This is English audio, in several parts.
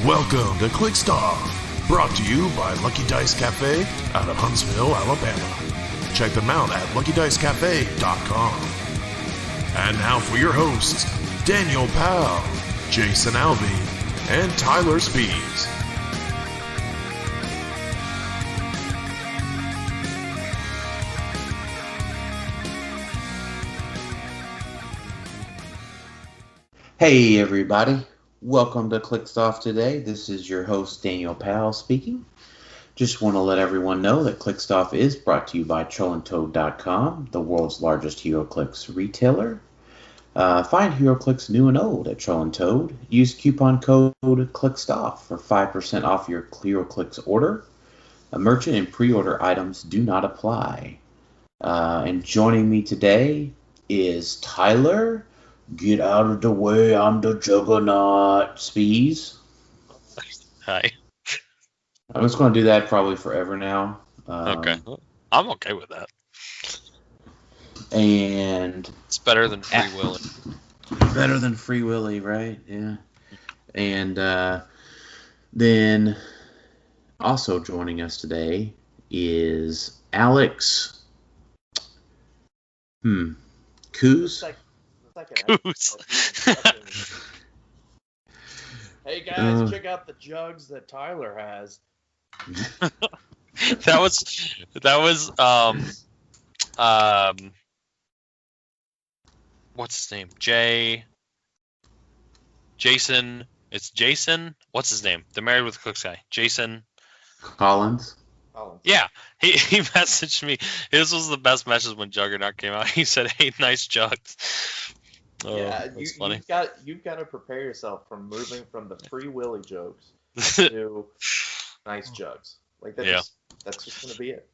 Welcome to Clixed Off, brought to you by Lucky Dice Cafe out of Huntsville, Alabama. Check them out at LuckyDiceCafe.com. And now for your hosts, Daniel Powell, Jason Alvey, and Tylor Speeds. Hey everybody, welcome to Clixed Off today. This is your host Daniel Powell speaking. Just want to let everyone know that Clixed Off is brought to you by TrollandToad.com, the world's largest Heroclix retailer. Find Heroclix new and old at Troll and Toad. Use coupon code CLIXEDOFF for 5% off your Heroclix order. A merchant and pre-order items do not apply. And joining me today is Tylor. Get out of the way, I'm the Juggernaut. Spees. Hi. I'm just going to do that probably forever now. Okay. I'm okay with that. And it's better than Free Willy. Better than Free Willy, right? Yeah. And then also joining us today is Alex. Cruzz. Goose. Hey guys, check out the jugs that Tylor has. that was what's his name? Jason. It's Jason. What's his name? The Married with Cooks guy. Jason Collins. Yeah, he messaged me. This was the best message when Juggernaut came out. He said, "Hey, nice jugs." Yeah, you've got to prepare yourself from moving from the Free Willy jokes to nice jugs. Like that's just gonna be it.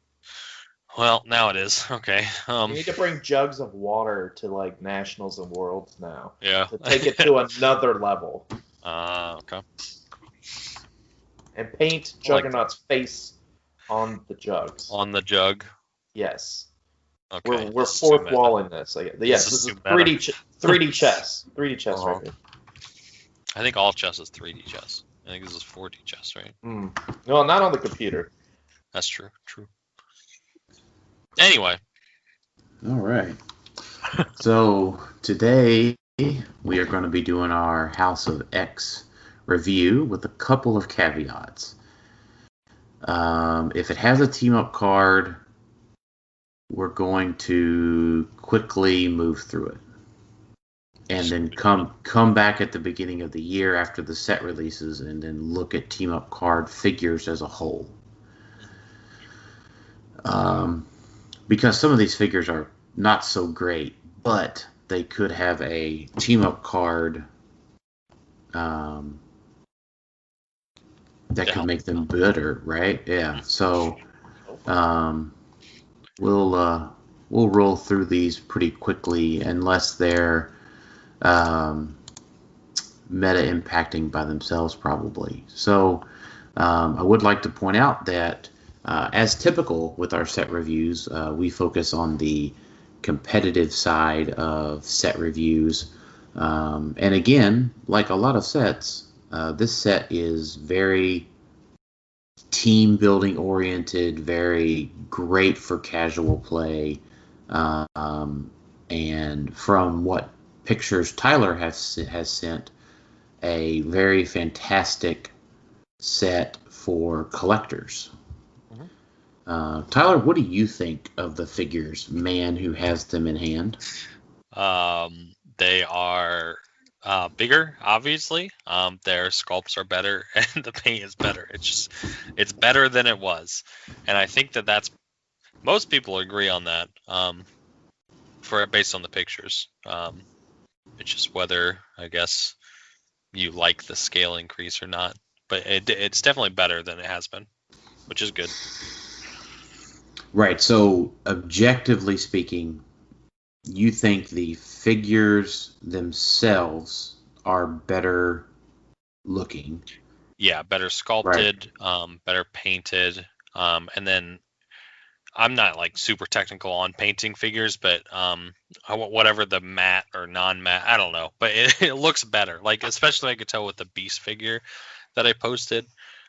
Well, now it is. Okay. You need to bring jugs of water to like nationals and worlds now. Yeah. To take it to another level. Okay. And paint Juggernaut's face on the jugs. On the jug. Yes. Okay. We're fourth walling this. Yes, this is 3D chess. 3D chess right here. I think all chess is 3D chess. I think this is 4D chess, right? No, not on the computer. That's true. Anyway. All right. So today we are going to be doing our House of X review with a couple of caveats. If it has a team-up card, we're going to quickly move through it. And then come back at the beginning of the year after the set releases and then look at team-up card figures as a whole. Because some of these figures are not so great, but they could have a team-up card that could make them better, right? Yeah. So we'll roll through these pretty quickly unless they're meta impacting by themselves, probably. So I would like to point out that as typical with our set reviews, we focus on the competitive side of set reviews. And again, like a lot of sets, this set is very team building oriented, very great for casual play. And from what pictures Tylor has sent, a very fantastic set for collectors. Tylor, what do you think of the figures, man who has them in hand? They are bigger, obviously. Their sculpts are better, and the paint is better. It's better than it was, and I think that's most people agree on that. Based on the pictures, it's just whether I guess you like the scale increase or not. But it's definitely better than it has been, which is good. Right. So objectively speaking, you think the figures themselves are better looking? Yeah, better sculpted, right. Better painted, and then I'm not like super technical on painting figures, but whatever the matte or non-matte, I don't know, but it looks better. Like especially I could tell with the Beast figure that I posted.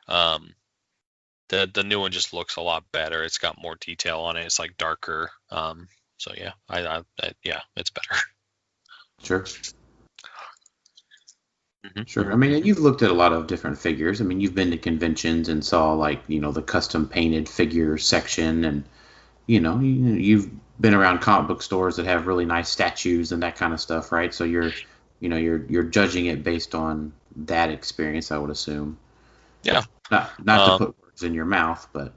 The new one just looks a lot better. It's got more detail on it. It's like darker. So yeah, yeah, it's better. Sure. Mm-hmm. Sure. I mean, you've looked at a lot of different figures. I mean, you've been to conventions and saw like, the custom painted figure section, and you've been around comic book stores that have really nice statues and that kind of stuff, right? So you're judging it based on that experience, I would assume. Yeah. Not to put words in your mouth, but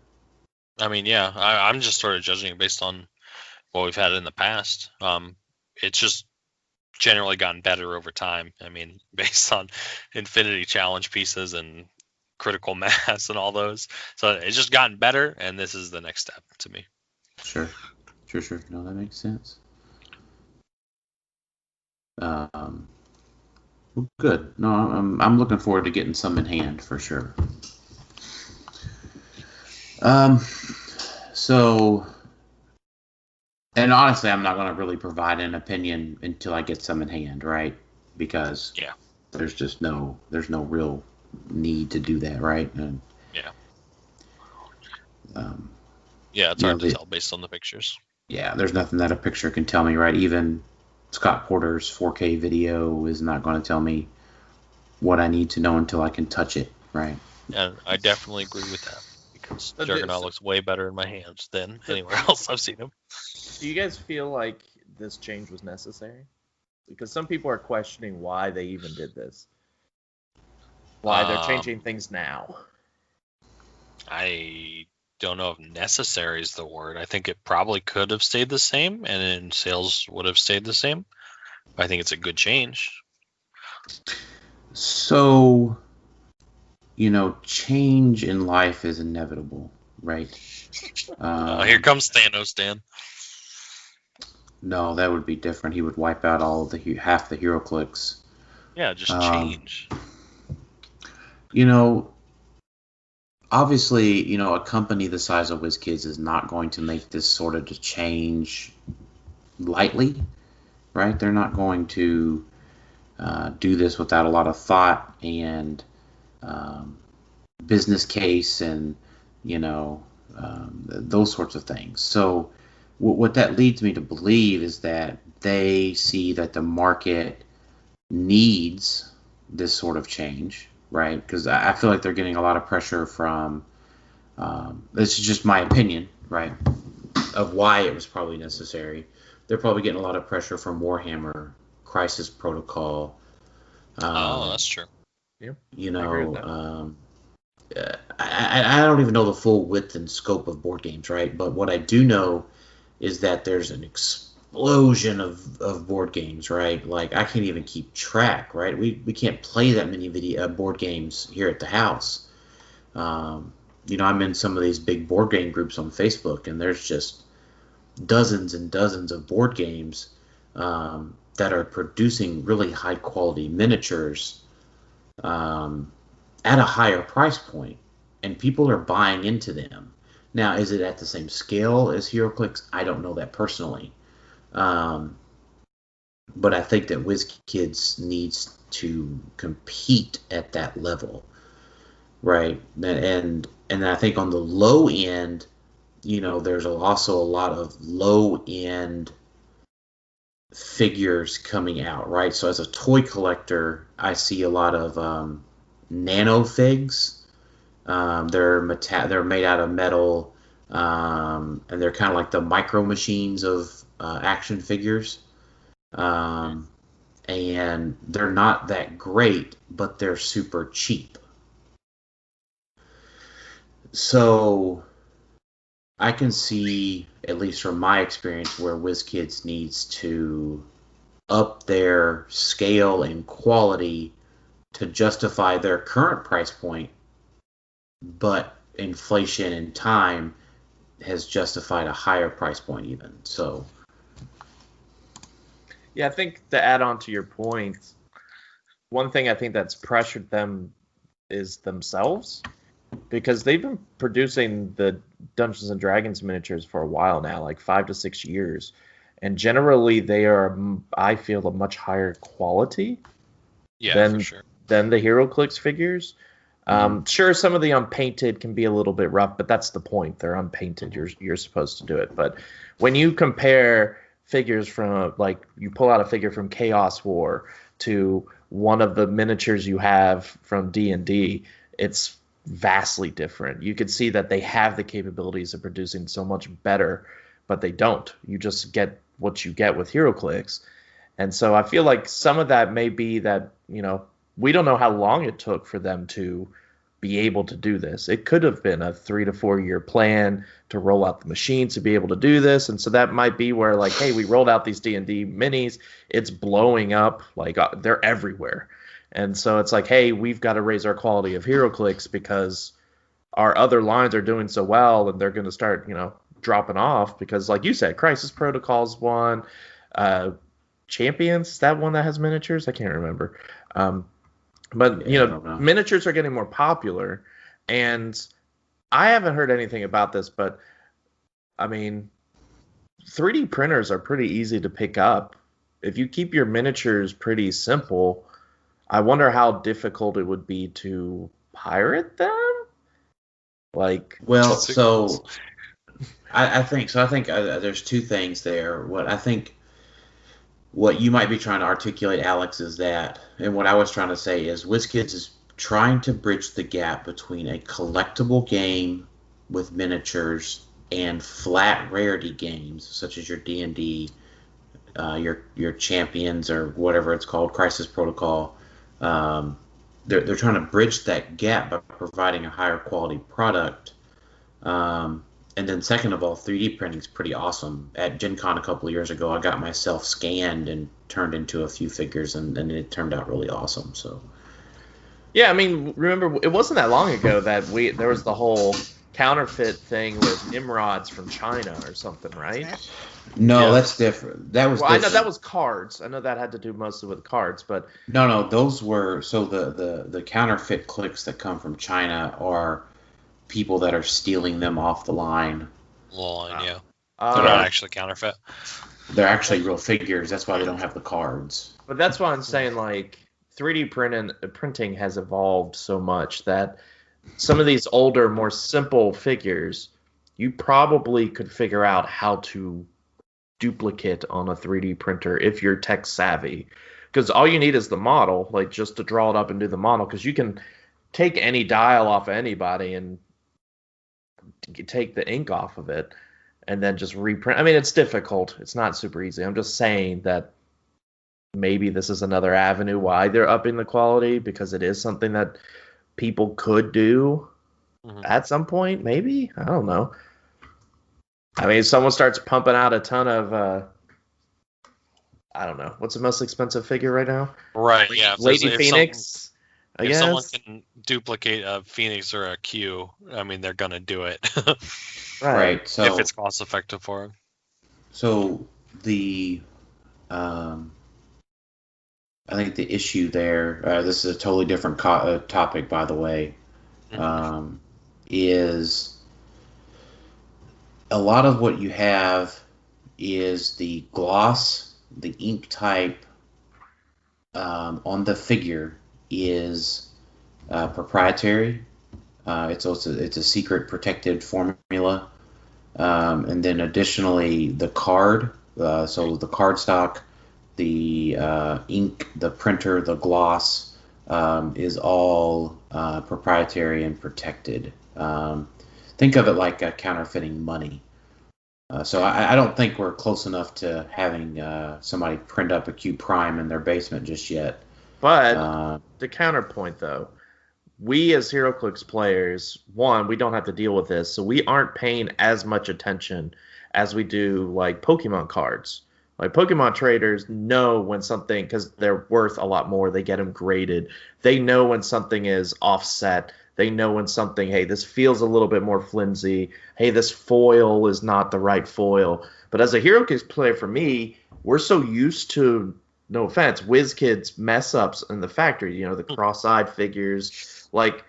I mean, yeah, I'm just sort of judging it based on what we've had in the past. It's just generally gotten better over time. I mean, based on Infinity Challenge pieces and critical mass and all those. So it's just gotten better, and this is the next step to me. Sure. No, that makes sense. Well, good. No, I'm looking forward to getting some in hand for sure. So, and honestly, I'm not going to really provide an opinion until I get some in hand, right? Because there's no real need to do that, right? And, it's hard to tell based on the pictures. Yeah, there's nothing that a picture can tell me, right? Even Scott Porter's 4K video is not going to tell me what I need to know until I can touch it, right? And I definitely agree with that, because Juggernaut looks way better in my hands than anywhere else I've seen him. Do you guys feel like this change was necessary? Because some people are questioning why they even did this. Why they're changing things now. I don't know if necessary is the word. I think it probably could have stayed the same, and then sales would have stayed the same. But I think it's a good change. So, change in life is inevitable, right? Here comes Thanos, Dan. No, that would be different. He would wipe out half the Heroclix. Yeah, just change. Obviously, a company the size of WizKids is not going to make this sort of change lightly, right? They're not going to do this without a lot of thought and business case and, those sorts of things. So what that leads me to believe is that they see that the market needs this sort of change, right? Because I feel like they're getting a lot of pressure from, this is just my opinion, right, of why it was probably necessary. They're probably getting a lot of pressure from Warhammer, Crisis Protocol. That's true. Yeah. I don't even know the full width and scope of board games, right? But what I do know is that there's an explosion of board games, right? Like, I can't even keep track, right? We can't play that many board games here at the house. I'm in some of these big board game groups on Facebook, and there's just dozens and dozens of board games that are producing really high quality miniatures at a higher price point, and people are buying into them. Now, is it at the same scale as Heroclix? I don't know that personally. But I think that WizKids needs to compete at that level, right? And I think on the low end, there's also a lot of low end figures coming out, right? So as a toy collector, I see a lot of nano figs. They're made out of metal, and they're kind of like the micro machines of action figures. And they're not that great, but they're super cheap. So I can see, at least from my experience, where WizKids needs to up their scale and quality to justify their current price point, but inflation and time has justified a higher price point even. So yeah, I think to add on to your point, one thing I think that's pressured them is themselves, because they've been producing the Dungeons and Dragons miniatures for a while now, like 5 to 6 years, and generally they are, I feel, a much higher quality for sure. than the Heroclix figures. Sure, some of the unpainted can be a little bit rough, but that's the point. They're unpainted. You're supposed to do it. But when you compare figures from, like, you pull out a figure from Chaos War to one of the miniatures you have from D&D, it's vastly different. You can see that they have the capabilities of producing so much better, but they don't. You just get what you get with Heroclix. And so I feel like some of that may be that, we don't know how long it took for them to be able to do this. It could have been a 3 to 4 year plan to roll out the machines to be able to do this. And so that might be where, like, hey, we rolled out these D&D minis. It's blowing up. Like, they're everywhere. And so it's like, hey, we've got to raise our quality of Heroclix because our other lines are doing so well, and they're going to start, dropping off because, like you said, Crisis Protocol's one. Champions, is that one that has miniatures? I can't remember. But miniatures are getting more popular, and I haven't heard anything about this, but I mean, 3D printers are pretty easy to pick up. If you keep your miniatures pretty simple, I wonder how difficult it would be to pirate them. Like, well, so I think there's two things there. What you might be trying to articulate, Alex, is that, and what I was trying to say is WizKids is trying to bridge the gap between a collectible game with miniatures and flat rarity games, such as your D&D, your Champions, or whatever it's called, Crisis Protocol. They're trying to bridge that gap by providing a higher quality product. And then second of all, 3D printing is pretty awesome. At Gen Con a couple of years ago, I got myself scanned and turned into a few figures, and it turned out really awesome. So, yeah, I mean, remember, it wasn't that long ago that there was the whole counterfeit thing with Nimrods from China or something, right? No, that's different. That was different. I know that was cards. I know that had to do mostly with cards, but no, those were the counterfeit Clix that come from China are people that are stealing them off the line. Yeah. They're not actually counterfeit. They're actually real figures. That's why they don't have the cards. But that's why I'm saying, like, 3D printing has evolved so much that some of these older, more simple figures, you probably could figure out how to duplicate on a 3D printer if you're tech savvy. Because all you need is the model, like, just to draw it up and do the model. Because you can take any dial off of anybody and take the ink off of it and then just reprint. I mean, it's difficult. It's not super easy. I'm just saying that maybe this is another avenue why they're upping the quality, because it is something that people could do at some point, maybe. I don't know. I mean, if someone starts pumping out a ton of I don't know. What's the most expensive figure right now? Right, yeah. Lady Phoenix. If someone can duplicate a Phoenix or a Q, I mean, they're gonna do it. Right. So if it's cost effective for them. So the, I think the issue there, this is a totally different topic, by the way, is a lot of what you have is the gloss, the ink type on the figure is proprietary. It's a secret protected formula, and then additionally the card. So the card stock, the ink, the printer, the gloss is all proprietary and protected. Think of it like counterfeiting money. So I don't think we're close enough to having somebody print up a Q Prime in their basement just yet. But the counterpoint, though, we as Heroclix players, one, we don't have to deal with this, so we aren't paying as much attention as we do, like, Pokemon cards. Like, Pokemon traders know when something, because they're worth a lot more, they get them graded. They know when something is offset. They know when something, hey, this feels a little bit more flimsy. Hey, this foil is not the right foil. But as a Heroclix player, for me, we're so used to, no offense, WizKids mess-ups in the factory, the cross-eyed figures. Like,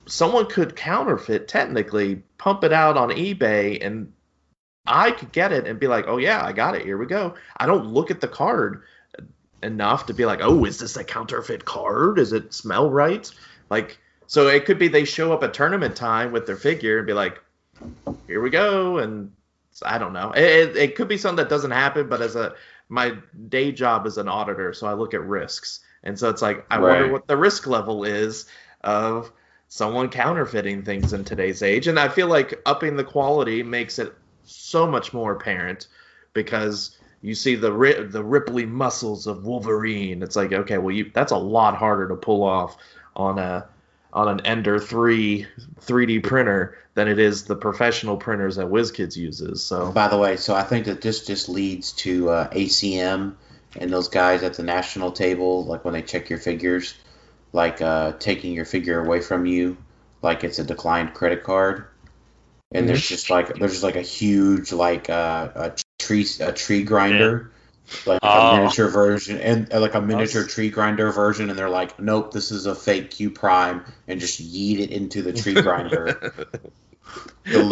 someone could counterfeit, technically, pump it out on eBay, and I could get it and be like, oh, yeah, I got it. Here we go. I don't look at the card enough to be like, oh, is this a counterfeit card? Does it smell right? Like, So it could be they show up at tournament time with their figure and be like, here we go. And I don't know. It could be something that doesn't happen, but my day job is an auditor, so I look at risks. And so it's like, I wonder what the risk level is of someone counterfeiting things in today's age. And I feel like upping the quality makes it so much more apparent because you see the ripply muscles of Wolverine. It's like, okay, well, that's a lot harder to pull off on an Ender 3 3D printer than it is the professional printers that WizKids uses. So, by the way, so I think that this just leads to ACM and those guys at the national table, like when they check your figures, like taking your figure away from you, like it's a declined credit card, and there's just like a huge a tree grinder, like a miniature version, and like a miniature tree grinder version, and they're like, nope, this is a fake Q Prime, and just yeet it into the tree grinder. The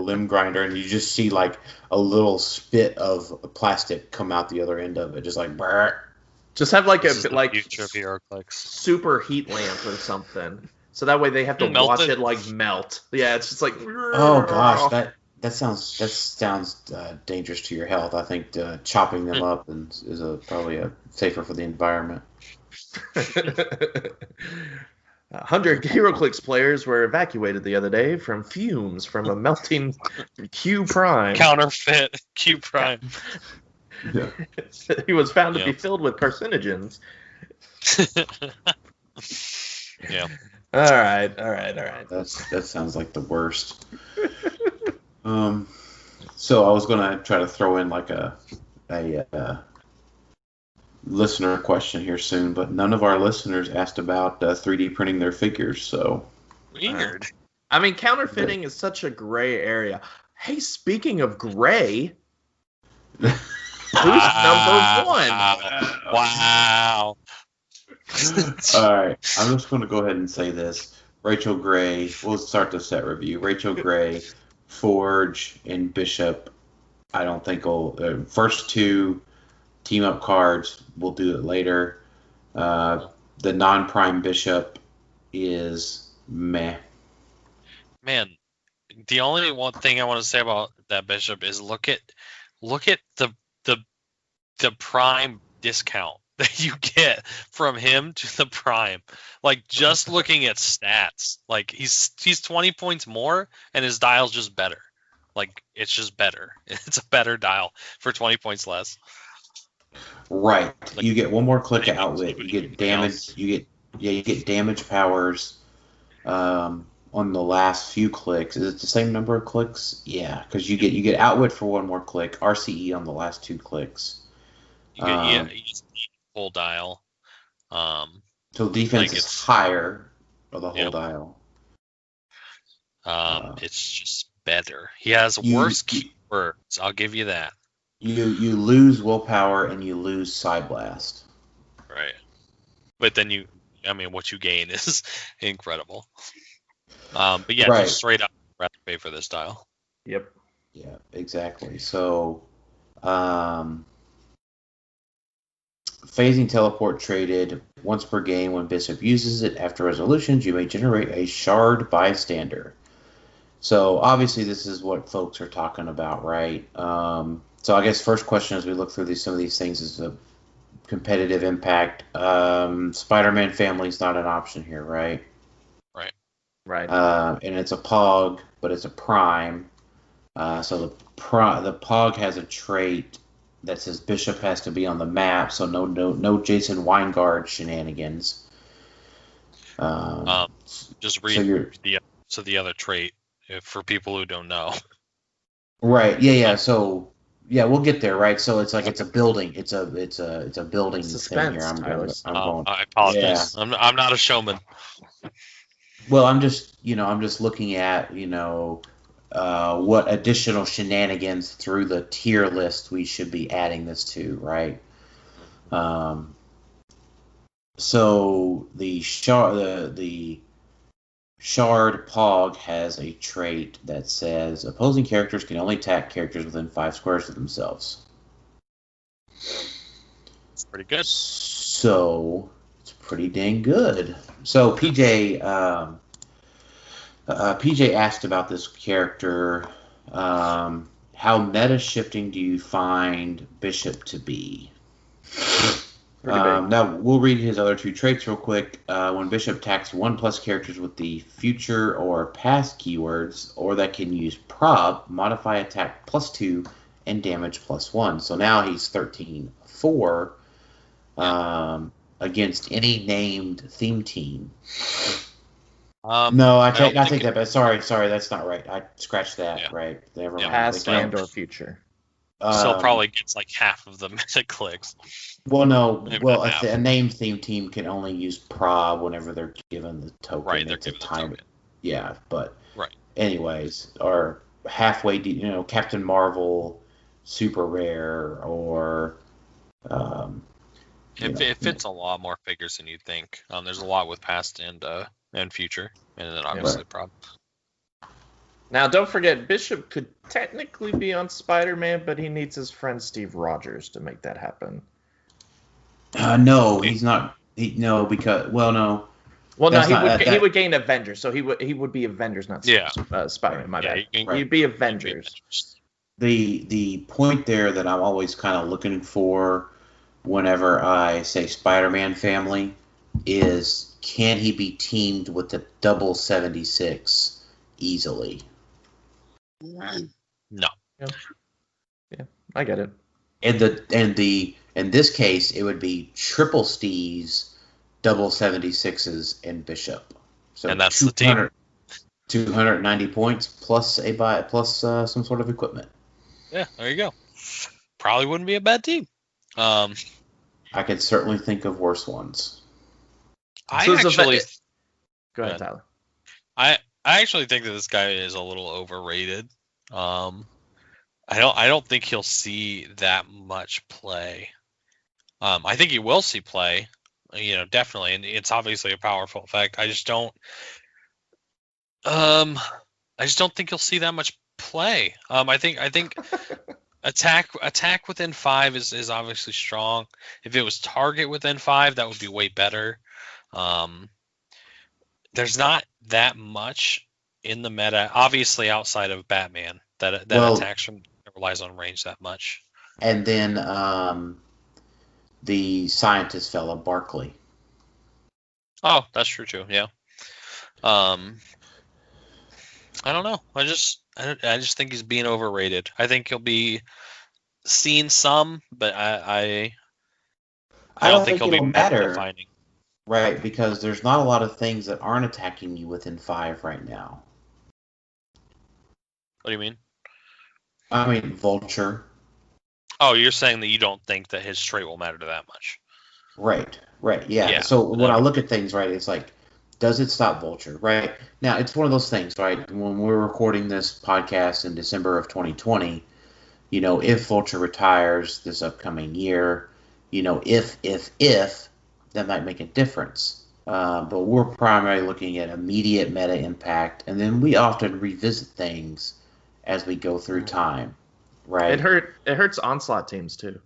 limb grinder, and you just see like a little spit of plastic come out the other end of it, just like brrr. Just have like This is a the like future of Heroclix. super heat lamp or something, so that way they have to Melt watch it. it like melt. Yeah, it's just like, Oh gosh, that sounds dangerous to your health. I think chopping them up is probably safer for the environment. 100 Heroclix players were evacuated the other day from fumes from a melting Q Prime. Counterfeit Q Prime. Yeah. He was found to be filled with carcinogens. Yeah. All right. That sounds like the worst. So I was gonna try to throw in like a listener question here soon, but none of our listeners asked about 3D printing their figures. So Weird. I mean, counterfeiting is such a gray area. Hey, speaking of gray, who's number one? Wow. all right, I'm just gonna go ahead and say this. Rachel Gray. We'll start the set review. Rachel Gray, Forge, and Bishop. I don't think first two team up cards. We'll do it later. The non-prime Bishop is meh. Man, the only one thing I want to say about that Bishop is look at the prime discount that you get from him to the prime. Like, just looking at stats, like he's 20 points more and his dial's just better. Like, it's just better. It's a better dial for 20 points less. Right. Like, you get one more click of outwit. You get damage. You get damage powers on the last few clicks. Is it the same number of clicks? Yeah, because you get outwit for one more click. RCE on the last two clicks. You get you just need full dial. So defense is higher of the whole dial. It's just better. He has worse keywords. I'll give you that. You lose willpower and you lose side blast. Right. But then what you gain is incredible. But yeah, just straight up rather pay for this dial. Yep. Yeah, exactly. So, phasing teleport traded once per game. When Bishop uses it after resolutions, you may generate a shard bystander. So obviously this is what folks are talking about, right? So I guess first question as we look through some of these things is the competitive impact. Spider-Man family is not an option here, right? Right. And it's a Pog, but it's a Prime. So the Pog has a trait that says Bishop has to be on the map, so no Jason Weingard shenanigans. Just read the other trait for people who don't know. Right. Yeah. So we'll get there. Right. So it's like it's a building. It's a building thing here. I'm going. I apologize. Yeah. I'm not a showman. Well, I'm just looking at what additional shenanigans through the tier list we should be adding this to, right? So the Shard Pog has a trait that says opposing characters can only attack characters within 5 squares of themselves. It's pretty good. So it's pretty dang good. So PJ, PJ asked about this character. How meta shifting do you find Bishop to be? Now, we'll read his other two traits real quick. When Bishop attacks 1+ characters with the future or past keywords, or that can use prob, modify attack +2 and damage +1. So now he's 13-4 against any named theme team. No, I take that back. Sorry, that's not right. I scratched that. Yeah. Right. Never mind. Past and or future. Still probably gets like half of the mythic clicks. Well, no. Well, a named theme team can only use prob whenever they're given the token. Right, they're given the token. Yeah, but right. Anyways, or halfway, Captain Marvel, super rare, or it fits a lot more figures than you'd think. There's a lot with past and future, and then obviously prob. Now, don't forget, Bishop could technically be on Spider-Man, but he needs his friend Steve Rogers to make that happen. No, he's not. No. Well, no, he would gain Avengers, so he would be Avengers, not Spider-Man. My bad. He'd be Avengers. The point there that I'm always kind of looking for whenever I say Spider-Man family is, can he be teamed with the double 76 easily? No. Yeah, I get it. In this case, it would be triple Steez, double 76s, and Bishop. So and that's the team. 290 points plus some sort of equipment. Yeah, there you go. Probably wouldn't be a bad team. I could certainly think of worse ones. Go ahead, Tyler. I actually think that this guy is a little overrated. I don't think he'll see that much play. I think he will see play, definitely, and it's obviously a powerful effect. I just don't think you'll see that much play. I think attack within 5 is obviously strong. If it was target within 5, that would be way better. There's not that much in the meta, obviously outside of Batman, that attacks from relies on range that much. And then the scientist fella, Barkley. Oh, that's true too. Yeah. I don't know. I just think he's being overrated. I think he'll be seen some, but I don't think he'll be meta defining. Right, because there's not a lot of things that aren't attacking you within 5 right now. What do you mean? I mean, Vulture. Oh, you're saying that you don't think that his trait will matter to that much. Right, yeah. So when I look at things, right, it's like, does it stop Vulture, right? Now, it's one of those things, right? When we're recording this podcast in December of 2020, if Vulture retires this upcoming year, if, that might make a difference. But we're primarily looking at immediate meta impact, and then we often revisit things as we go through time, right? It hurts Onslaught teams too.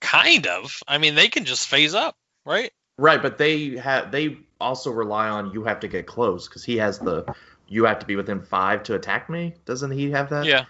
Kind of. I mean, they can just phase up, right? Right, but they also rely on you have to get close, because he has you have to be within 5 to attack me. Doesn't he have that? Yeah.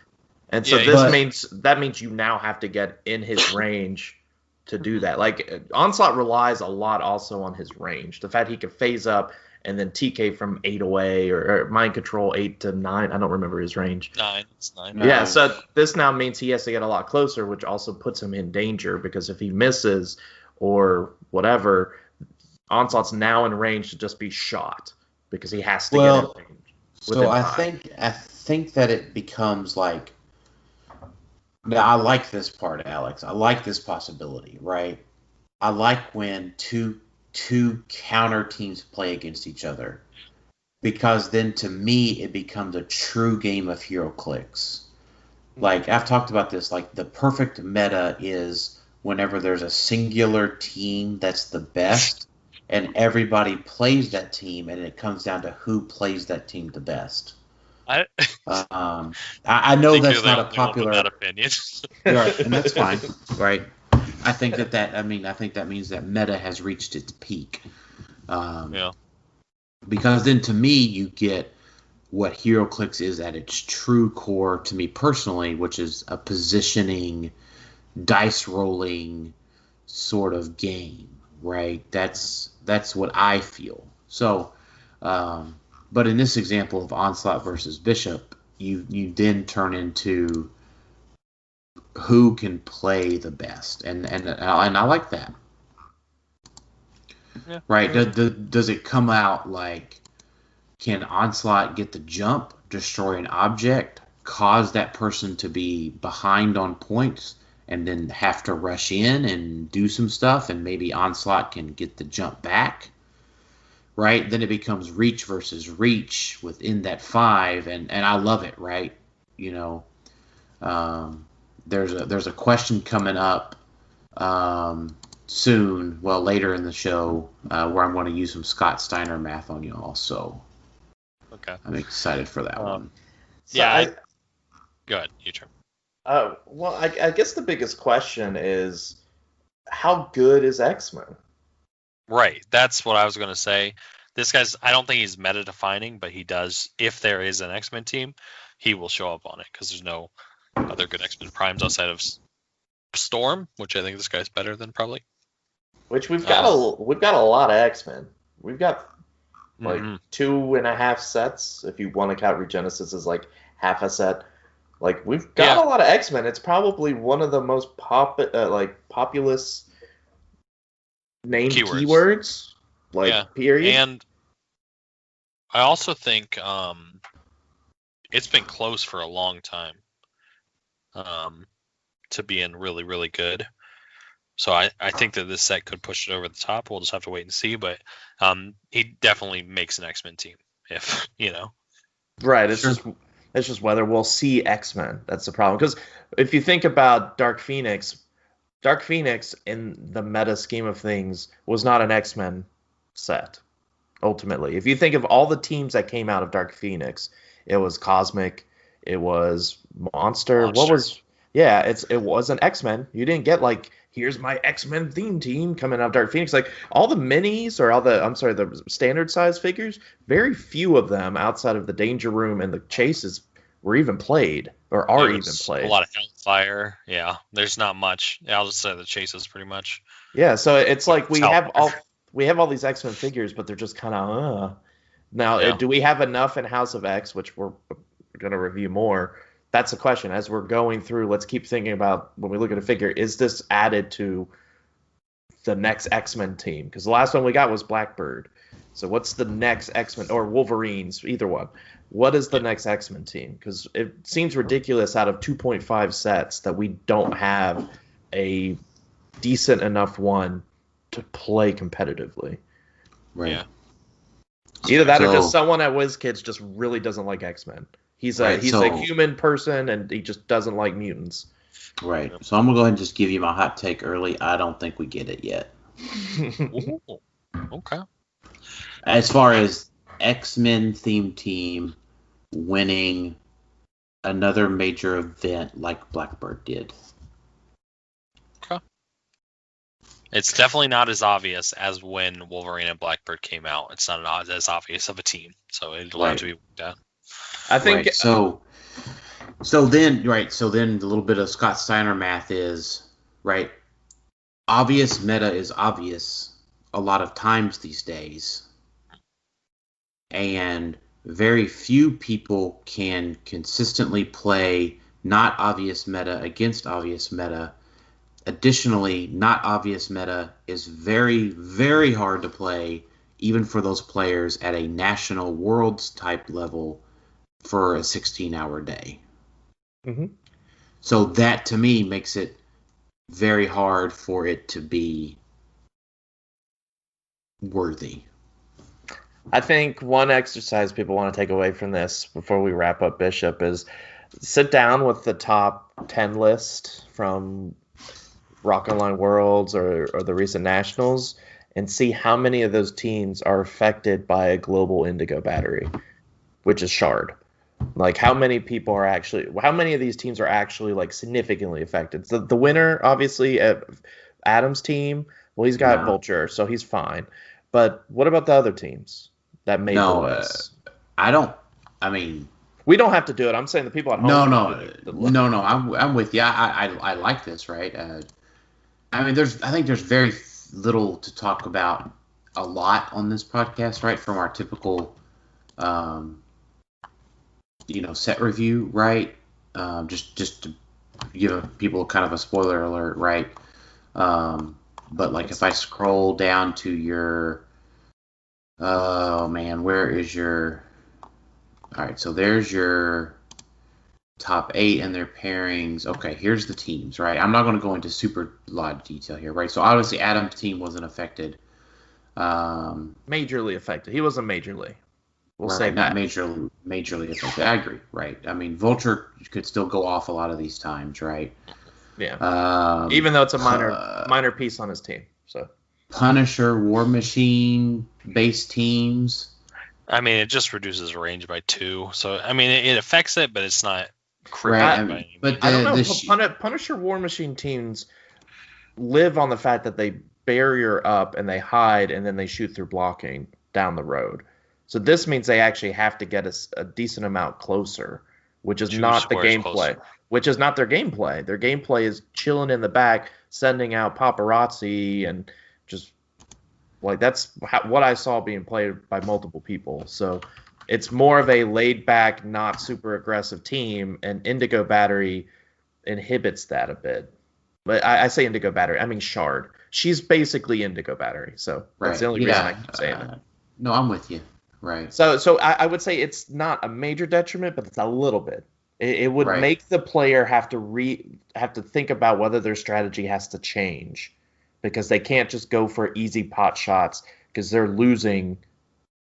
And so that means you now have to get in his range to do that. Like, Onslaught relies a lot also on his range. The fact he can phase up and then TK from 8 away, or mind control 8 to 9. I don't remember his range. 9. It's 9. Yeah, so this now means he has to get a lot closer, which also puts him in danger, because if he misses or whatever, Onslaught's now in range to just be shot, because he has to get in range. So I think that it becomes like, now, I like this part, Alex. I like this possibility, right? I like when two counter teams play against each other, because then to me it becomes a true game of Heroclix. Like, I've talked about this, like the perfect meta is whenever there's a singular team that's the best and everybody plays that team, and it comes down to who plays that team the best. I know that's not a popular opinion, right, and that's fine, right? I think that means that meta has reached its peak. Yeah. Because then to me, you get what Heroclix is at its true core to me personally, which is a positioning, dice rolling sort of game, right? That's what I feel. So, but in this example of Onslaught versus Bishop, you then turn into who can play the best, and I like that. Yeah. Right? Does it come out like, can Onslaught get the jump, destroy an object, cause that person to be behind on points, and then have to rush in and do some stuff, and maybe Onslaught can get the jump back? Right? Then it becomes reach versus reach within that 5, and I love it, right? You know, there's a question coming up soon, well, later in the show, where I'm going to use some Scott Steiner math on you all, so Okay. I'm excited for that one. So Yeah. Go ahead, you turn. Well, I guess the biggest question is, how good is X-Men? Right. That's what I was going to say. This guy's, I don't think he's meta defining, but he does. If there is an X-Men team, he will show up on it because there's no other good X-Men primes outside of Storm, which I think this guy's better than probably. Which we've got a lot of X-Men. We've got like 2.5 sets. If you want to count Regenesis as like half a set, like we've got a lot of X-Men. It's probably one of the most populous named keywords. Period. And I also think it's been close for a long time to being really, really good. So I think that this set could push it over the top. We'll just have to wait and see. But he definitely makes an X-Men team, if you know. Right. It's just whether we'll see X-Men. That's the problem. Because if you think about Dark Phoenix in the meta scheme of things was not an X-Men set. Ultimately, if you think of all the teams that came out of Dark Phoenix, it was Cosmic, it was Monster. What was? Yeah, it was an X-Men. You didn't get like, here's my X-Men theme team coming out of Dark Phoenix. Like all the minis or the standard size figures, very few of them outside of the Danger Room and the Chases were even played or are even played. A lot of Hellfire. Yeah, there's not much. I'll just say the Chases pretty much. Yeah, so it's like we have all these X-Men figures, but they're just kind of Now, do we have enough in House of X, which we're going to review more? That's the question. As we're going through, let's keep thinking about, when we look at a figure, is this added to the next X-Men team? Because the last one we got was Blackbird. So what's the next X-Men, or Wolverines, either one? What is the next X-Men team? Because it seems ridiculous out of 2.5 sets that we don't have a decent enough one to play competitively. Right. Yeah. Either that or just someone at WizKids just really doesn't like X-Men. He's a human person and he just doesn't like mutants. Right. So I'm going to go ahead and just give you my hot take early. I don't think we get it yet. Ooh, okay. As far as X-Men themed team winning another major event like Blackbird did. Okay. It's definitely not as obvious as when Wolverine and Blackbird came out. It's not as obvious of a team, so it'll have to be worked out. I think right. So then the little bit of Scott Steiner math is right. Obvious meta is obvious a lot of times these days, and very few people can consistently play not obvious meta against obvious meta. Additionally, not obvious meta is very, very hard to play, even for those players at a national worlds type level for a 16-hour day. Mm-hmm. So that, to me, makes it very hard for it to be worthy. I think one exercise people want to take away from this before we wrap up Bishop is sit down with the top 10 list from Rock Online Worlds or the recent Nationals and see how many of those teams are affected by a global indigo battery, which is Shard. Like how many of these teams are actually like significantly affected? So the winner, obviously, Adam's team, well, he's got Vulture, so he's fine. But what about the other teams? that made the list. I don't. I mean, we don't have to do it. I'm saying the people at home. No. I'm with you. I like this, right? I mean, I think there's very little to talk about a lot on this podcast, right? From our typical, set review, right? Just to give people kind of a spoiler alert, right? But like if I scroll down to your, oh man, where is your? All right, so there's your top 8 and their pairings. Okay, here's the teams, right? I'm not going to go into super lot of detail here, right? So obviously Adam's team wasn't affected. Majorly affected. He wasn't majorly. We'll right, say not that. majorly affected. I agree, right? I mean, Vulture could still go off a lot of these times, right? Yeah. Even though it's a minor piece on his team. So Punisher, War Machine, base teams. I mean, it just reduces range by 2. So, I mean, it affects it, but it's not critical. Right, but I don't know. Punisher War Machine teams live on the fact that they barrier up and they hide and then they shoot through blocking down the road. So this means they actually have to get a decent amount closer, which is not the gameplay. Closer. Which is not their gameplay. Their gameplay is chilling in the back, sending out paparazzi and just... Like, that's what I saw being played by multiple people. So it's more of a laid-back, not super aggressive team, and Indigo Battery inhibits that a bit. But I say Indigo Battery, I mean Shard. She's basically Indigo Battery, so that's the only reason I keep saying it. No, I'm with you. Right. So I would say it's not a major detriment, but it's a little bit. It would make the player have to think about whether their strategy has to change. Because they can't just go for easy pot shots because they're losing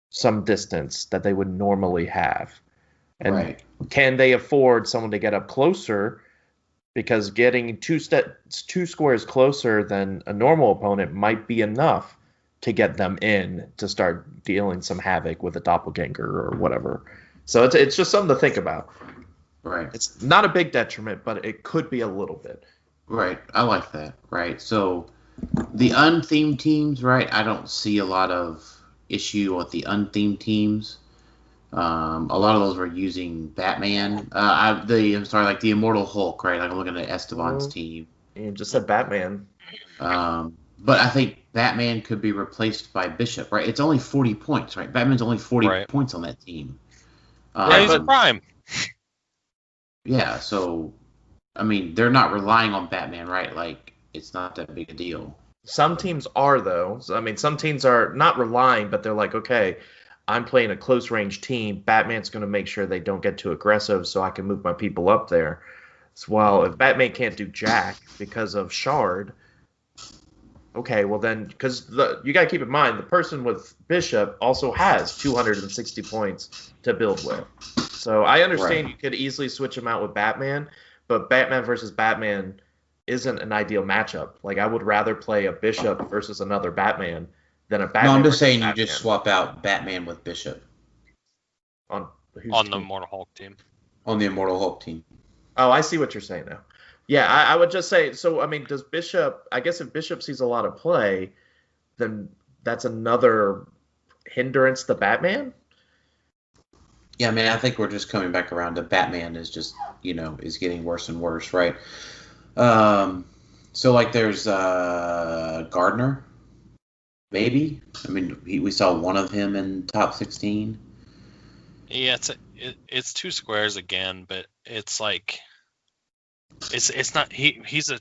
some distance that they would normally have. And can they afford someone to get up closer? Because getting two squares closer than a normal opponent might be enough to get them in to start dealing some havoc with a doppelganger or whatever. So it's just something to think about. Right. It's not a big detriment, but it could be a little bit. Right. I like that. Right. So the unthemed teams, right? I don't see a lot of issue with the unthemed teams. A lot of those were using Batman. The Immortal Hulk, right? Like I'm looking at Esteban's team. You just said Batman. But I think Batman could be replaced by Bishop, right? It's only 40 points, right? Batman's only 40 points on that team. He's a prime. Yeah, so I mean, they're not relying on Batman, right? Like, it's not that big a deal. Some teams are, though. So, I mean, some teams are not relying, but they're like, okay, I'm playing a close-range team. Batman's going to make sure they don't get too aggressive so I can move my people up there. So, well, if Batman can't do jack because of Shard, okay, well then, because you got to keep in mind, the person with Bishop also has 260 points to build with. So I understand you could easily switch him out with Batman, but Batman versus Batman isn't an ideal matchup. Like, I would rather play a Bishop versus another Batman than a Batman. No, I'm just saying you just swap out Batman with Bishop. On the Immortal Hulk team. On the Immortal Hulk team. Oh, I see what you're saying now. Yeah, I would just say, so, I mean, does Bishop, I guess if Bishop sees a lot of play, then that's another hindrance to Batman? Yeah, I mean, I think we're just coming back around to Batman is just, is getting worse and worse, right? So, like, there's Gardner, maybe. I mean, we saw one of him in top 16. Yeah, it's 2 squares again, but it's like it's not he's a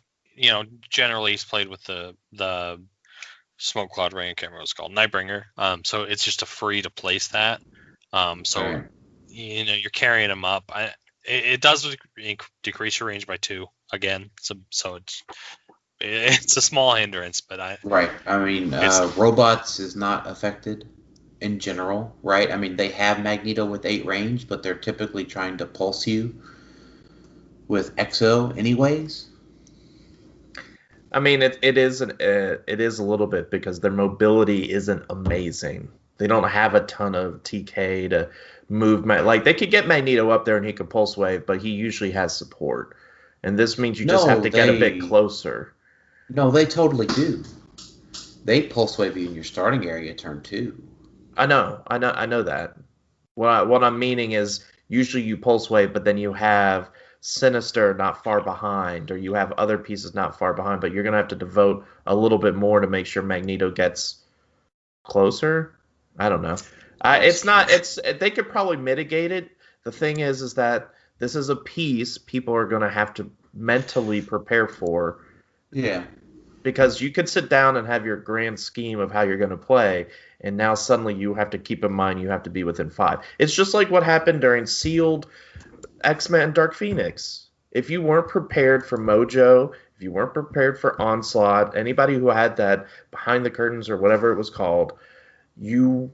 generally he's played with the smoke cloud ring. I can't remember what it's called, Nightbringer. So it's just a free to place that. So you're carrying him up. It does decrease your range by 2 again. So it's a small hindrance, but I mean, robots is not affected in general, right? I mean, they have Magneto with 8 range, but they're typically trying to pulse you with Exo anyways. I mean, it is a little bit because their mobility isn't amazing. They don't have a ton of TK to move. Like, they could get Magneto up there and he could pulse wave, but he usually has support. And this means you just have to get a bit closer. No, they totally do. They pulse wave you in your starting area turn 2. I know that. What I'm meaning is usually you pulse wave, but then you have Sinister not far behind, or you have other pieces not far behind, but you're gonna have to devote a little bit more to make sure Magneto gets closer. I don't know. It's not. They could probably mitigate it. The thing is that this is a piece people are gonna have to mentally prepare for. Yeah. Because you could sit down and have your grand scheme of how you're going to play, and now suddenly you have to keep in mind you have to be within 5. It's just like what happened during Sealed, X-Men, and Dark Phoenix. If you weren't prepared for Mojo, if you weren't prepared for Onslaught, anybody who had that behind the curtains or whatever it was called, you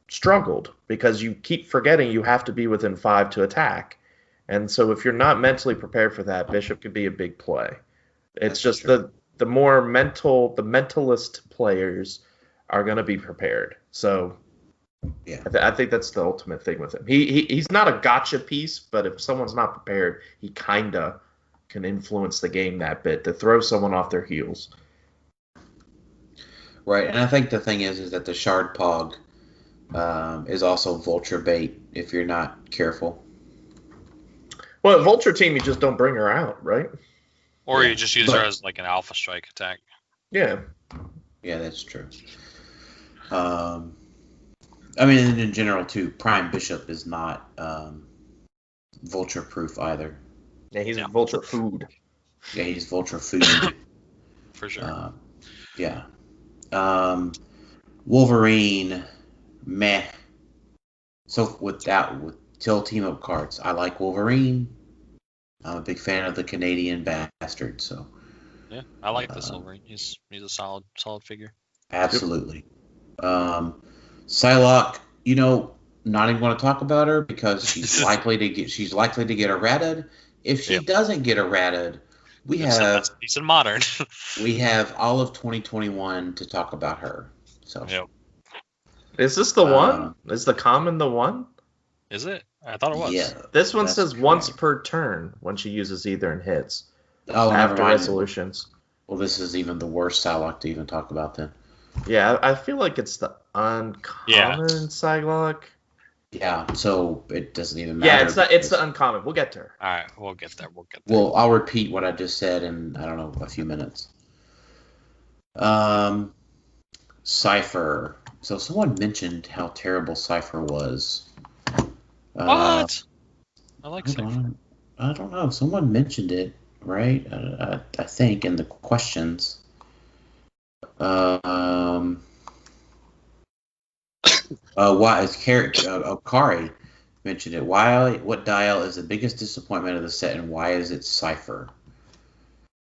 struggled because you keep forgetting you have to be within 5 to attack. And so if you're not mentally prepared for that, Bishop could be a big play. It's just the mentalist players are going to be prepared. So, yeah, I think that's the ultimate thing with him. He's not a gotcha piece, but if someone's not prepared, he kind of can influence the game that bit to throw someone off their heels. Right, and I think the thing is that the Shard Pog is also Vulture bait if you're not careful. Well, at Vulture team, you just don't bring her out, right? Or you just use her as like an alpha strike attack. Yeah. Yeah, that's true. I mean, in general, too, Prime Bishop is not Vulture proof either. Yeah, he's Vulture food. Yeah, he's Vulture food. For sure. Yeah. Wolverine, meh. So with Till team up cards, I like Wolverine. I'm a big fan of the Canadian bastard, so. Yeah, I like this Wolverine. He's a solid figure. Absolutely. Psylocke, not even going to talk about her because she's likely to get errated. If she doesn't get errated, he's in modern. we have all of 2021 to talk about her. So. Yep. Is this the one? Is the common the one? Is it? I thought it was. Yeah. This one says correct. Once per turn when she uses either and hits. Oh, after resolutions. Well, this is even the worst Psylocke to even talk about then. Yeah, I feel like it's the uncommon Psylocke. Yeah, so it doesn't even matter. Yeah, it's the uncommon. We'll get to her. All right, we'll get there. Well, I'll repeat what I just said in, I don't know, a few minutes. Cypher. So someone mentioned how terrible Cypher was. What? I like Cypher. I don't know. Someone mentioned it, right? I think in the questions. Why is Okari mentioned it? What dial is the biggest disappointment of the set, and why is it Cypher?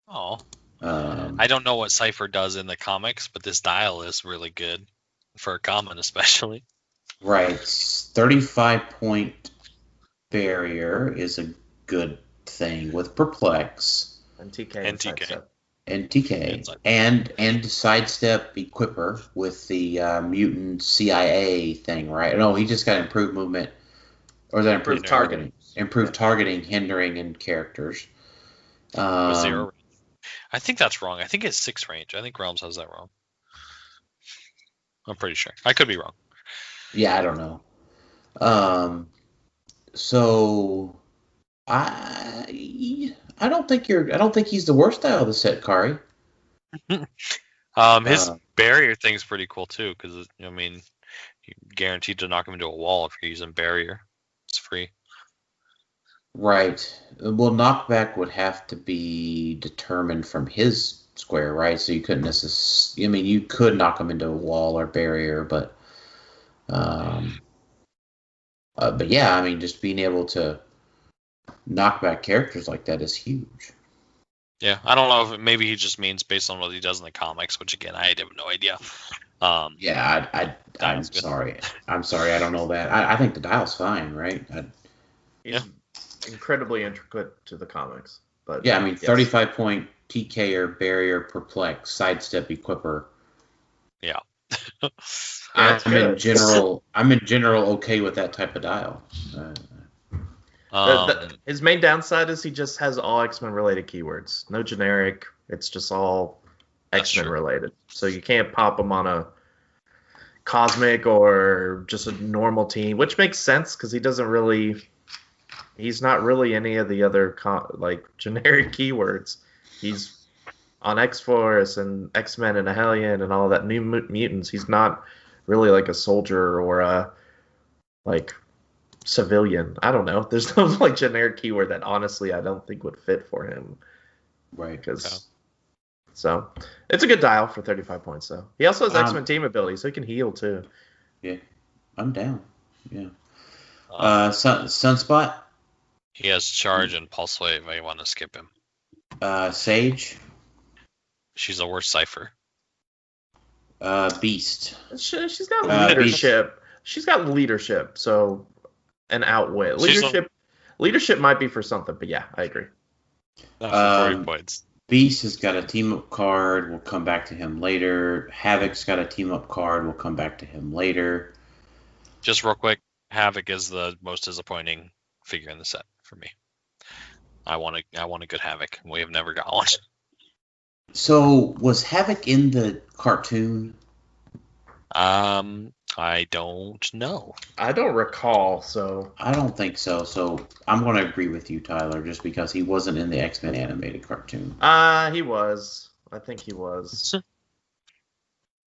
Oh, I don't know what Cypher does in the comics, but this dial is really good for a common, especially. Right, 35-point barrier is a good thing with Perplex and TK. And sidestep equipper with the mutant CIA thing, right? No, he just got improved movement, or is that improved targeting? Improved targeting, hindering, and characters. I think that's wrong. I think it's 6 range. I think Realms has that wrong. I'm pretty sure. I could be wrong. Yeah, I don't know. So I don't think he's the worst style of the set, Kari. His barrier thing's pretty cool too, because you're guaranteed to knock him into a wall if you're using barrier. It's free. Right. Well, knockback would have to be determined from his square, right? So you couldn't necessarily. You could knock him into a wall or barrier, but yeah, just being able to knock back characters like that is huge. Yeah, I don't know if maybe he just means based on what he does in the comics, which again I have no idea. Yeah, I'm sorry. I'm sorry, I don't know that. I think the dial's fine, right? He's incredibly intricate to the comics, but yeah, 35-point TK or barrier, perplex, sidestep, equipper. Yeah. I'm in general okay with that type of dial. His main downside is he just has all X-Men related keywords. No generic. It's just all X-Men related. So you can't pop him on a Cosmic or just a normal team, which makes sense because he's not really any of the other generic keywords. He's on X-Force and X-Men and a Hellion and all that New Mutants. He's not really like a soldier or a civilian. I don't know. There's no like generic keyword that honestly I don't think would fit for him. Right. So it's a good dial for 35 points though. He also has X-Men team ability, so he can heal too. Yeah, I'm down. Yeah. Sunspot. He has Charge and Pulse Wave. I want to skip him. Sage. She's a worse Cypher. Beast. She's got leadership. She's got leadership, so an outwit. Leadership might be for something, but yeah, I agree. Not for 40 points. Beast has got a team-up card. We'll come back to him later. Havoc's got a team-up card. We'll come back to him later. Just real quick, Havoc is the most disappointing figure in the set for me. I want a good Havoc. We have never got one. So, was Havoc in the cartoon? I don't know. I don't recall, so... I don't think so, so I'm going to agree with you, Tyler, just because he wasn't in the X-Men animated cartoon. He was. I think he was.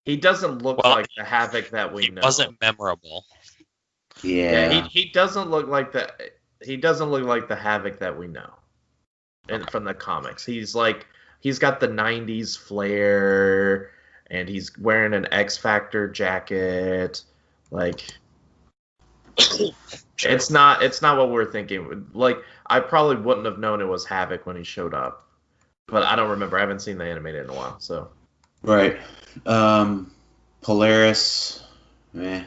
He doesn't look like the Havoc that we know. He wasn't memorable. Yeah. He doesn't look like the... He doesn't look like the Havoc that we know. And from the comics. He's got the 90s flair... And he's wearing an X Factor jacket. It's not what we're thinking. I probably wouldn't have known it was Havoc when he showed up. But I don't remember. I haven't seen the animated in a while, so. Right. Polaris. Meh.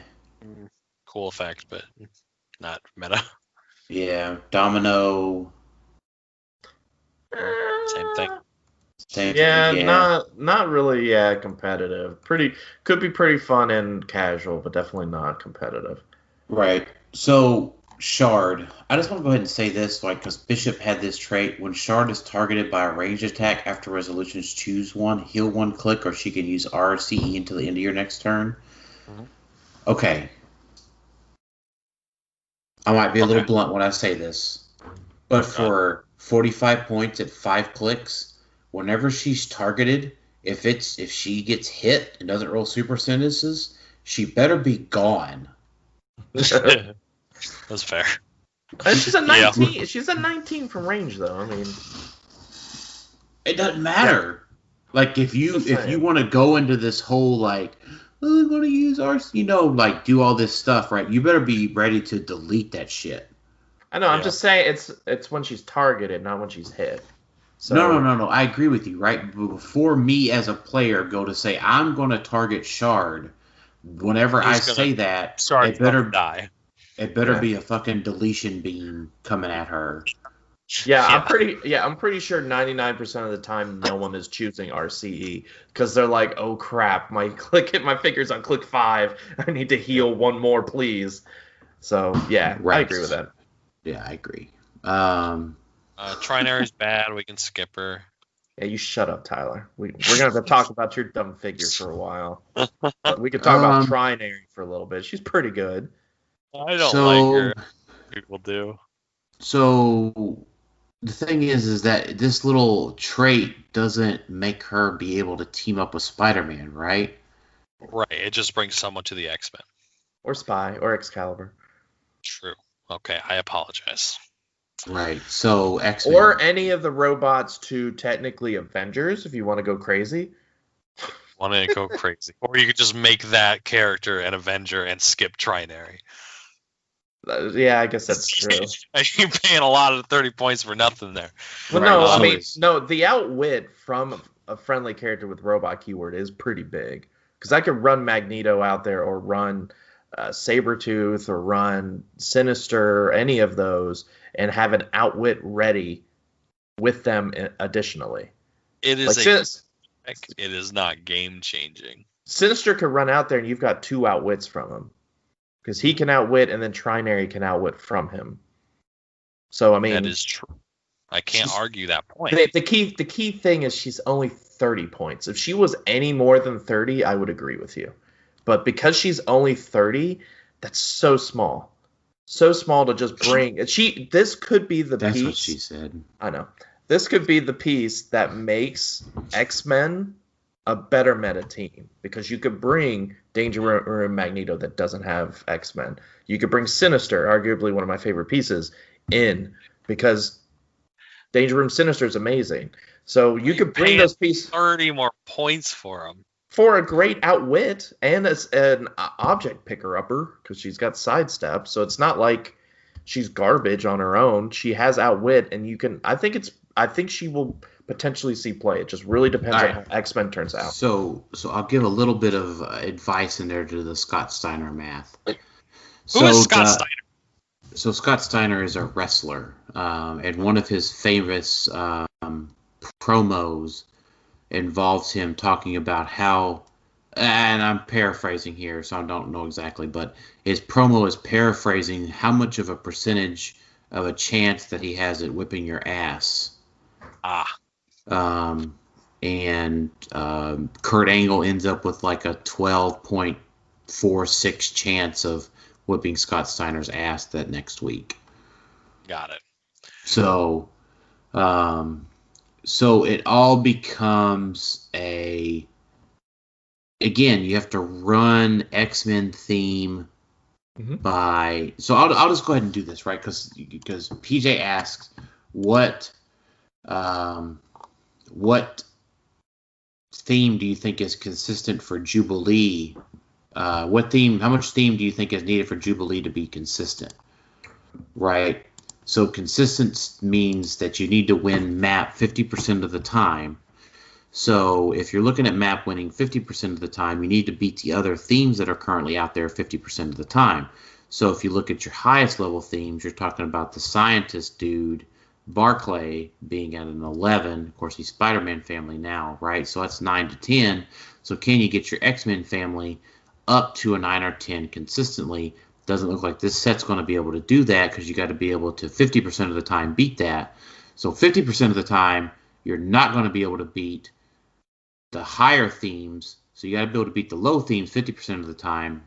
Cool effect, but not meta. Yeah. Domino. Same thing. Not really competitive. Could be pretty fun and casual, but definitely not competitive. Right. So Shard, I just want to go ahead and say this, because Bishop had this trait. When Shard is targeted by a ranged attack after resolutions, choose one, heal one click, or she can use RCE until the end of your next turn. Mm-hmm. Okay. I might be a little blunt when I say this, but for 45 points at 5 clicks, whenever she's targeted, if she gets hit and doesn't roll super sentences, she better be gone. That's fair. And she's a 19. Yeah. She's a 19 from range, though. I mean, it doesn't matter. If you want to go into this whole I'm going to use RC, do all this stuff, right? You better be ready to delete that shit. I know. I'm just saying it's when she's targeted, not when she's hit. So, No. I agree with you, right? But before me as a player go to say I'm going to target Shard, whenever I say that, it better die. It better be a fucking deletion beam coming at her. Yeah, I'm pretty sure 99% of the time no one is choosing RCE because they're like, oh crap, my figure's on click 5. I need to heal one more, please. So yeah, right. I agree with that. Yeah, I agree. Trinary's bad. We can skip her. Yeah, you shut up, Tyler. We're gonna have to talk about your dumb figure for a while. We could talk about Trinary for a little bit. She's pretty good. I don't like her. People do. So the thing is that this little trait doesn't make her be able to team up with Spider-Man, right? Right. It just brings someone to the X-Men. Or Spy or Excalibur. True. Okay, I apologize. Right, so X-Men. Or any of the robots to technically Avengers, if you want to go crazy. Want to go crazy. Or you could just make that character an Avenger and skip Trinary. Yeah, I guess that's true. You're paying a lot of 30 points for nothing there. Well, no, the outwit from a friendly character with robot keyword is pretty big. Because I could run Magneto out there or run Sabretooth or run Sinister, any of those, and have an outwit ready with them additionally. It is it is not game changing. Sinister could run out there and you've got 2 outwits from him. Because he can outwit and then Trinary can outwit from him. So I mean that is true. I can't argue that point. The key thing is she's only 30 points. If she was any more than 30, I would agree with you. But because she's only 30, that's so small. So small to just bring. This could be the piece. That's what she said. I know. This could be the piece that makes X-Men a better meta team, because you could bring Danger Room Magneto that doesn't have X-Men. You could bring Sinister, arguably one of my favorite pieces, in, because Danger Room Sinister is amazing. So you could bring those pieces. 30 more points for them. For a great outwit and as an object picker-upper, because she's got sidestep, so it's not like she's garbage on her own. She has outwit, and you can. I think she will potentially see play. It just really depends on how X-Men turns out. So I'll give a little bit of advice in there to the Scott Steiner math. Who is Scott Steiner? So Scott Steiner is a wrestler, and one of his famous promos involves him talking about how, and I'm paraphrasing here, so I don't know exactly, but his promo is paraphrasing how much of a percentage of a chance that he has at whipping your ass. And Kurt Angle ends up with like a 12.46 chance of whipping Scott Steiner's ass that next week. Got it. So it all becomes again, you have to run X-Men theme by. So I'll just go ahead and do this, right? Because PJ asks what theme do you think is consistent for Jubilee? How much theme do you think is needed for Jubilee to be consistent? Right? So consistent means that you need to win map 50% of the time. So if you're looking at map winning 50% of the time, you need to beat the other themes that are currently out there 50% of the time. So if you look at your highest level themes, you're talking about the scientist dude, Barclay, being at an 11. Of course, he's Spider-Man family now, right? So that's 9 to 10. So can you get your X-Men family up to a 9 or 10 consistently? Doesn't look like this set's going to be able to do that, because you got to be able to 50% of the time beat that. So 50% of the time, you're not going to be able to beat the higher themes. So you got to be able to beat the low themes 50% of the time.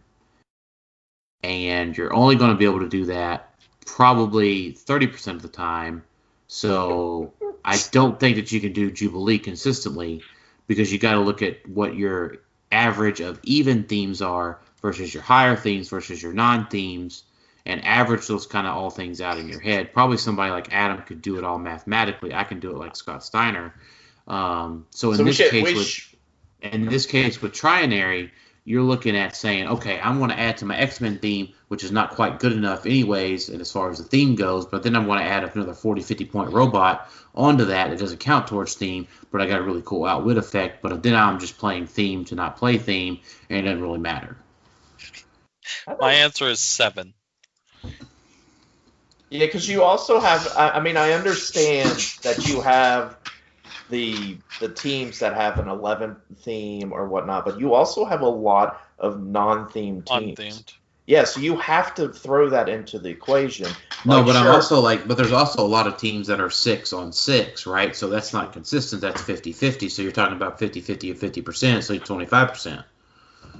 And you're only going to be able to do that probably 30% of the time. So I don't think that you can do Jubilee consistently, because you got to look at what your average of even themes are versus your higher themes versus your non-themes, and average those kind of all things out in your head. Probably somebody like Adam could do it all mathematically. I can do it like Scott Steiner. In this case with Trinary, you're looking at saying, okay, I want to add to my X-Men theme, which is not quite good enough anyways, and as far as the theme goes, but then I want to add another 40, 50-point robot onto that. It doesn't count towards theme, but I got a really cool outwit effect, but then I'm just playing theme to not play theme, and it doesn't really matter. My answer is 7. Yeah, because you also have. I understand that you have the teams that have an 11 theme or whatnot, but you also have a lot of non-themed teams. Unthemed. Yeah, so you have to throw that into the equation. No, but I'm also but there's also a lot of teams that are 6 on 6, right? So that's not consistent. That's 50-50. So you're talking about 50-50 of 50%, so 25%.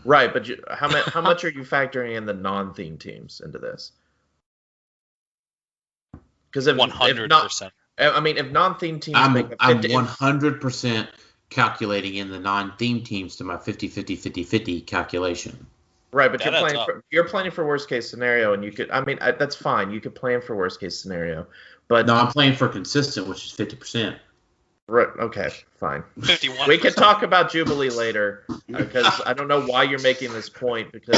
Right, but how much are you factoring in the non-theme teams into this? Because 100%. If non-theme teams I'm 100% calculating in the non-theme teams to my 50-50 calculation. Right, but you're planning for worst case scenario, and you could. That's fine. You could plan for worst case scenario, but no, I'm playing for consistent, which is 50%. Right. Okay. Fine. 51%. We can talk about Jubilee later, because I don't know why you're making this point, because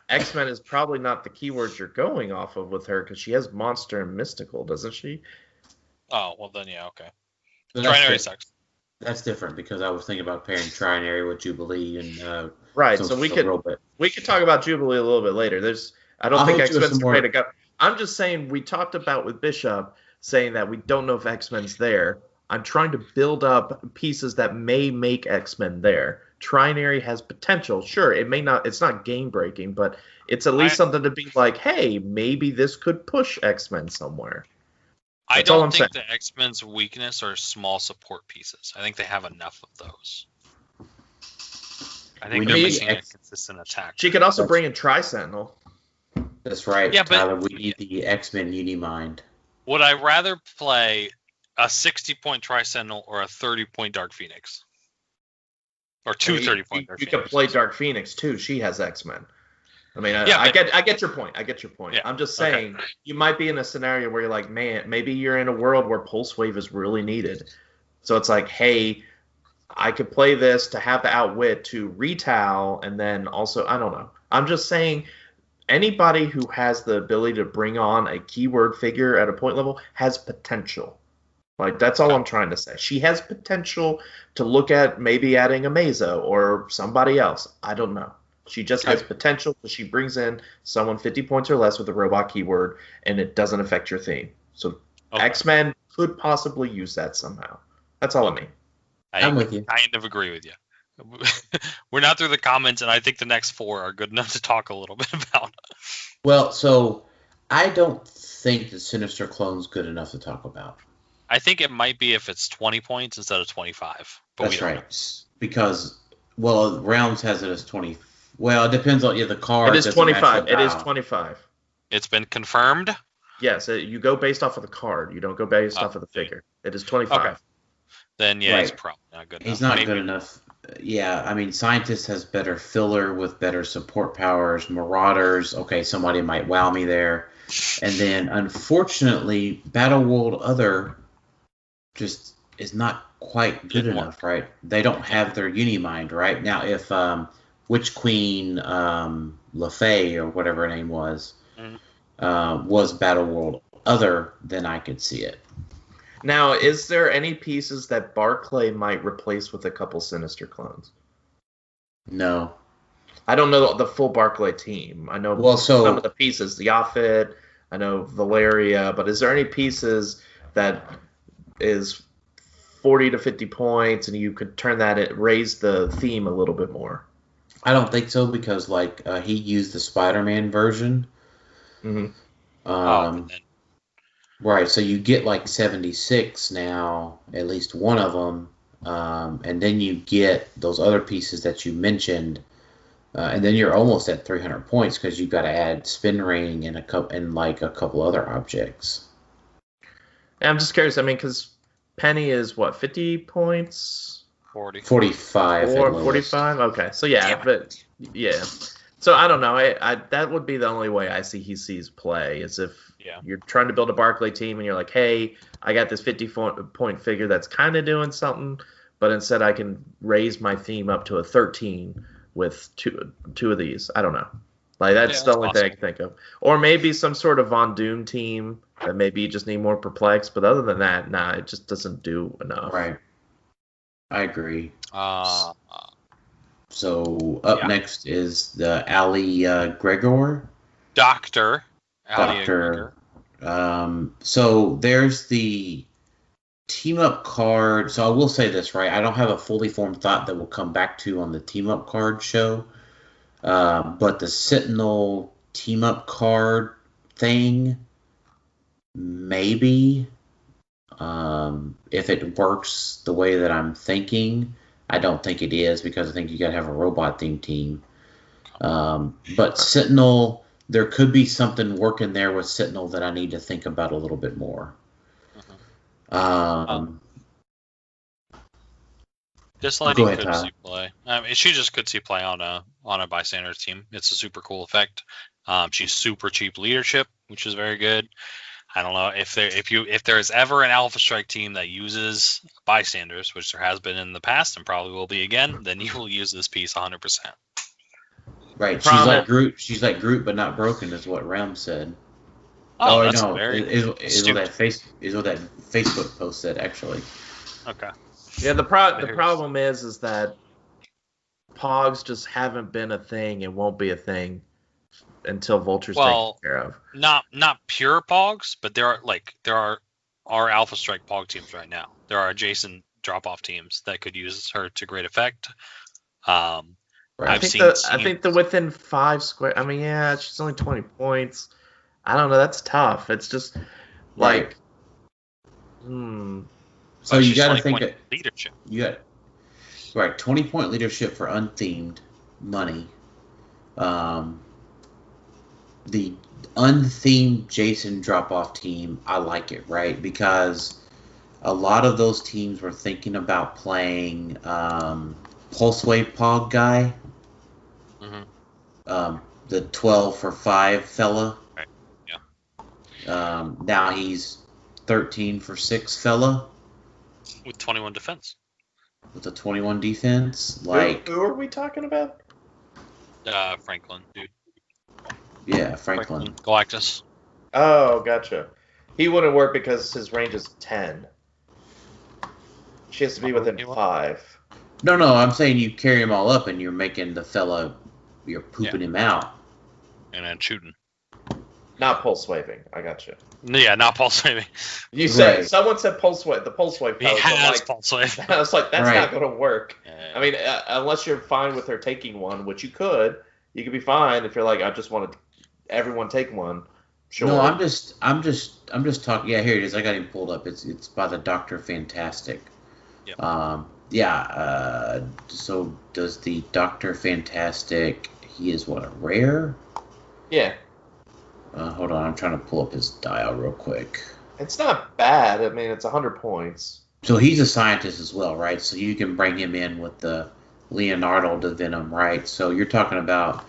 X-Men is probably not the keywords you're going off of with her, because she has monster and mystical, doesn't she? Oh, well then, yeah, okay. So Trinary sucks. That's different, because I was thinking about pairing Trinary with Jubilee and right. So we could talk about Jubilee a little bit later. I don't think X-Men's the way to go. I'm just saying, we talked about with Bishop saying that we don't know if X-Men's there. I'm trying to build up pieces that may make X-Men there. Trinary has potential. Sure, it may not. It's not game breaking, but it's at least something to be like, hey, maybe this could push X-Men somewhere. I don't think the X-Men's weakness are small support pieces. I think they have enough of those. I think We they're need missing a X. consistent attack. She could also bring in Tri-Sentinel. That's right, Yeah, but- Tyler. We need the X-Men Unimind. Would I rather play a 60-point Tri-Sentinel or a 30-point Dark Phoenix? Or two 30-point Dark You Phoenix? could play Dark Phoenix too. She has X-Men. I mean, Yeah, I but- get your point. I get your point. Yeah, I'm just okay. saying you might be in a scenario where you're like, man, maybe you're in a world where Pulse Wave is really needed. So it's like, hey, I could play this to have the outwit to retail, and then also, I don't know. I'm just saying anybody who has the ability to bring on a keyword figure at a point level has potential. Like, that's all I'm trying to say. She has potential to look at maybe adding a Mesa or somebody else. I don't know. She just has potential because she brings in someone 50 points or less with a robot keyword, and it doesn't affect your theme. So X-Men could possibly use that somehow. That's all I mean. I'm with you. I kind of agree with you. We're not through the comments, and I think the next 4 are good enough to talk a little bit about. Well, so I don't think the Sinister Clone's good enough to talk about. I think it might be if it's 20 points instead of 25. But That's we don't know. right. Because, well, Realms has it as 20. Well, it depends on the card. It is doesn't match 25. the It is dial. 25. It's been confirmed. Yes, you go based off of the card. You don't go based off of the figure. It is 25. Okay. Then, yeah, he's Right. probably not good enough. He's not Maybe- good enough. Yeah, I mean, Scientist has better filler with better support powers. Marauders, okay, somebody might wow me there. And then, unfortunately, Battle World Other just is not quite good Didn't enough, right? They don't have their Unimind, right? Now, if Witch Queen LaFay, or whatever her name was Battle World Other, then I could see it. Now, is there any pieces that Barclay might replace with a couple Sinister clones? No. I don't know the full Barclay team. I know Well, so- some of the pieces, the Offit, I know Valeria, but is there any pieces that is 40 to 50 points and you could turn that, raise the theme a little bit more? I don't think so, because he used the Spider-Man version. Mm-hmm. but then- Right, so you get 76 now, at least one of them, and then you get those other pieces that you mentioned, and then you're almost at 300 points because you've got to add Spin Ring and a couple other objects. I'm just curious. I mean, because Penny is what, 50 points? 40. 45. at lowest. 45. Okay, so yeah, Damn but yeah. So I don't know. I that would be the only way I see he sees play is if you're trying to build a Barclay team and you're like, hey, I got this 50-point figure that's kind of doing something, but instead I can raise my theme up to a 13 with two of these. I don't know. That's the only thing I can think of. Or maybe some sort of Von Doom team that maybe you just need more perplex. But other than that, nah, it just doesn't do enough. Right. I agree. So up next is the Ali Gregor. Doctor. So there's the team up card. So I will say this, right? I don't have a fully formed thought that we'll come back to on the team up card show. But the Sentinel team up card thing, maybe, if it works the way that I'm thinking. I don't think it is, because I think you got to have a robot themed team. But Sentinel, there could be something working there with Sentinel that I need to think about a little bit more. Just letting Go ahead, Could Tyler. see play. She just could see play on a bystander team. It's a super cool effect. She's super cheap leadership, which is very good. I don't know if there is ever an Alpha Strike team that uses bystanders, which there has been in the past and probably will be again, then you will use this piece 100%. Right, she's like Groot. She's like Groot, but not broken, is what Ram said. Oh, that's no, very is what that Facebook post said, actually. Okay. Yeah, the problem is that Pogs just haven't been a thing and won't be a thing until Vulture's taken care of. Not pure Pogs, but there are Alpha Strike Pog teams right now. There are adjacent drop-off teams that could use her to great effect. Right. I think the within 5 square. I mean, yeah, she's only 20 points. I don't know. That's tough. It's just like, So you got to think that leadership. You got 20-point leadership for unthemed. money. The unthemed Jason drop-off team, I like it, right? Because a lot of those teams were thinking about playing Pulse Wave Pog guy, the 12 for 5 fella. Right. Yeah. Now he's 13 for 6 fella. With 21 defense. With a 21 defense. Like, who are we talking about? Franklin, dude. Yeah, Franklin. Galactus. Oh, gotcha. He wouldn't work because his range is 10. She has to be within 5. No, I'm saying you carry them all up and you're making the fella, you're pooping him out. And then shooting. Not pulse waving. I gotcha. Yeah, not pulse waving. You said someone said pulse wave. The pulse wave. He has pulse wave. I was like, that's not going to work. Yeah. I mean, unless you're fine with her taking one, which you could be fine if you're like, I just want everyone take one. Sure. No, I'm just talking. Yeah, here it is. I got him pulled up. It's by the Dr. Fantastic. Yep. So does the Dr. Fantastic? He is what, a rare? Yeah. Hold on, I'm trying to pull up his dial real quick. It's not bad. I mean, it's 100 points. So he's a scientist as well, right? So you can bring him in with the Leonardo da Venom, right? So you're talking about,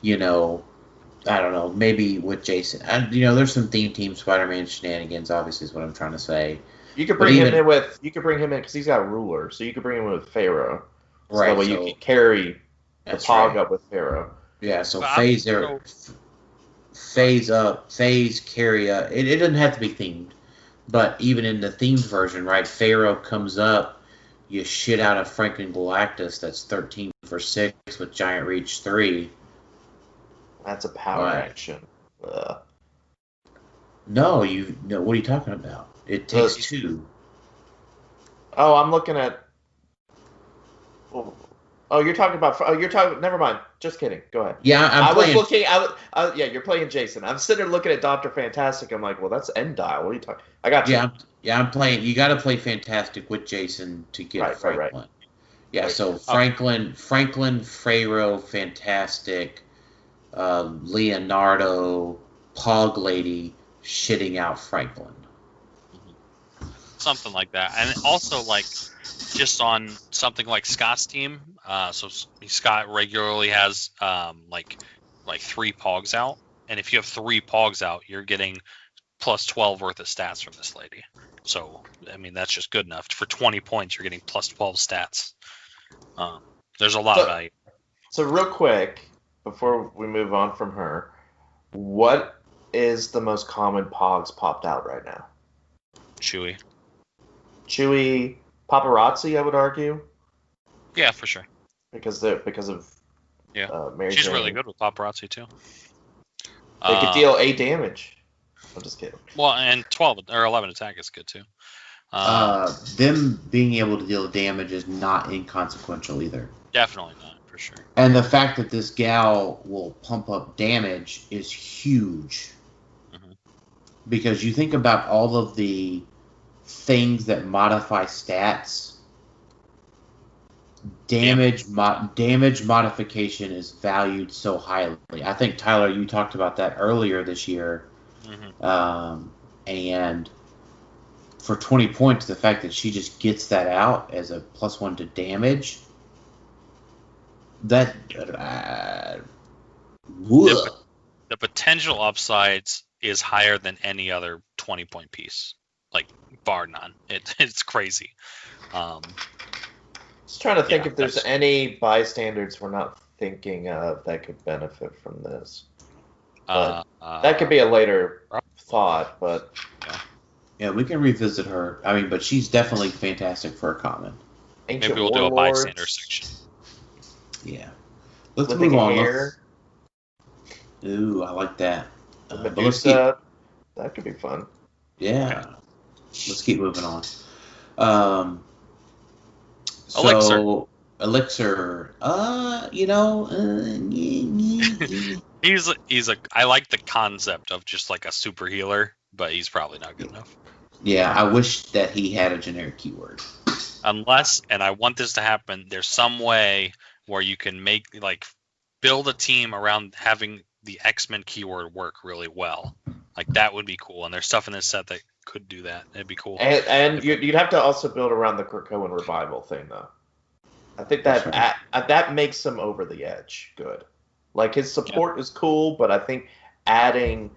I don't know, maybe with Jason. There's some theme team Spider-Man shenanigans, obviously, is what I'm trying to say. You could bring him in because he's got ruler, so you could bring him in with Pharaoh. So right. That way you can carry the Pog up with Pharaoh. Yeah, so phase up, phase carry up. It doesn't have to be themed, but even in the themed version, right? Pharaoh comes up, you shit out of Franklin Galactus. That's 13 for 6 with Giant Reach 3. That's a power action. No, what are you talking about? It takes 2. Oh, I'm looking at. Oh, you're talking about. Oh, you're talking. Never mind. Just kidding. Go ahead. Yeah, I was looking. Yeah, you're playing Jason. I'm sitting there looking at Dr. Fantastic. I'm like, well, that's end dial. What are you talking? I got you. I'm playing. You got to play Fantastic with Jason to get Franklin. Right. Yeah, so Franklin, Pharaoh, Fantastic, Leonardo, Pog Lady, shitting out Franklin. Something like that, and also just on something like Scott's team. So Scott regularly has like 3 Pogs out, and if you have 3 Pogs out, you're getting plus 12 worth of stats from this lady. So I mean that's just good enough. For 20 points, you're getting plus 12 stats. There's a lot of value. So real quick, before we move on from her, what is the most common Pogs popped out right now? Chewy, Paparazzi, I would argue. Yeah, for sure. Because of Mary She's Jane. really good with Paparazzi too. They could deal 8 damage. I'm just kidding. Well, and 12 or 11 attack is good too. Them being able to deal damage is not inconsequential either. Definitely not, for sure. And the fact that this gal will pump up damage is huge. Mm-hmm. Because you think about all of the things that modify stats. Damage modification is valued so highly. I think, Tylor, you talked about that earlier this year. Mm-hmm. And for 20 points, the fact that she just gets that out as a +1 to damage, that the potential upsides is higher than any other 20-point piece, bar none. It's crazy. Just trying to think if there's any bystanders we're not thinking of that could benefit from this. That could be a later thought, but yeah, we can revisit her. I mean, but she's definitely fantastic for a common. Maybe we'll do a bystander section. Yeah, let's move on. Ooh, I like that. Medusa, that could be fun. Yeah, okay. Let's keep moving on. Elixir. He's I like the concept of just like a super healer, but he's probably not good enough. Yeah, I wish that he had a generic keyword. Unless, and I want this to happen, there's some way where you can build a team around having the X-Men keyword work really well. Like that would be cool. And there's stuff in this set that could do that. It'd be cool. And you'd have to also build around the Krakoan revival thing, though. I think that makes him over the edge good. Like his support is cool, but I think adding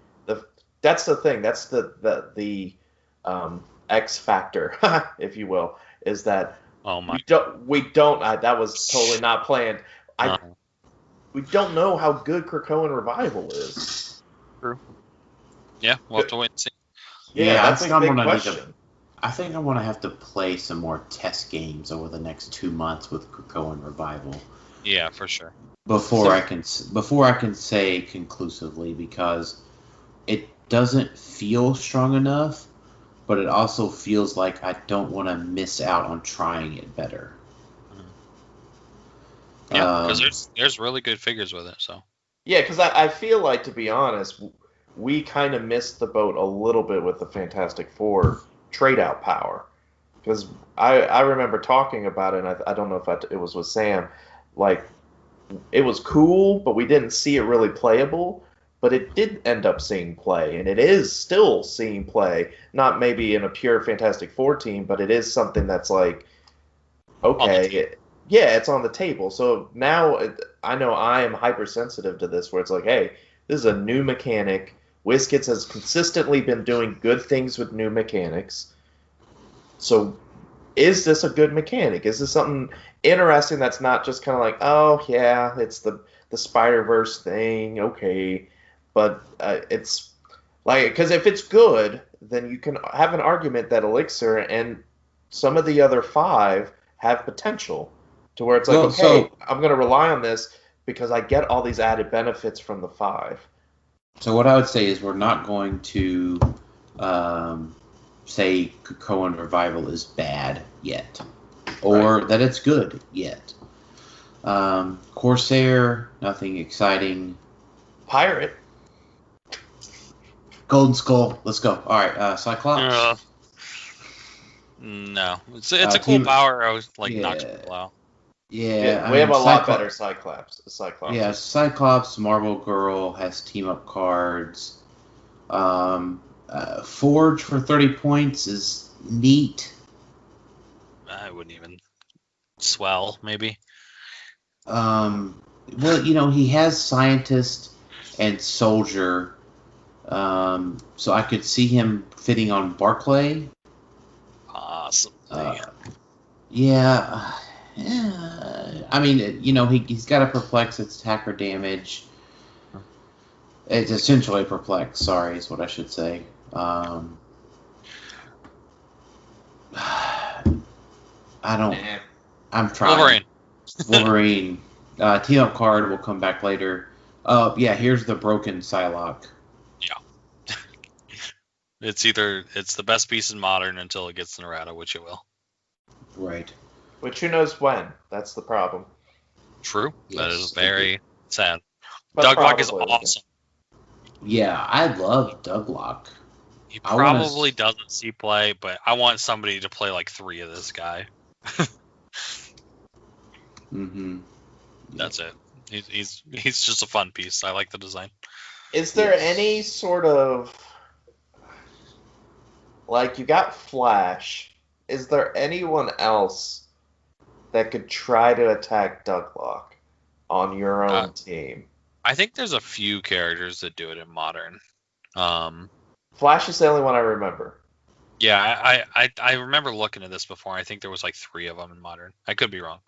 that's the thing. That's the X factor, if you will, is that we don't. That was totally not planned. We don't know how good Krakoan revival is. True. Yeah, we'll have to wait and see. Yeah, that's a big question. I think I'm going to have to play some more test games over the next 2 months with Krakoan Revival. Yeah, for sure. Before I can say conclusively, because it doesn't feel strong enough, but it also feels like I don't want to miss out on trying it better. Yeah, because there's really good figures with it. So. Yeah, because I feel like, to be honest, we kind of missed the boat a little bit with the Fantastic Four trade-out power. Because I remember talking about it, and I don't know if it was with Sam, like, it was cool, but we didn't see it really playable. But it did end up seeing play, and it is still seeing play. Not maybe in a pure Fantastic Four team, but it is something that's like, okay, it's on the table. So now I know I am hypersensitive to this, where it's like, hey, this is a new mechanic. WizKids has consistently been doing good things with new mechanics. So is this a good mechanic? Is this something interesting that's not just kind of like, oh, yeah, it's the Spider-Verse thing, okay. But it's like, because if it's good, then you can have an argument that Elixir and some of the other 5 have potential to where it's like, I'm going to rely on this because I get all these added benefits from the 5. So what I would say is we're not going to say Krakoan Revival is bad yet, or that it's good yet. Corsair, nothing exciting. Pirate. Golden Skull, let's go. All right, Cyclops. No, it's a cool power. I was like knocks people out. Yeah, we have a lot better Cyclops. Yeah, Cyclops, Marvel Girl has team up cards. Forge for 30 points is neat. I wouldn't even swell, maybe. Well, he has Scientist and Soldier. So I could see him fitting on Barclay. Possibly. Yeah. I mean, he's got a perplex. It's attacker damage. It's essentially perplex. Sorry, is what I should say. I don't. I'm trying. Wolverine. Team up card will come back later. Here's the broken Psylocke. Yeah. It's the best piece in Modern until it gets an errata, which it will. Right. Which who knows when? That's the problem. True. Yes, that is very sad. But Douglock is awesome. Yeah, I love Douglock. He probably doesn't see play, but I want somebody to play like 3 of this guy. Mm-hmm. That's it. He's just a fun piece. I like the design. Is there any sort of, like, you got Flash? Is there anyone else that could try to attack Douglock on your own team? I think there's a few characters that do it in Modern. Flash is the only one I remember. Yeah, I remember looking at this before. I think there was like 3 of them in Modern. I could be wrong,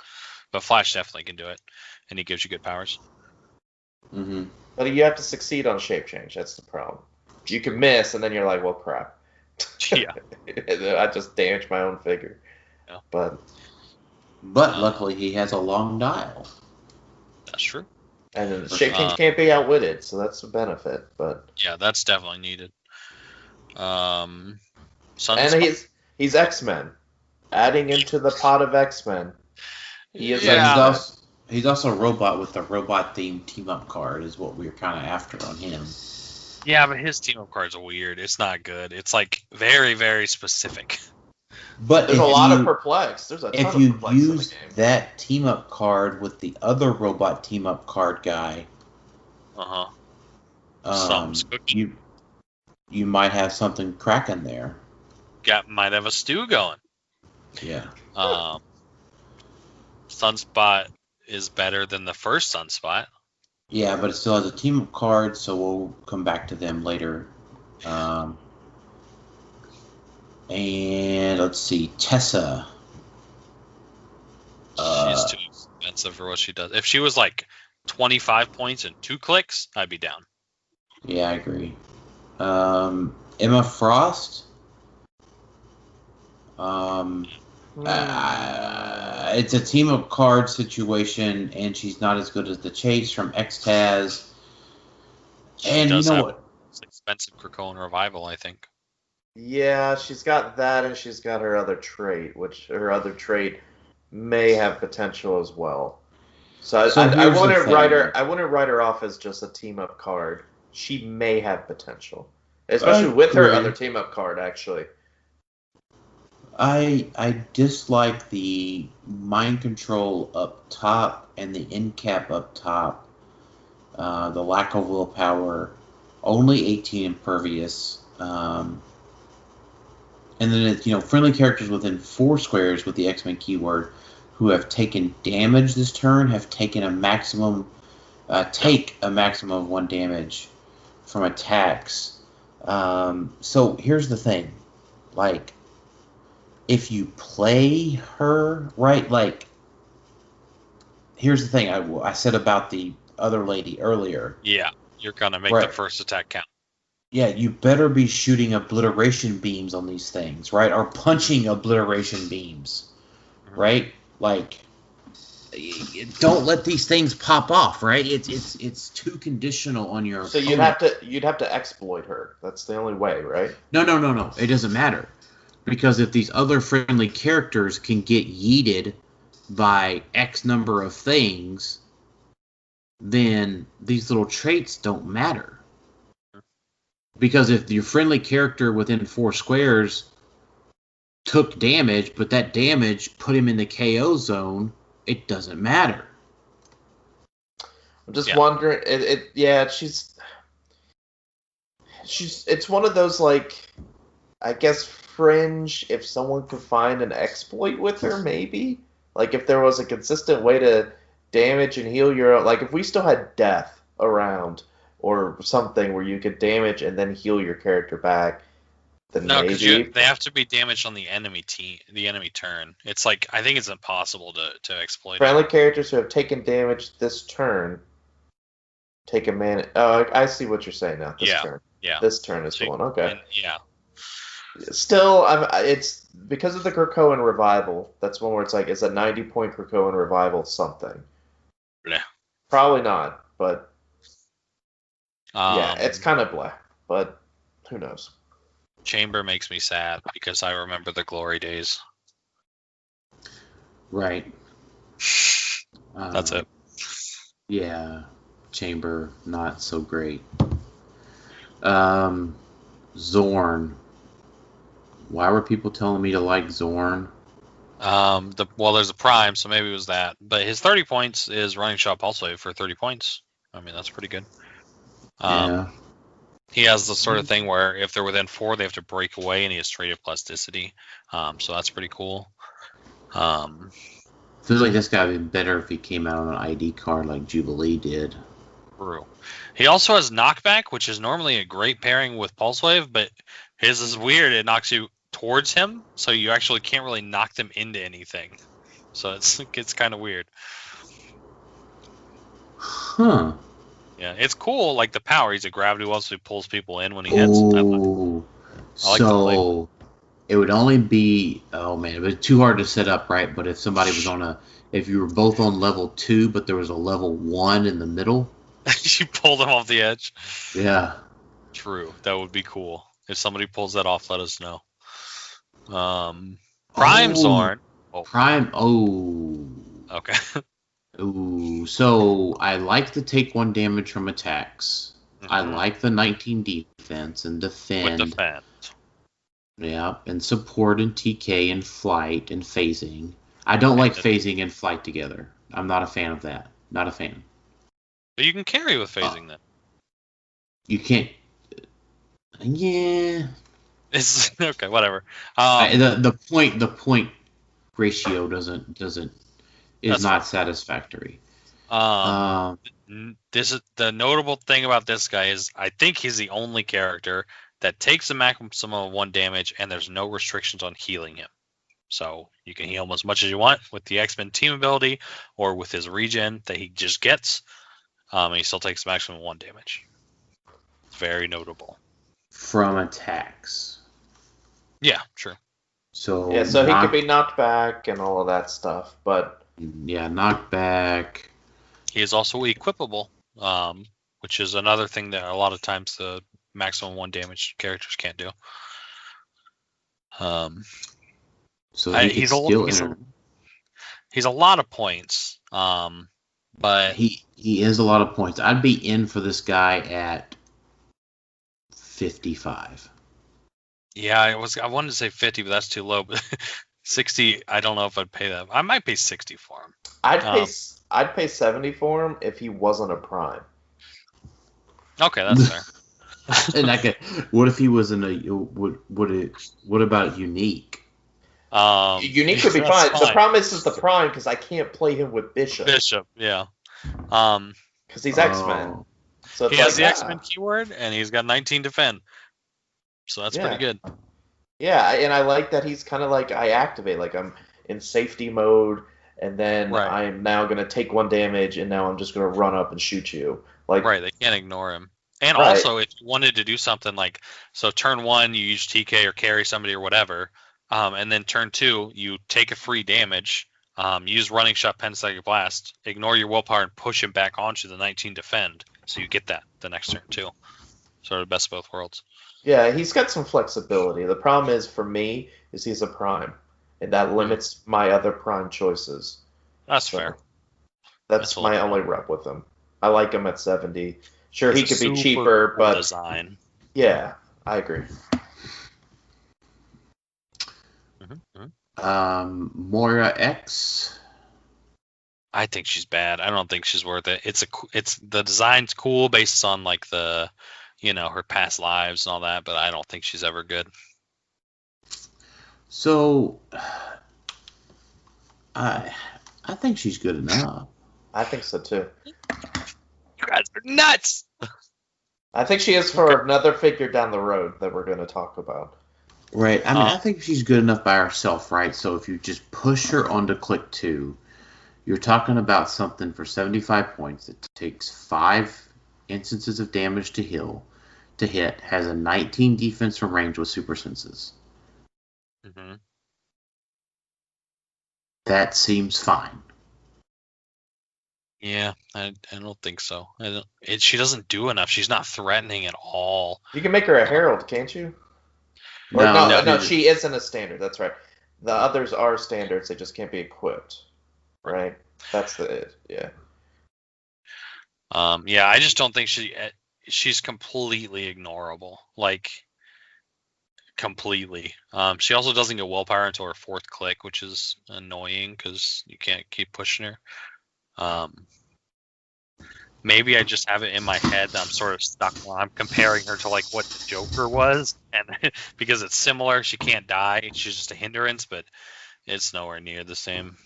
but Flash definitely can do it, and he gives you good powers. Mm-hmm. But you have to succeed on shape change. That's the problem. You can miss, and then you're like, well, crap. Yeah. I just damaged my own figure. Yeah. But luckily he has a long dial. That's true. And the shape change can't be outwitted, so that's a benefit. But yeah, that's definitely needed. And he's X-Men. Adding into the pot of X-Men. He is He's also a robot with a robot-themed team-up card is what we're kind of after on him. Yeah, but his team-up cards are weird. It's not good. It's like very, very specific. But There's a lot of perplex. There's a ton if of you perplex in the use game. that team up card with the other robot team up card guy, Something's cooking. you might have something cracking there. Might have a stew going. Yeah. Sunspot is better than the first Sunspot. Yeah, but it still has a team up card, so we'll come back to them later. And let's see, Tessa. She's too expensive for what she does. If she was like 25 points and 2 clicks, I'd be down. Yeah, I agree. Emma Frost. It's a team of cards situation, and she's not as good as the Chase from X-Taz. And you know what? It's expensive Krakoan Revival, I think. Yeah, she's got that, and she's got her other trait, which her other trait may have potential as well. So I wouldn't write her. I wouldn't write her off as just a team up card. She may have potential, especially with her other team up card. Actually, I dislike the mind control up top and the end cap up top. The lack of willpower, only 18 impervious. And then it's, friendly characters within 4 squares with the X-Men keyword who have taken damage this turn have taken a maximum, take a maximum of 1 damage from attacks. So here's the thing, like, if you play her right, like, here's the thing I said about the other lady earlier. Yeah, you're gonna make the first attack count. Yeah, you better be shooting obliteration beams on these things, right? Or punching obliteration beams, right? Like, don't let these things pop off, right? It's too conditional on your. So you'd have to exploit her. That's the only way, right? No. It doesn't matter, because if these other friendly characters can get yeeted by X number of things, then these little traits don't matter. Because if your friendly character within 4 squares took damage, but that damage put him in the KO zone, it doesn't matter. I'm just wondering. It's one of those, like, I guess fringe. If someone could find an exploit with her, maybe, like, if there was a consistent way to damage and heal your, like, if we still had death around. Or something where you could damage and then heal your character back. Then no, because they have to be damaged on the enemy turn. It's like, I think it's impossible to exploit. Friendly characters who have taken damage this turn take a mana. Oh, I see what you're saying now. This turn. Yeah. This turn is the one. Okay. Yeah. Still, it's because of the Krakoan Revival. That's one where it's like, it's a 90-point Krakoan Revival something. Yeah. Probably not, but. Yeah, it's kind of blah, but who knows? Chamber makes me sad because I remember the glory days. Right. That's it. Yeah, Chamber, not so great. Zorn. Why were people telling me to like Zorn? There's a prime, so maybe it was that. But his 30 points is running shot pulse wave for 30 points. I mean, that's pretty good. Yeah. He has the sort of thing where if they're within 4, they have to break away, and he has traded plasticity. So that's pretty cool. Feels like this guy would be better if he came out on an ID card like Jubilee did. True. He also has knockback, which is normally a great pairing with pulse wave, but his is weird. It knocks you towards him, so you actually can't really knock them into anything. So it's kind of weird. Huh. Yeah, it's cool, like the power. He's a gravity well, so he pulls people in when he hits. Ooh. So it would only be, oh man, it was too hard to set up, right? But if somebody was if you were both on level 2, but there was a level 1 in the middle. You pull them off the edge. Yeah. True. That would be cool. If somebody pulls that off, let us know. Prime Zorn. Oh. Prime. Oh. Okay. Ooh. So I like to take 1 damage from attacks. Mm-hmm. I like the 19 defense and defend. With defense. Yeah, and support and TK and flight and phasing. I don't like phasing and flight together. I'm not a fan of that. Not a fan. But you can carry with phasing then. You can't. Yeah. It's okay. Whatever. The point ratio is not satisfactory. This is the notable thing about this guy is I think he's the only character that takes a maximum of 1 damage and there's no restrictions on healing him. So you can heal him as much as you want with the X-Men team ability or with his regen that he just gets. And he still takes a maximum of 1 damage. It's very notable. From attacks. Yeah, true. So he could be knocked back and all of that stuff, but knocked back. He is also equipable, which is another thing that a lot of times the maximum 1 damage characters can't do. He's a lot of points, but he is a lot of points. I'd be in for this guy at 55. Yeah, I wanted to say 50, but that's too low. But 60, I don't know if I'd pay that. I might pay 60 for him. I'd pay 70 for him if he wasn't a prime. Okay, that's fair. And what if he was in a? What about unique? Unique would be fine. The problem is the prime because I can't play him with Bishop. Yeah. Because he's X-Men. So he has the X-Men keyword, and he's got 19 defend. So that's pretty good. Yeah, and I like that he's kind of like I activate, like I'm in safety mode, and then I'm now going to take 1 damage, and now I'm just going to run up and shoot you. They can't ignore him. And also, if you wanted to do something like, so turn 1, you use TK or carry somebody or whatever, and then turn 2, you take a free damage, use Running Shot, Pentatonic Blast, ignore your willpower, and push him back onto the 19 defend, so you get that the next turn too. Sort of best of both worlds. Yeah, he's got some flexibility. The problem is, for me, is he's a prime, and that limits my other prime choices. That's fair. That's my only rep with him. I like him at 70. Sure, he could be cheaper, but design. Yeah, I agree. Moira X. I think she's bad. I don't think she's worth it. It's the design's cool based on like the, her past lives and all that, but I don't think she's ever good. So, I think she's good enough. I think so too. You guys are nuts. I think she is for another figure down the road that we're going to talk about. Right. I mean, I think she's good enough by herself, right? So if you just push her onto Click 2, you're talking about something for 75 points that takes 5 instances of damage to hit, has a 19 defense from range with super senses. Mm-hmm. That seems fine. Yeah, I don't think so. She doesn't do enough. She's not threatening at all. You can make her a herald, can't you? No, she isn't a standard. That's right. The others are standards. They just can't be equipped. Right? That's yeah. Yeah, I just don't think she's completely ignorable. Like, completely. She also doesn't get willpower until her 4th click, which is annoying because you can't keep pushing her. Maybe I just have it in my head that I'm sort of stuck while I'm comparing her to like what the Joker was, and because it's similar, she can't die. She's just a hindrance, but it's nowhere near the same.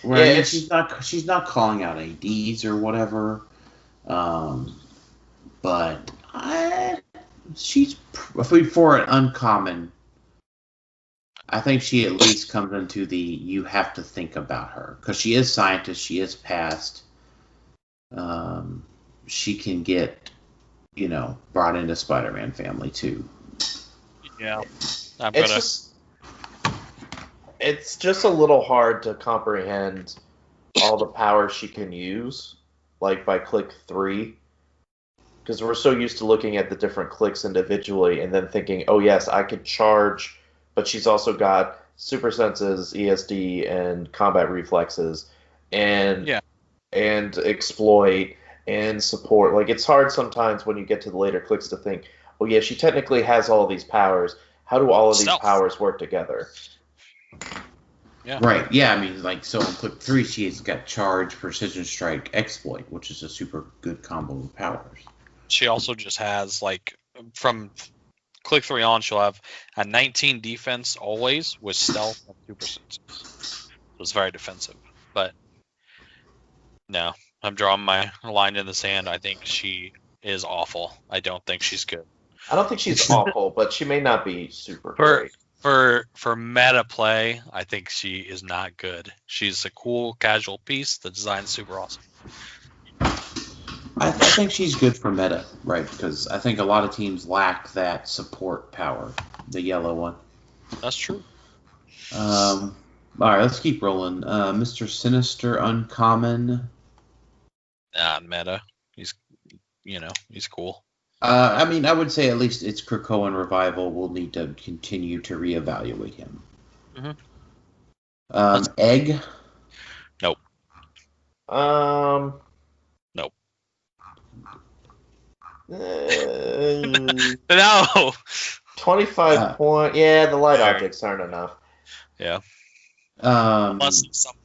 Well, yeah, she's not calling out ADs or whatever, but she's for an uncommon. I think she at least comes into the you have to think about her because she is scientist, she is past. She can get, brought into Spider-Man family too. Yeah, it's just a little hard to comprehend all the power she can use, like by click 3, because we're so used to looking at the different clicks individually and then thinking, oh yes, I could charge, but she's also got super senses, ESD, and combat reflexes, and exploit and support. Like, it's hard sometimes when you get to the later clicks to think, oh yeah, she technically has all these powers. how do all of these Stealth. powers work together? Yeah. Right. Yeah. I mean, like, so in Click 3, she's got Charge, Precision Strike, Exploit, which is a super good combo of powers. She also just has, like, from Click 3 on, she'll have a 19 defense always with stealth and 2%. So it's very defensive. But no, I'm drawing my line in the sand. I think she is awful. I don't think she's good. I don't think she's awful, but she may not be super great. For meta play, I think she is not good. She's a cool casual piece. The design's super awesome. I think she's good for meta, right? Because I think a lot of teams lack that support power, the yellow one. That's true. All right, let's keep rolling. Mr. Sinister Uncommon. Meta. He's cool. I mean, I would say at least it's Krakoan Revival. We'll need to continue to reevaluate him. Mm-hmm. Egg? Nope. Nope. No. 25 point. Yeah, the light Sorry. objects aren't enough. Yeah. Unless it's some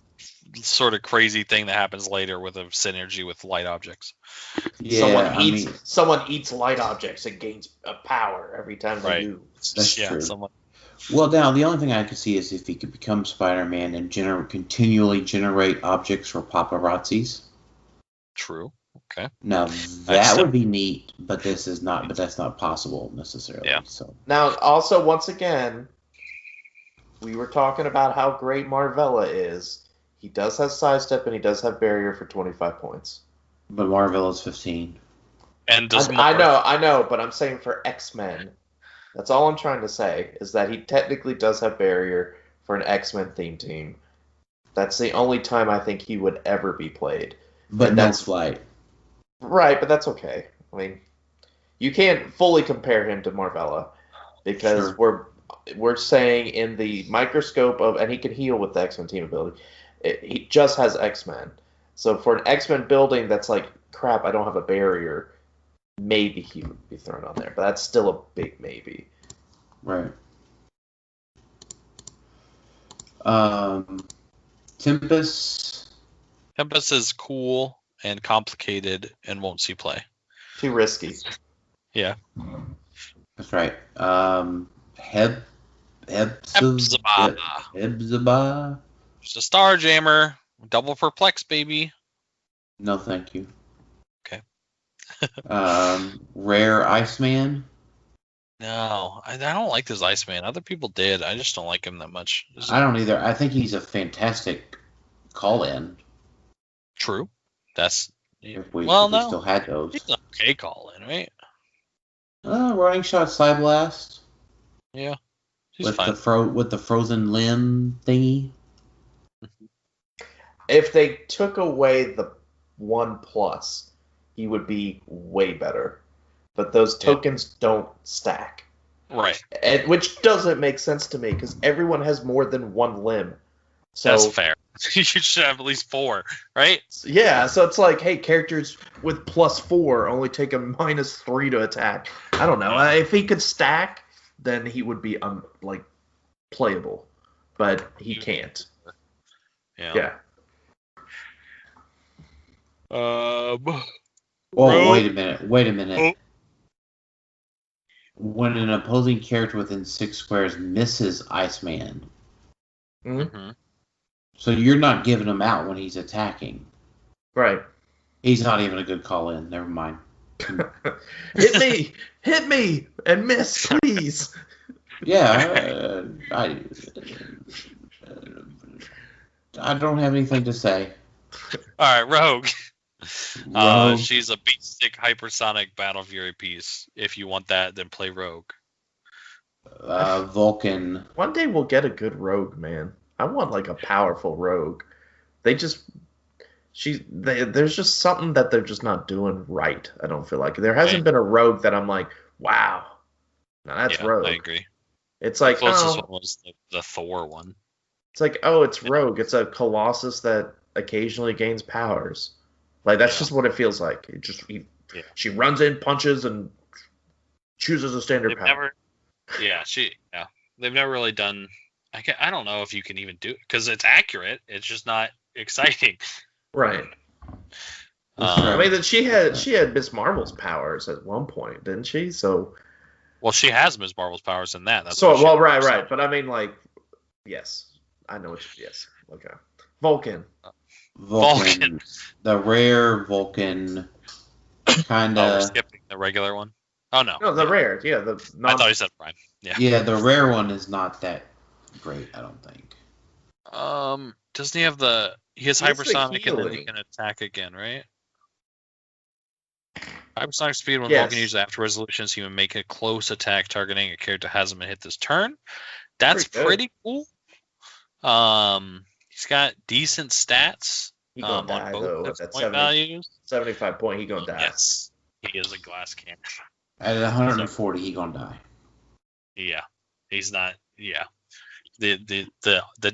sort of crazy thing that happens later with a synergy with light objects. Yeah, someone eats light objects and gains a power every time they do. That's true. Someone... Well, now, the only thing I could see is if he could become Spider-Man and continually generate objects for paparazzis. True. Okay. Now, that would be neat, but that's not possible necessarily. Yeah. So. Now, also, once again, we were talking about how great Marvella is. He does have sidestep and he does have barrier for 25 points. But Marvella's 15. And does I know, but I'm saying for X-Men. That's all I'm trying to say, is that he technically does have barrier for an X-Men theme team. That's the only time I think he would ever be played. But that's flight. Right, but that's okay. I mean, you can't fully compare him to Marvella because we're saying in the microscope of, and he can heal with the X-Men team ability. He just has X-Men. So for an X-Men building that's like, crap, I don't have a barrier, maybe he would be thrown on there. But that's still a big maybe. Right. Tempest. Tempest is cool and complicated and won't see play. Too risky. Yeah. That's right. Hebzibah. Just a Star Jammer. Double perplex, baby. No, thank you. Okay. Rare Iceman. No, I don't like this Iceman. Other people did. I just don't like him that much. I don't either. I think he's a fantastic call-in. True. That's... If we no. still had those. He's an okay call-in, right? Running shot Psyblast. Yeah. He's with fine. With the frozen limb thingy. If they took away the 1+, he would be way better. But those tokens don't stack. Right. Which doesn't make sense to me, because everyone has more than one limb. So, that's fair. You should have at least 4, right? Yeah, so it's like, hey, characters with +4 only take a -3 to attack. I don't know. If he could stack, then he would be playable. But he can't. Yeah. Oh, wait a minute. Oh. When an opposing character within 6 squares misses Iceman, so you're not giving him out when he's attacking. Right. He's not even a good call-in. Never mind. Hit me, and miss, please. Yeah, I don't have anything to say. All right, Rogue. Rogue. She's a beat stick hypersonic battle fury piece. If you want that, then play Rogue. Vulcan. One day we'll get a good Rogue, man. I want a powerful Rogue. There's just something that they're just not doing right. I don't feel like there hasn't been a Rogue that I'm like, wow, now that's Rogue. I agree. It's like, the closest one was the Thor one. It's like, it's Rogue. It's a Colossus that occasionally gains powers. That's just what it feels like. She runs in, punches, and chooses a standard power. Yeah, they've never really done. I don't know if you can even do it because it's accurate. It's just not exciting. Right. I mean, that she had Miss Marvel's powers at one point, didn't she? So. Well, she has Ms. Marvel's powers in that. That's right. But I mean, like, yes, I know what. Yes, okay. Vulcan. The rare Vulcan. Kind of. Oh, we're skipping the regular one. Oh no. No, the rare. Yeah, I thought you said Prime. Yeah. Yeah, the rare one is not that great. I don't think. Doesn't he have he has hypersonic and then he can attack again, right? Hypersonic speed when Vulcan uses after resolutions, he will make a close attack targeting a character hasn't been hit this turn. That's pretty cool. He's got decent stats. He gonna die though. At 75 point, he gonna die. Yes, he is a glass cannon. At 140, he gonna die. Yeah, he's not. Yeah, the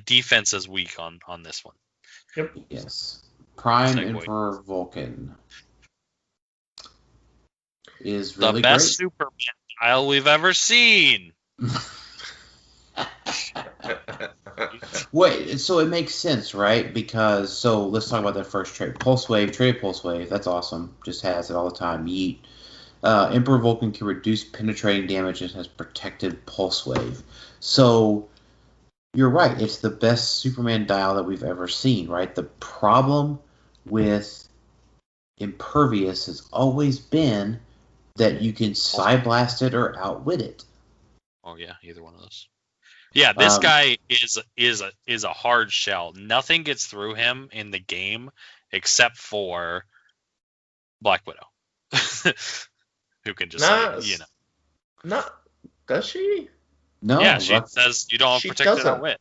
defense is weak on this one. Yep. Yes. Prime Emperor Vulcan is really the best Superman style we've ever seen. Wait, so it makes sense, right? Because let's talk about that first trait. Pulse Wave, traded Pulse Wave. That's awesome. Just has it all the time. Yeet. Emperor Vulcan can reduce penetrating damage and has protected Pulse Wave. So you're right. It's the best Superman dial that we've ever seen, right? The problem with Impervious has always been that you can Psy Blast it or outwit it. Oh yeah, either one of those. Yeah, this guy is a hard shell. Nothing gets through him in the game except for Black Widow, who can just Not does she? No. Yeah, she says you don't have protected outwit.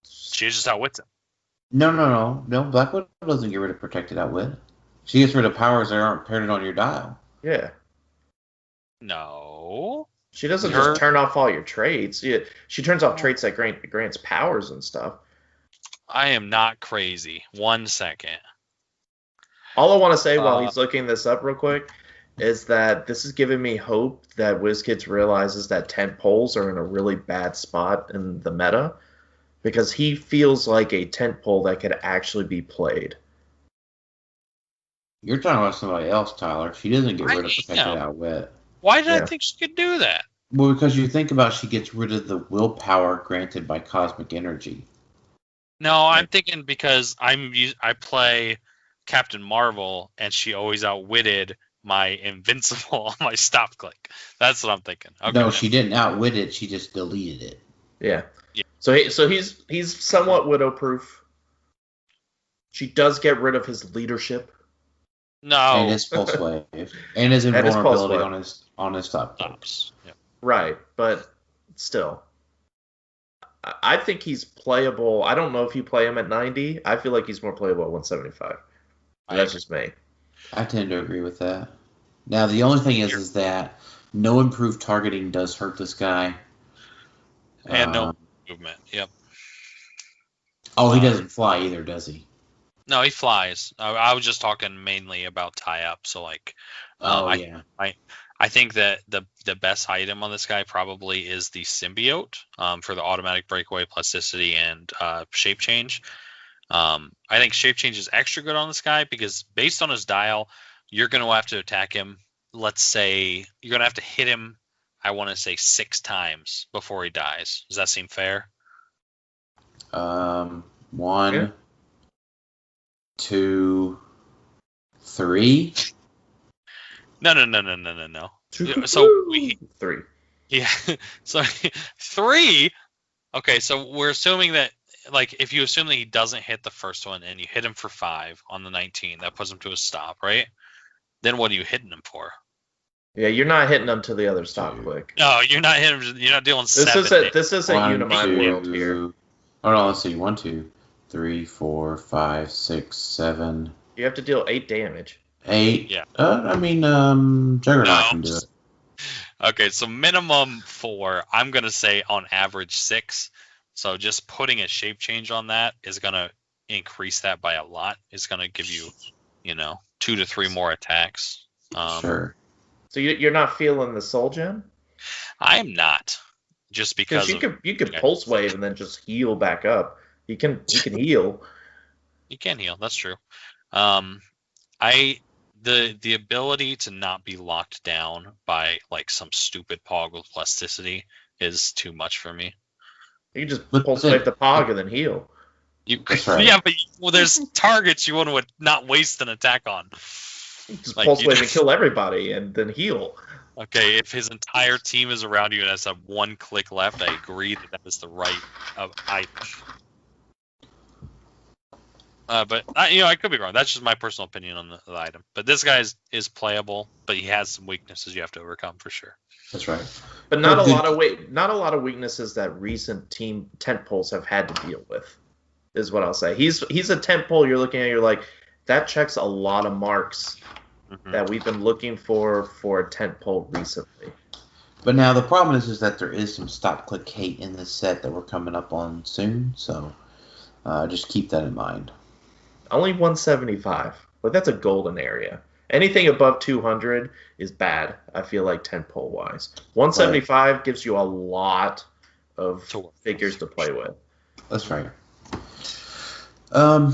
She just outwits him. No. Black Widow doesn't get rid of protected outwit. She gets rid of powers that aren't paired on your dial. Yeah. No. She doesn't just turn off all your traits. She turns off traits that grants powers and stuff. I am not crazy. 1 second. All I want to say while he's looking this up real quick is that this is giving me hope that WizKids realizes that tent poles are in a really bad spot in the meta because he feels like a tent pole that could actually be played. You're talking about somebody else, Tyler. She doesn't get rid of protected outwit. Why did I think she could do that? Well, because you think about she gets rid of the willpower granted by cosmic energy. No, I'm thinking because I play Captain Marvel and she always outwitted my invincible on my stop click. That's what I'm thinking. Okay, no, she didn't outwit it. She just deleted it. Yeah. So he's somewhat widow proof. She does get rid of his leadership. No. And his pulse wave. And his invulnerability on his top stops. Yep. Right, but still. I think he's playable. I don't know if you play him at 90. I feel like he's more playable at 175. That's just me. I tend to agree with that. Now, the only thing is that no improved targeting does hurt this guy. And no movement. Yep. Oh, he doesn't fly either, does he? No, he flies. I was just talking mainly about tie-up. So, like, I think that the best item on this guy probably is the symbiote for the automatic breakaway, plasticity, and shape change. I think shape change is extra good on this guy because based on his dial, you're going to have to attack him. Let's say you're going to have to hit him, I want to say 6 times before he dies. Does that seem fair? 1, 2, 3. No. So 3. Yeah. So 3. Okay, so we're assuming that, like, if you assume that he doesn't hit the first one and you hit him for 5 on the 19, that puts him to a stop, right? Then what are you hitting him for? Yeah, you're not hitting him to the other stop click. No, you're not hitting him. You're not dealing this 7. This is a Unimind world here. Hold on, let's see. 1, 2, 3, 4, 5, 6, 7. You have to deal 8 damage. 8? Yeah. Juggernaut can do it. Okay, so minimum 4. I'm going to say on average 6. So just putting a shape change on that is going to increase that by a lot. It's going to give you, 2 to 3 more attacks. Sure. So you're not feeling the soul gem? I am not. Just because you could pulse wave and then just heal back up. You can heal. You can heal. That's true. The ability to not be locked down by like some stupid pog with plasticity is too much for me. You can just pulse wave the pog and then heal. Right. Yeah, but there's targets you want to not waste an attack on. Just pulse wave and kill everybody and then heal. Okay, if his entire team is around you and has one click left, I agree that is the right item. But I could be wrong. That's just my personal opinion on the item. But this guy is playable, but he has some weaknesses you have to overcome for sure. That's right. But not a lot of weaknesses that recent team tent poles have had to deal with, is what I'll say. He's a tent pole you're looking at. You're like, that checks a lot of marks that we've been looking for a tent pole recently. But now the problem is that there is some stop click hate in this set that we're coming up on soon. So just keep that in mind. Only 175. Like, that's a golden area. Anything above 200 is bad, I feel like, tent pole wise. 175 gives you a lot of figures to play with. That's right. I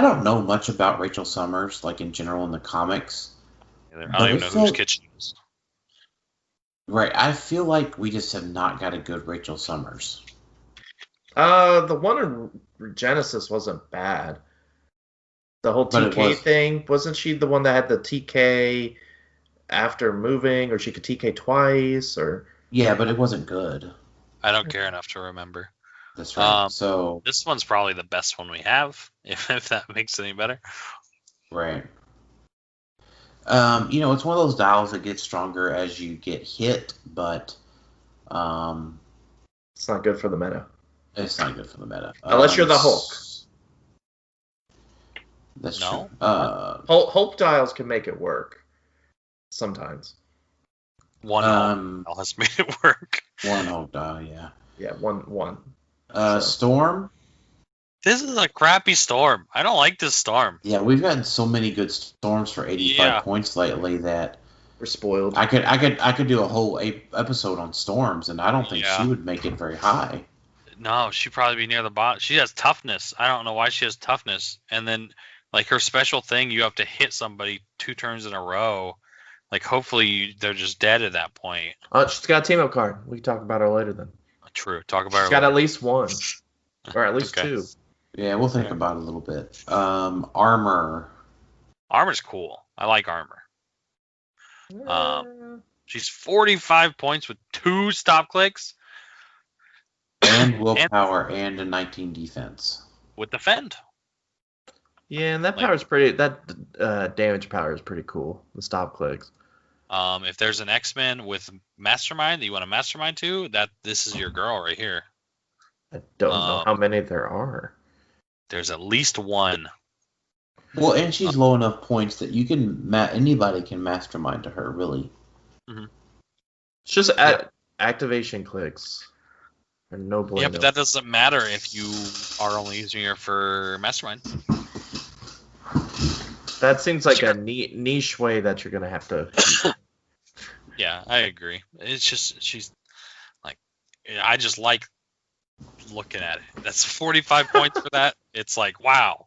don't know much about Rachel Summers, like in general in the comics. I don't even know whose kitchen is. Right. I feel like we just have not got a good Rachel Summers. The one in Genesis wasn't bad. The whole TK thing, wasn't she the one that had the TK after moving, or she could TK twice, or? Yeah, but it wasn't good. I don't care enough to remember. That's right. So this one's probably the best one we have, if that makes it any better. Right. It's one of those dials that gets stronger as you get hit, but it's not good for the meta. It's not good for the meta. Unless you're the Hulk. That's true. Hulk dials can make it work. Sometimes. One Hulk dial has made it work. One Hulk dial, yeah. Yeah, one. Storm? This is a crappy Storm. I don't like this Storm. Yeah, we've gotten so many good Storms for 85 points lately that we're spoiled. I could do a whole episode on Storms, and I don't think she would make it very high. No, she'd probably be near the bottom. She has toughness. I don't know why she has toughness. And then, like, her special thing, you have to hit somebody 2 turns in a row. Like, hopefully they're just dead at that point. She's got a team-up card. We can talk about her later then. True. Talk about her She's got later. at least one. Or at least 2. Yeah, we'll think about it a little bit. Armor. Armor's cool. I like Armor. She's 45 points with 2 stop clicks. And willpower and a 19 defense. With defend. Yeah, and that power's pretty. That damage power is pretty cool. The stop clicks. If there's an X-Men with Mastermind that you want to Mastermind to, this is your girl right here. I don't know how many there are. There's at least one. Well, and she's low enough points that you can anybody can Mastermind to her, really. Mm-hmm. It's just activation clicks. No bueno. Yeah, but that doesn't matter if you are only using her for Mastermind. That seems like a niche way that you're going to have to... Yeah, I agree. It's just, she's like, I just like looking at it. That's 45 points for that. It's like, wow.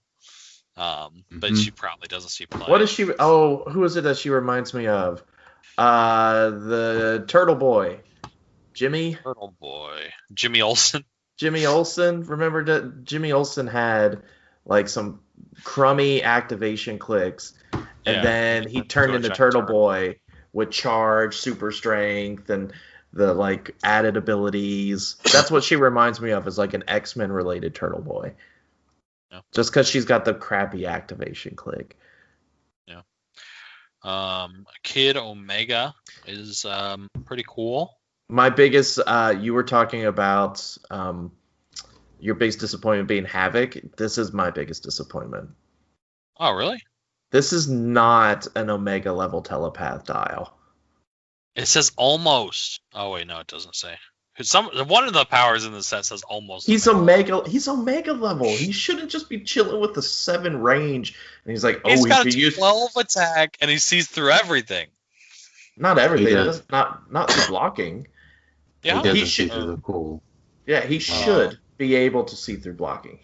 But she probably doesn't see play. What is she... Oh, who is it that she reminds me of? The Turtle Boy. Jimmy Olsen. Jimmy Olsen. Remember that Jimmy Olsen had like some crummy activation clicks, and then he turned into Turtle Boy with charge, super strength, and the like added abilities. That's what she reminds me of, is like an X-Men related Turtle Boy. Yeah. Just because she's got the crappy activation click. Yeah. Kid Omega is pretty cool. My biggest, you were talking about your biggest disappointment being Havoc. This is my biggest disappointment. Oh, really? This is not an Omega level telepath dial. It says almost. Oh, wait, no, it doesn't say. One of the powers in the set says almost. He's Omega level. He shouldn't just be chilling with the 7 range. And he's like, he's got a 12 attack, and he sees through everything. Not everything. Not through blocking. Yeah, he doesn't see through the pool. Yeah, he should be able to see through blocking.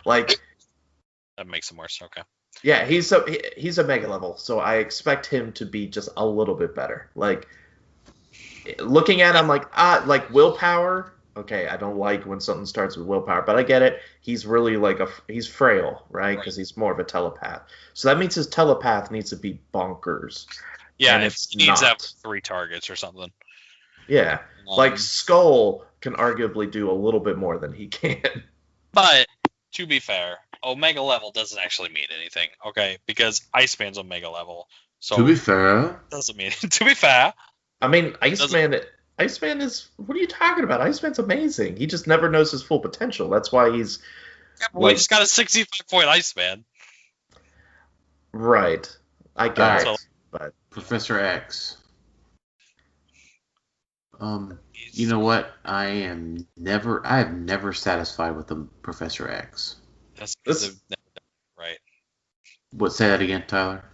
That makes it worse. Okay. Yeah, he's a mega level, so I expect him to be just a little bit better. Like, looking at him, like willpower. Okay, I don't like when something starts with willpower, but I get it. He's really he's frail, right? Because he's more of a telepath. So that means his telepath needs to be bonkers. Yeah, and he needs to have 3 targets or something. Yeah, like Skull can arguably do a little bit more than he can. But to be fair, Omega level doesn't actually mean anything, okay? Because Iceman's Omega level. So to be fair, doesn't mean to be fair. I mean, Iceman is. What are you talking about? Iceman's amazing. He just never knows his full potential. That's why he's. Yeah, we just got a 65-point Iceman. Right. I guess. Right. But Professor X. You know what? I am never satisfied with the Professor X. That's because they've never done it right. What? Say that again, Tyler.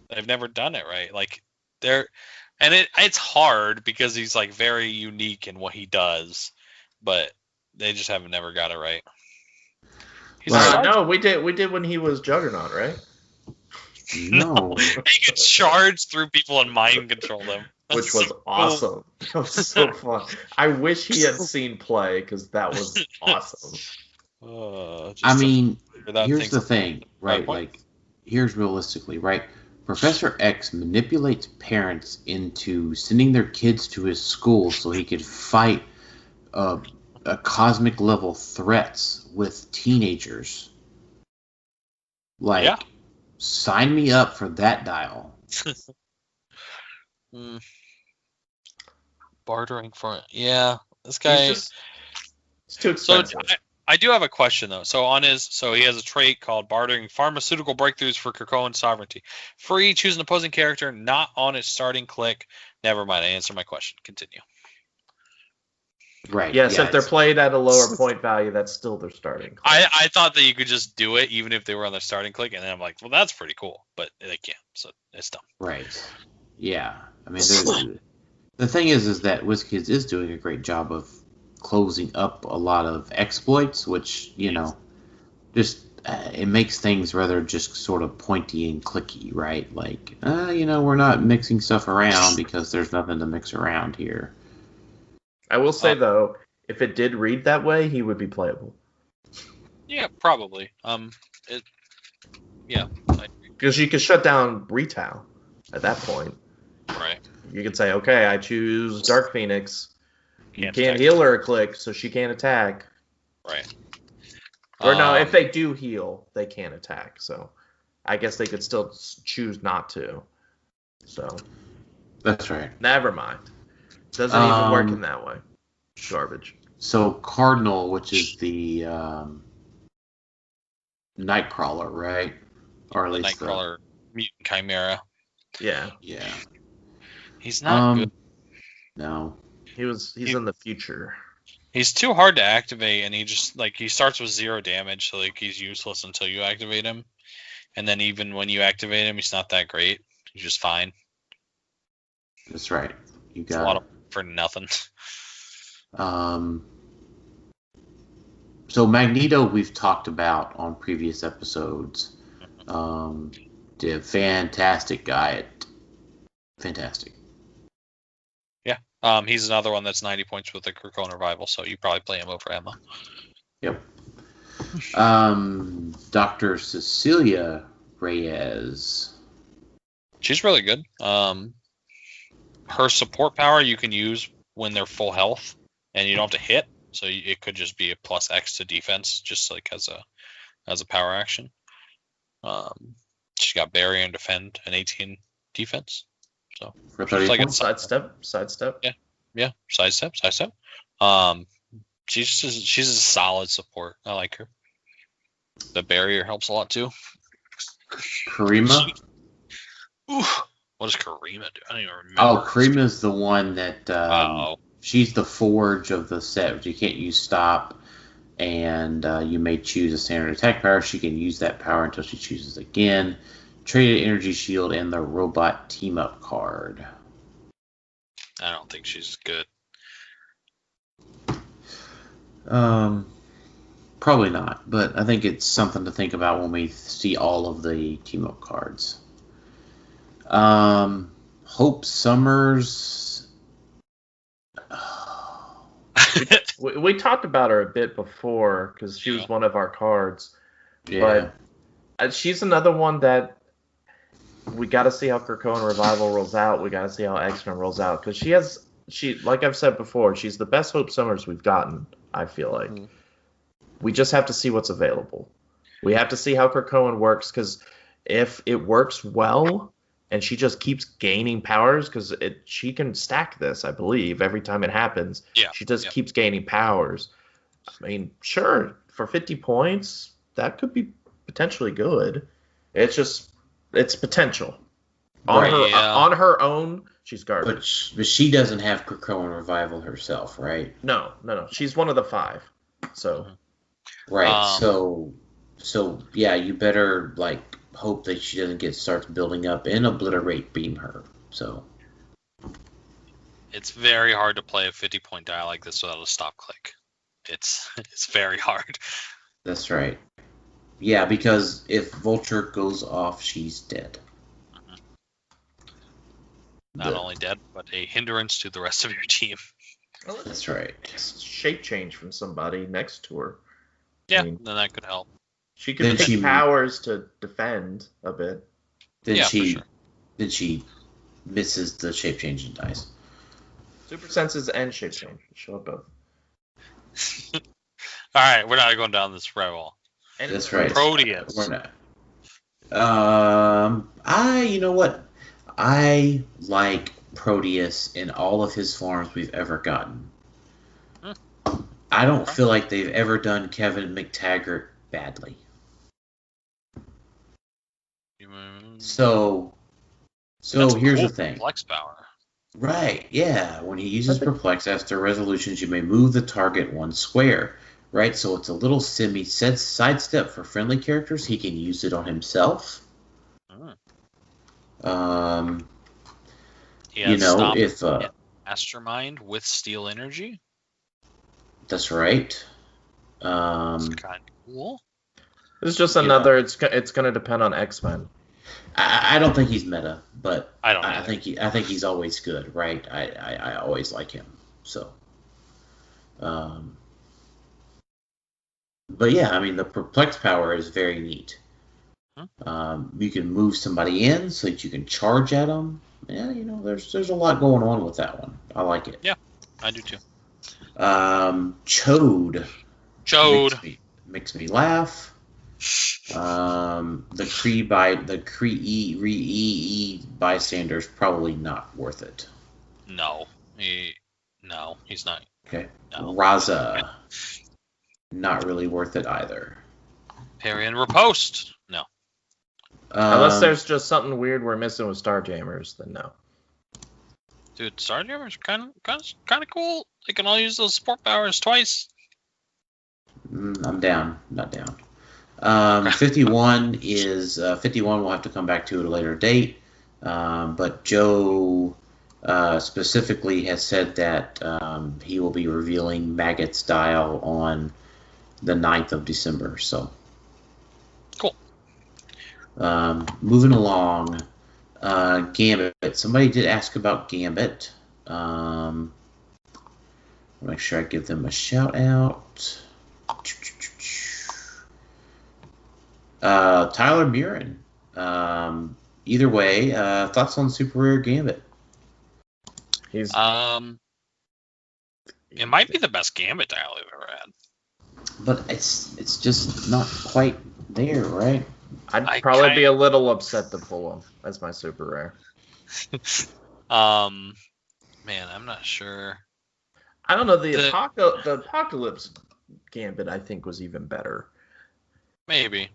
They've never done it right. Like it's hard because he's like very unique in what he does, but they just haven't never got it right. No, we did when he was Juggernaut, right? No. He could charge through people and mind control them. Which was awesome. That was so fun. I wish he had seen play because that was awesome. I mean, here's the thing, right? Like, here's realistically, right? Professor X manipulates parents into sending their kids to his school so he could fight a cosmic level threats with teenagers. Like, sign me up for that dial. Bartering for it. Yeah, this guy. It's too expensive. So I do have a question though. So he has a trait called bartering pharmaceutical breakthroughs for Krakoan sovereignty. Free, choose an opposing character, not on its starting click. Never mind, I answered my question. Continue. Right. Yes, if they're played at a lower point value, that's still their starting click. I thought that you could just do it even if they were on their starting click, and then I'm like, well, that's pretty cool, but they can't, so it's dumb. Right. Yeah. I mean, the thing is that WizKids is doing a great job of closing up a lot of exploits, which, just it makes things rather just sort of pointy and clicky, right? Like, we're not mixing stuff around because there's nothing to mix around here. I will say, though, if it did read that way, he would be playable. Yeah, probably. Because you could shut down Retail at that point. Right. You could say, okay, I choose Dark Phoenix. You can't attack. heal her a click, so she can't attack. Right. Or no, if they do heal, they can't attack. So I guess they could still choose not to. So that's right. Never mind. Doesn't even work in that way. Garbage. So Cardinal, which is the Nightcrawler, right? Or at least Nightcrawler, Mutant Chimera. Yeah. Yeah. He's not good. No. He's in the future. He's too hard to activate, and he starts with 0 damage, so he's useless until you activate him. And then even when you activate him, he's not that great. He's just fine. That's right. You got a lot for nothing. So Magneto, we've talked about on previous episodes. The fantastic guy. Fantastic. Yeah. He's another one that's 90 points with the Krakoan Revival, so you probably play him over Emma. Yep. Dr. Cecilia Reyes. She's really good. Her support power you can use when they're full health, and you don't have to hit. So it could just be a +X to defense, just like as a power action. She's got barrier and defend and 18 defense. So for 30 like a sidestep. Yeah. Sidestep. She's a solid support. I like her. The barrier helps a lot too. Karima. What does Karima do? I don't even remember. Oh, Karima's the one that she's the forge of the set. You can't use stop, and you may choose a standard attack power. She can use that power until she chooses again. Traded energy shield and the robot team up card. I don't think she's good. Probably not, but I think it's something to think about when we see all of the team up cards. Hope Summers. We talked about her a bit before because she was one of our cards. Yeah. But she's another one that we got to see how Krakoan Revival rolls out. We got to see how X-Men rolls out because she like I've said before, she's the best Hope Summers we've gotten. I feel like we just have to see what's available. We have to see how Krakoan works because if it works well and she just keeps gaining powers because she can stack this, I believe, every time it happens. Yeah. She just keeps gaining powers. I mean, sure, for 50 points, that could be potentially good. It's potential. On her own, she's garbage. But she doesn't have Krakoan Revival herself, right? No. She's one of the 5. So. Right. So yeah, you better hope that she starts building up and obliterate beam her. So. It's very hard to play a 50-point die like this without a stop click. It's very hard. That's right. Yeah, because if Vulture goes off, she's dead. Not only dead, but a hindrance to the rest of your team. That's right. Shape change from somebody next to her. Yeah, then that could help. She could pick powers to defend a bit. Then she misses the shape change and dies. Super senses and shape change. Show up both. All right, we're not going down this rabbit hole. That's right. Proteus. We're not. You know what? I like Proteus in all of his forms we've ever gotten. I don't feel like they've ever done Kevin McTaggart badly. So here's the thing. Flex power. Right, yeah. When he uses Perplex after resolutions, you may move the target 1 square. Right, so it's a little sidestep for friendly characters. He can use it on himself. If Mastermind with Steel Energy. That's right. It's kind of cool. It's just another. It's going to depend on X-Men. I don't think he's meta, but I think he's always good, right? I always like him. So, but yeah, I mean the Perplex power is very neat. You can move somebody in so that you can charge at them. Yeah, there's a lot going on with that one. I like it. Yeah, I do too. Chode makes me laugh. The Kree bystander's probably not worth it. No, he's not. Okay. No. Raza, not really worth it either. Parry and Riposte, no. Unless there's just something weird we're missing with Starjammers, then no. Dude, Starjammers are kind of cool. They can all use those support powers twice. I'm down. Not down. 51 is 51. We'll have to come back to at a later date. But Joe specifically has said that he will be revealing Maggot's Dial on the 9th of December. So cool. Moving along. Gambit. Somebody did ask about Gambit. I'll make sure I give them a shout out. Tylor Murin. Either way, thoughts on Super Rare Gambit? He's it might be the best Gambit dial I've ever had. But it's just not quite there, right? I'd probably be a little upset to pull him as my Super Rare. Man, I'm not sure. I don't know. The Apocalypse Gambit, I think, was even better. Maybe.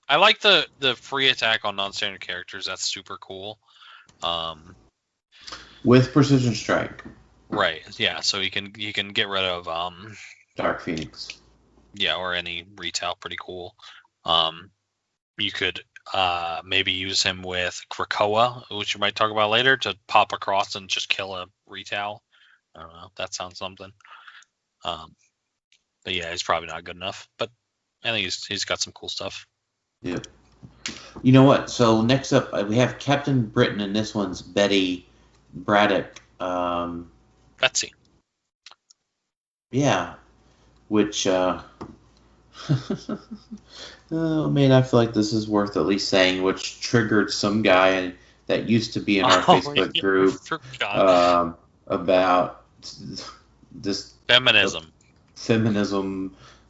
I like the free attack on non-standard characters. That's super cool. With Precision Strike. Right. Yeah. So you can get rid of Dark Phoenix. Yeah, or any retail. Pretty cool. You could maybe use him with Krakoa, which you might talk about later, to pop across and just kill a retail. I don't know. That sounds something. But yeah, he's probably not good enough. But I think he's got some cool stuff. Yep. You know what? So next up, we have Captain Britain, and this one's Betty Braddock. Betsy. Yeah. Which, oh man, I feel like this is worth at least saying, which triggered some guy that used to be in our Facebook group about this feminism, something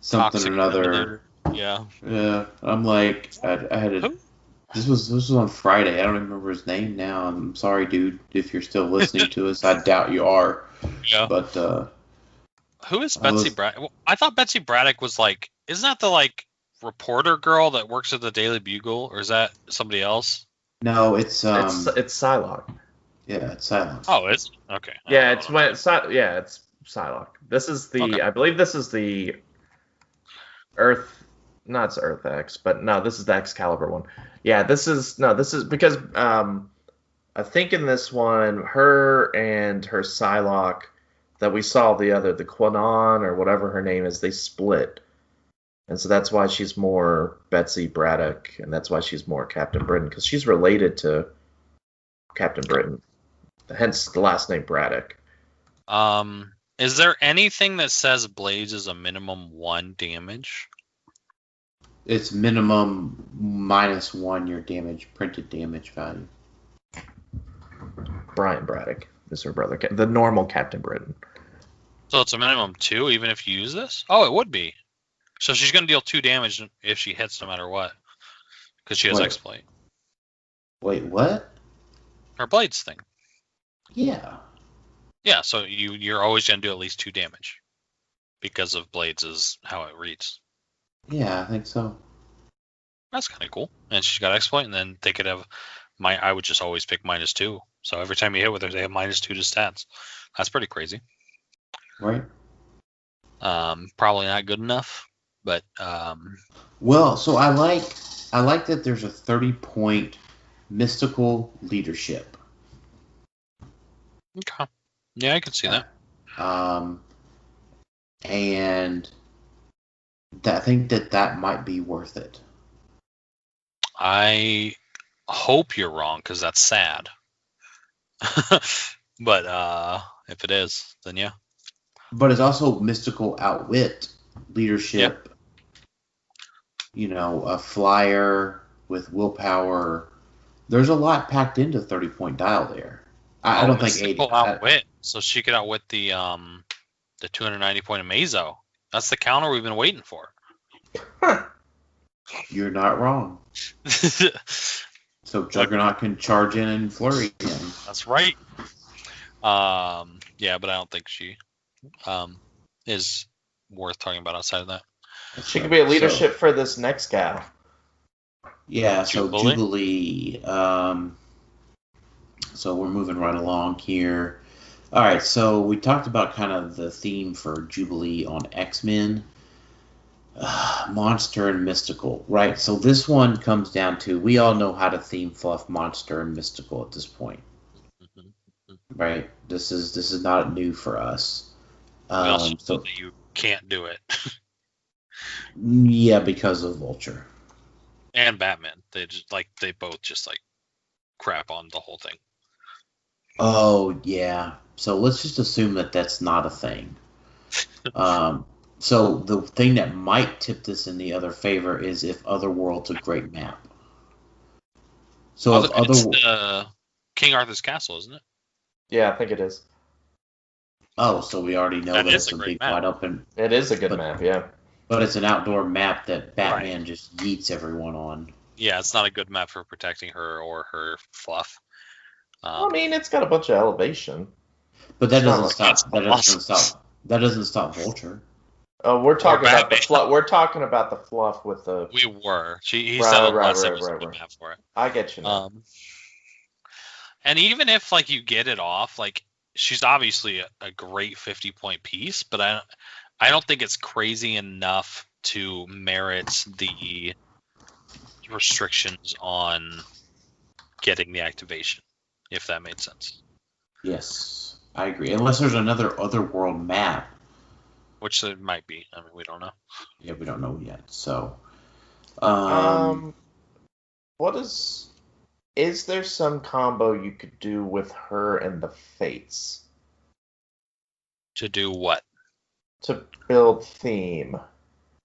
toxic or another. Feminator. Yeah. Yeah, I'm like, I had a. This was on Friday. I don't even remember his name now. I'm sorry, dude, if you're still listening to us. I doubt you are. Yeah. But who is Betsy Braddock? Well, I thought Betsy Braddock was like, isn't that the like reporter girl that works at the Daily Bugle, or is that somebody else? No, it's Psylocke. Yeah, it's Psylocke. Oh, is it? Okay. Yeah, it's Psylocke. This is the Okay. I believe this is the Earth. No, it's Earth X, but no, this is the Excalibur one. Yeah, this is because I think in this one, her and her Psylocke that we saw the Quanon or whatever her name is, they split. And so that's why she's more Betsy Braddock, and that's why she's more Captain Britain, because she's related to Captain Britain. Hence the last name Braddock. Is there anything that says Blades is a minimum 1 damage? It's minimum -1 your printed damage value. Brian Braddock is her brother, the normal Captain Britain. So it's a minimum 2 even if you use this? Oh, it would be. So she's going to deal 2 damage if she hits no matter what. Because she has exploit. Wait, what? Her Blades thing. Yeah. Yeah, so you're always going to do at least 2 damage. Because of Blades is how it reads. Yeah, I think so. That's kind of cool. And she's got exploit, and then they could have I would just always pick -2. So every time you hit with her, they have -2 to stats. That's pretty crazy. Right. Probably not good enough, but well, so I like that there's a 30-point mystical leadership. Okay. Yeah, I can see that. And I think that might be worth it. I hope you're wrong, because that's sad. But if it is, then yeah. But it's also mystical outwit, leadership. Yeah. A flyer with willpower. There's a lot packed into 30-point dial there. I don't think 80. Outwit, so she could outwit the 290-point Amazo. That's the counter we've been waiting for. You're not wrong. So Juggernaut can charge in and flurry him. That's right. Yeah, but I don't think she is worth talking about outside of that. She could be a leadership for this next gal. Yeah, so Jubilee. So we're moving right along here. All right, so we talked about kind of the theme for Jubilee on X-Men. Monster and mystical, right? So this one comes down to, we all know how to theme fluff monster and mystical at this point. Right? This is not new for us. We also know that you can't do it. Yeah, because of Vulture. And Batman. They both just crap on the whole thing. Oh, yeah. So let's just assume that that's not a thing. So the thing that might tip this in the other favor is if Otherworld's a great map. So it's King Arthur's Castle, isn't it? Yeah, I think it is. Oh, so we already know that it's a big wide open. It is a good map, yeah. But it's an outdoor map that Batman just yeets everyone on. Yeah, it's not a good map for protecting her or her fluff. I mean, it's got a bunch of elevation. But that doesn't stop. That doesn't stop Vulture. Oh, we're talking about the fluff. We're talking about the fluff with the. We were. He said it was a good map for it. I get you now. And even if you get it off, she's obviously a great 50-point piece, but I don't think it's crazy enough to merit the restrictions on getting the activation, if that made sense. Yes, I agree. Unless there's another otherworld map. Which there might be. I mean, we don't know. Yeah, we don't know yet. So, what is there some combo you could do with her and the Fates? To do what? To build theme.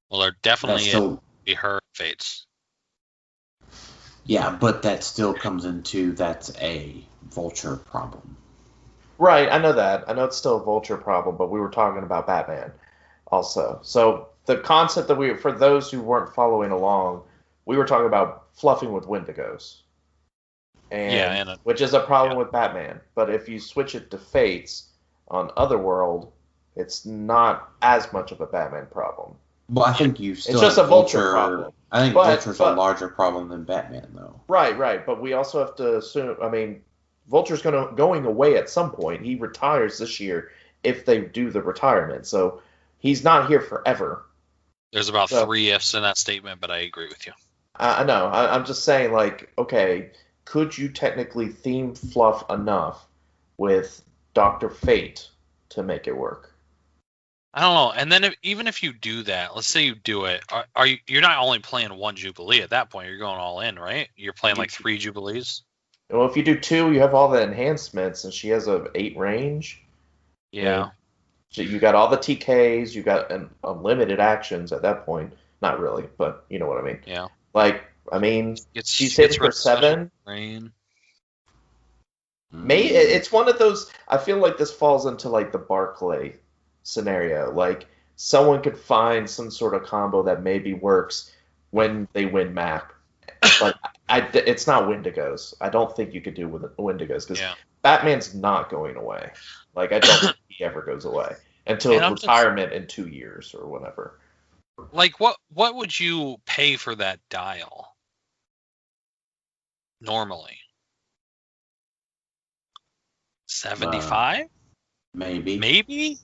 Well, there definitely still, be her Fates. Yeah, but that still comes into that's a Vulture problem. Right, I know that. I know it's still a Vulture problem, but we were talking about Batman also. So the concept that for those who weren't following along, we were talking about fluffing with Wendigos. Which is a problem with Batman. But if you switch it to Fates on Otherworld, it's not as much of a Batman problem. Well, I think you still. It's just a Vulture problem. I think Vulture's a larger problem than Batman, though. Right. But we also have to assume. I mean, Vulture's going away at some point. He retires this year if they do the retirement. So he's not here forever. There's about 3 ifs in that statement, but I agree with you. I know. I'm just saying, like, okay, could you technically theme fluff enough with Dr. Fate to make it work? I don't know. And then even if you do that, let's say you do it, you're not only playing one Jubilee at that point. You're going all in, right? You're playing like 3 Jubilees. Well, if you do 2, you have all the enhancements, and she has a 8 range. Yeah. So you got all the TKs. You got unlimited actions at that point. Not really, but you know what I mean. Yeah. Like, I mean, she's hitting for 7. Rain. It's one of those. I feel like this falls into like the Barclay scenario. Like someone could find some sort of combo that maybe works when they win map, but it's not Wendigos. I don't think you could do with Wendigos because Batman's not going away. Like I don't think he ever goes away until retirement in 2 years or whatever. Like what would you pay for that dial normally? 75? Maybe?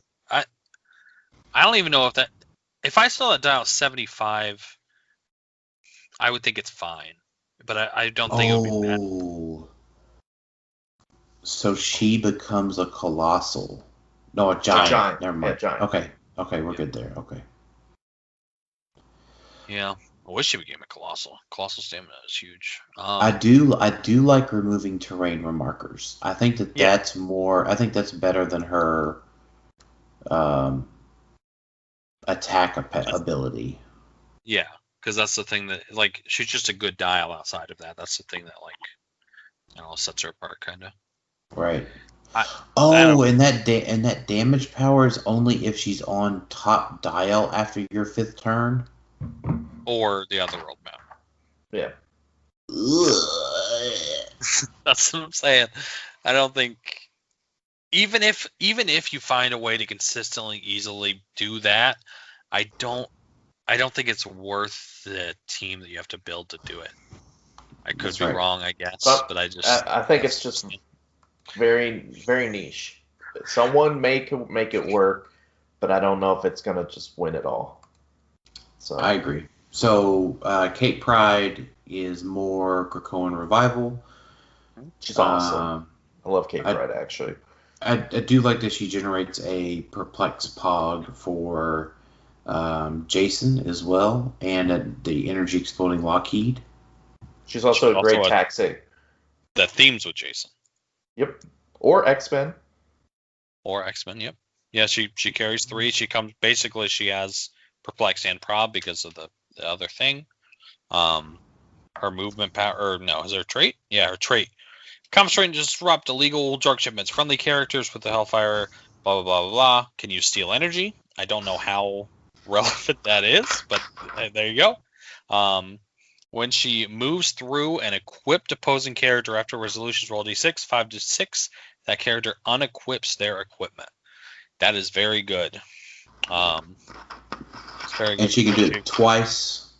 I don't even know if I saw that dial at 75, I would think it's fine. But I don't think it would be bad. So she becomes a colossal. No, a giant. Never mind. Yeah, giant. Okay, we're good there. Okay. Yeah. I wish she became a colossal. Colossal stamina is huge. I do like removing terrain remarkers. I think that's more. I think that's better than her attack ability. Yeah, because that's the thing that like she's just a good dial outside of that. That's the thing that like I don't know sets her apart kind of. Right. And that damage power is only if she's on top dial after your 5th turn. Or the Otherworld map. Yeah. That's what I'm saying. I don't think even if you find a way to consistently easily do that, I don't think it's worth the team that you have to build to do it. I could be wrong, I guess, but I think it's just very, very niche. Someone may make it work, but I don't know if it's gonna just win it all. So I agree. So Kate Pride is more Krakoan Revival. She's awesome. I love Kate Pride, actually. I do like that she generates a Perplex Pog for Jason as well, and the Energy Exploding Lockheed. She's also a great taxi. The themes with Jason. Yep. Or X-Men. Yep. Yeah, she carries 3. She has Perplex and Prob because of the other thing. Her movement power, is her trait? Yeah, her trait. Comes straight and disrupt illegal drug shipments. Friendly characters with the Hellfire, blah, blah, blah, blah, blah. Can you steal energy? I don't know how relevant that is, but there you go. When she moves through an equipped opposing character after resolutions, roll d6, 5 to 6, that character unequips their equipment. That is very good. And she can do it twice?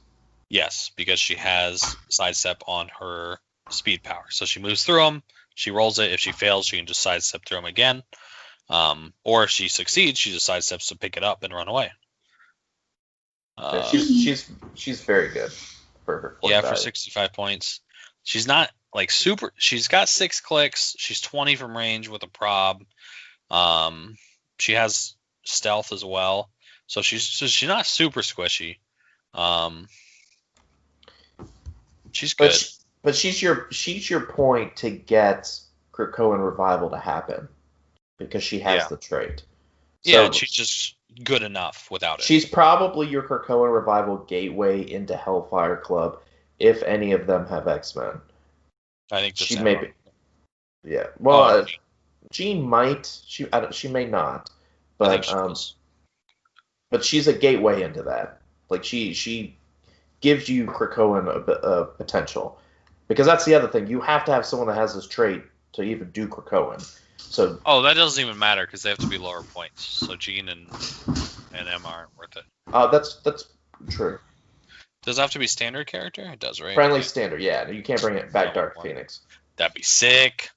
Yes, because she has sidestep on her speed power. So she moves through them, she rolls it. If she fails, she can just sidestep through them again. Or if she succeeds, she just sidesteps to pick it up and run away. She's very good for her point for value. 65 points. She's not like super. She's got 6 clicks. She's 20 from range with a prob. She has stealth as well, so she's not super squishy. She's good. But she's your point to get Krakoan Revival to happen because she has the trait. So, and she's just good enough without it. She's probably your Krakoan Revival gateway into Hellfire Club if any of them have X-Men. I think she may be. Yeah. Well, Jean might. She may not. But but she's a gateway into that. Like she gives you Krakoan a potential, because that's the other thing. You have to have someone that has this trait to even do Krakoan. So that doesn't even matter because they have to be lower points. So Jean and Emma aren't worth it. That's true. Does it have to be standard character? It does, right? Friendly standard, yeah. You can't bring it back Dark Phoenix. That'd be sick.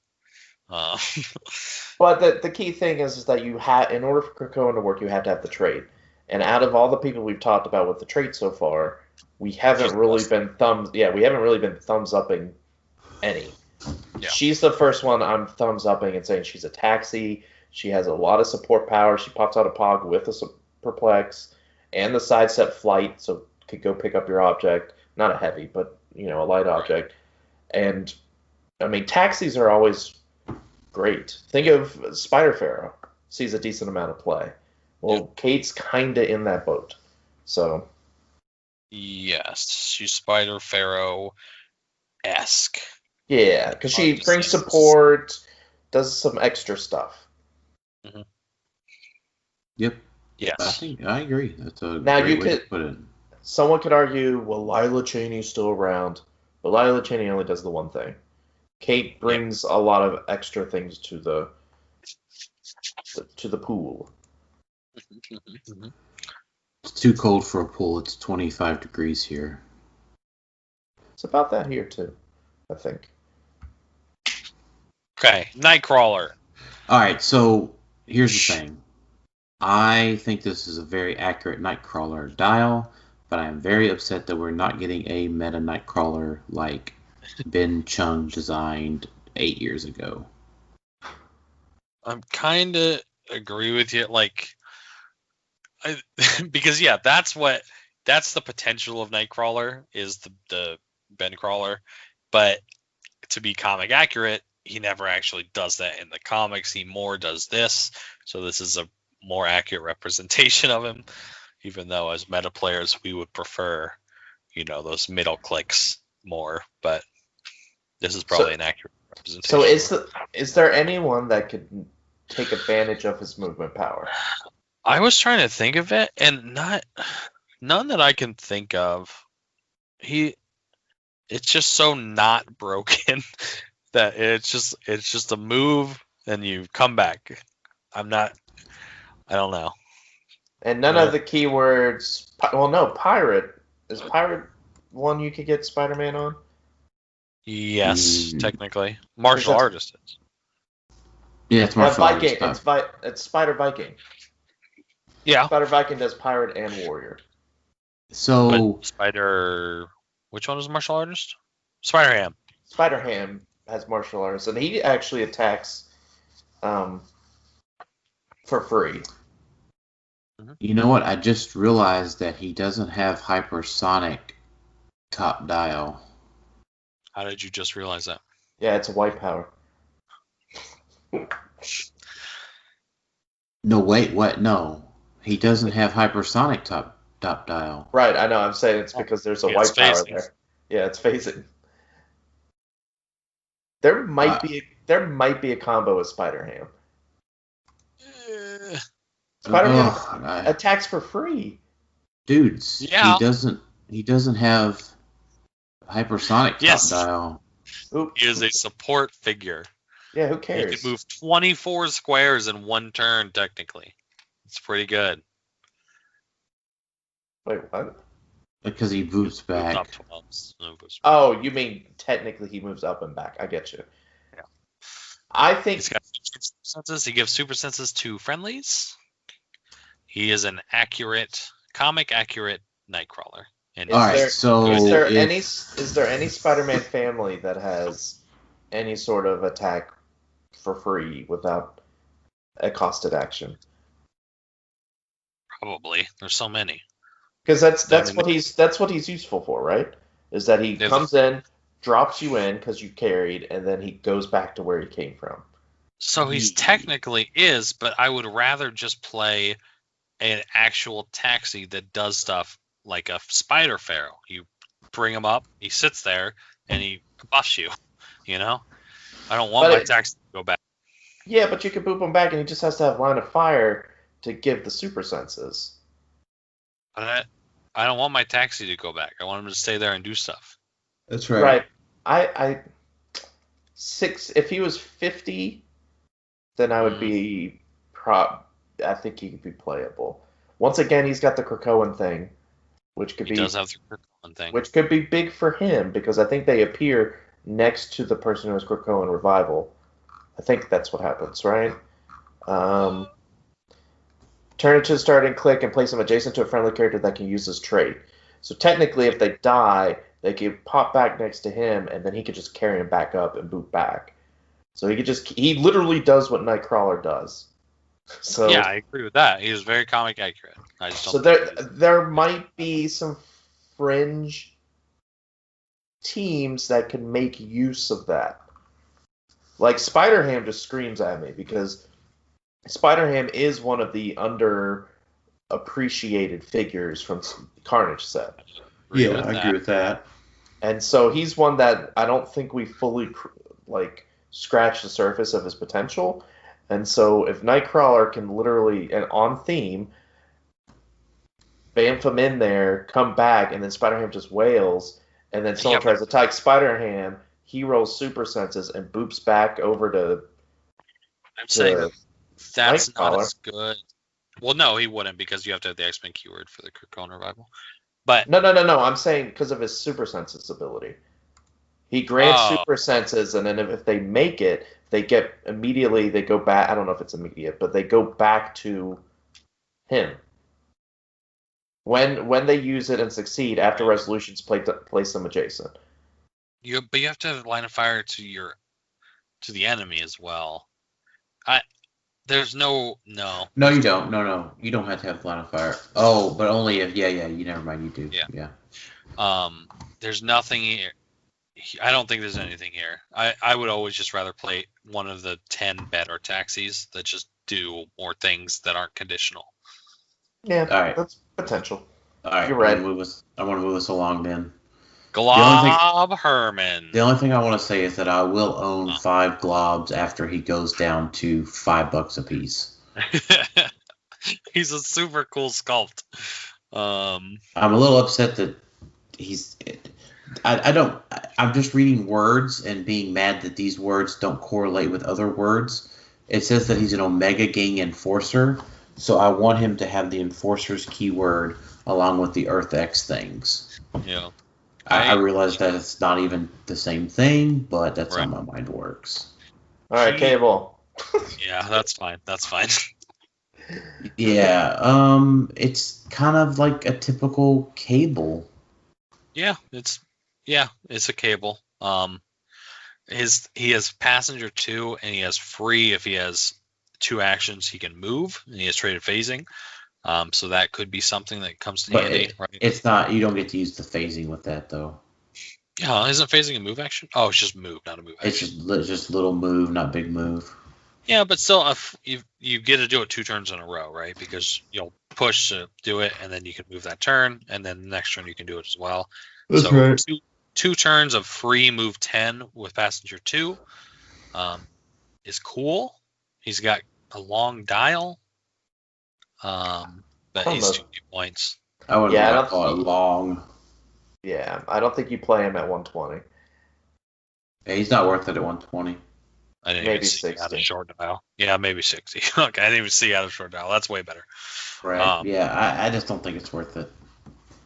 But the key thing is that you have, in order for Krakoan to work, you have to have the trait. And out of all the people we've talked about with the trait so far, we haven't really been thumbs upping any. Yeah. She's the first one I'm thumbs upping and saying she's a taxi. She has a lot of support power. She pops out a Pog with a perplex and the sidestep flight, so could go pick up your object. Not a heavy, but a light object. And I mean, taxis are always great. Think of Spider Pharaoh. Sees a decent amount of play. Well, Kate's kinda in that boat. So yes, she's Spider Pharaoh-esque. Yeah, because she brings support, does some extra stuff. Mm-hmm. Yep. Yes. I agree. That's a now great you way could to put it. Someone could argue, well, Lila Cheney's still around, but Lila Cheney only does the one thing. Kate brings a lot of extra things to the pool. It's too cold for a pool. It's 25 degrees here. It's about that here too, I think. Okay, Nightcrawler. All right, so here's the thing. I think this is a very accurate Nightcrawler dial, but I am very upset that we're not getting a meta Nightcrawler like Ben Chung designed 8 years ago. I'm kind of agree with you, because that's the potential of Nightcrawler is the Ben Crawler, but to be comic accurate, he never actually does that in the comics. He more does this, so this is a more accurate representation of him, even though as meta players we would prefer those middle clicks more, but this is probably an accurate representation. So is there anyone that could take advantage of his movement power? I was trying to think of it, and none that I can think of. It's just so not broken that it's just a move and you come back. I don't know. And none of the keywords. Well, no, pirate. Is pirate one you could get Spider-Man on? Yes, technically. Martial artist is. Yeah, it's martial Viking. artist. It's Spider Viking. Yeah. Spider Viking does pirate and warrior. So but Spider. Which one is martial artist? Spider Ham. Spider Ham has martial artist, and he actually attacks for free. You know what? I just realized that he doesn't have hypersonic top dial. How did you just realize that? Yeah, it's a white power. No, wait, what? No. He doesn't have hypersonic top dial. Right, I know. I'm saying it's because there's a white power there. Yeah, it's phasing. There might be a combo with Spider Ham. Spider Ham attacks for free. Dudes, yeah. He doesn't have hypersonic top dial. Oops. He is a support figure. Yeah, who cares? He can move 24 squares in one turn, technically. It's pretty good. Wait, what? Because he moves back. Oh, you mean technically he moves up and back. I get you. Yeah. I think senses. He gives super senses to friendlies. He is an comic accurate Nightcrawler. And All right, so is there any Spider-Man family that has any sort of attack for free without a costed action? Probably. There's so many. Because that's what he's useful for, right? Is that he comes in, drops you in because you carried, and then he goes back to where he came from. So he's technically is, but I would rather just play an actual taxi that does stuff like a Spider Pharaoh. You bring him up, he sits there, and he buffs you. You know, I don't want my taxi to go back. Yeah, but you can boop him back, and he just has to have line of fire to give the super senses. But I don't want my taxi to go back. I want him to stay there and do stuff. That's right. Right. If he was 50, then I would be I think he could be playable. Once again, he's got the Krakoan thing, which could does have the Krakoan thing, which could be big for him because I think they appear next to the person who has Krakoan revival. I think that's what happens, right? Turn it to the starting click and place them adjacent to a friendly character that can use his trait. So technically, if they die, they can pop back next to him, and then he could just carry him back up and boot back. So he literally does what Nightcrawler does. So yeah, I agree with that. He is very comic accurate. I just don't there might be some fringe teams that can make use of that. Like Spider-Ham just screams at me because Spider-Ham is one of the underappreciated figures from Carnage set. Yeah, I agree with that. And so he's one that I don't think we fully scratch the surface of his potential. And so if Nightcrawler can literally, and on theme, bamf him in there, come back, and then Spider-Ham just wails, and then someone tries to attack Spider-Ham, he rolls super senses and boops back over to... I'm saying that's not as good. Well, no, he wouldn't because you have to have the X-Men keyword for the Krakoan revival. But No. I'm saying because of his super senses ability. He grants super senses, and then if they make it, they go back. I don't know if it's immediate, but they go back to him. When they use it and succeed, after resolutions, place them adjacent. But you have to have line of fire to the enemy as well. There's no. No, you don't. No. You don't have to have line of fire. Oh, but only if, you never mind, you do. Yeah. There's nothing here. I don't think there's anything here. I would always just rather play one of the 10 better taxis that just do more things that aren't conditional. Yeah, all right. That's potential. All right, you're right. I want to move us along then. Glob Herman. The only thing I want to say is that I will own 5 globs after he goes down to $5 a piece. He's a super cool sculpt. I'm a little upset that he's... I'm just reading words and being mad that these words don't correlate with other words. It says that he's an Omega Gang Enforcer, so I want him to have the Enforcer's keyword along with the Earth X things. Yeah. I realize that it's not even the same thing, but that's how my mind works. All right, Cable. Yeah, that's fine. Yeah, it's kind of like a typical Cable. Yeah, it's a Cable. He has passenger 2, and he has free if he has 2 actions he can move, and he has traded phasing. So that could be something that comes to handy. Right? It's not. You don't get to use the phasing with that though. Yeah, isn't phasing a move action? Oh, it's just move, not a move action. It's just little move, not big move. Yeah, but still, you get to do it 2 turns in a row, right? Because you'll push to do it, and then you can move that turn, and then the next turn you can do it as well. That's right. 2 turns of free move 10 with passenger 2 is cool. He's got a long dial. But he's 2 points. I wouldn't call it long. Yeah, I don't think you play him at 120. Yeah, he's not worth it at 120. I didn't maybe even see 60. out of short dial. Yeah, maybe 60. Okay, I didn't even see out of short dial. That's way better. Right. Yeah, I just don't think it's worth it.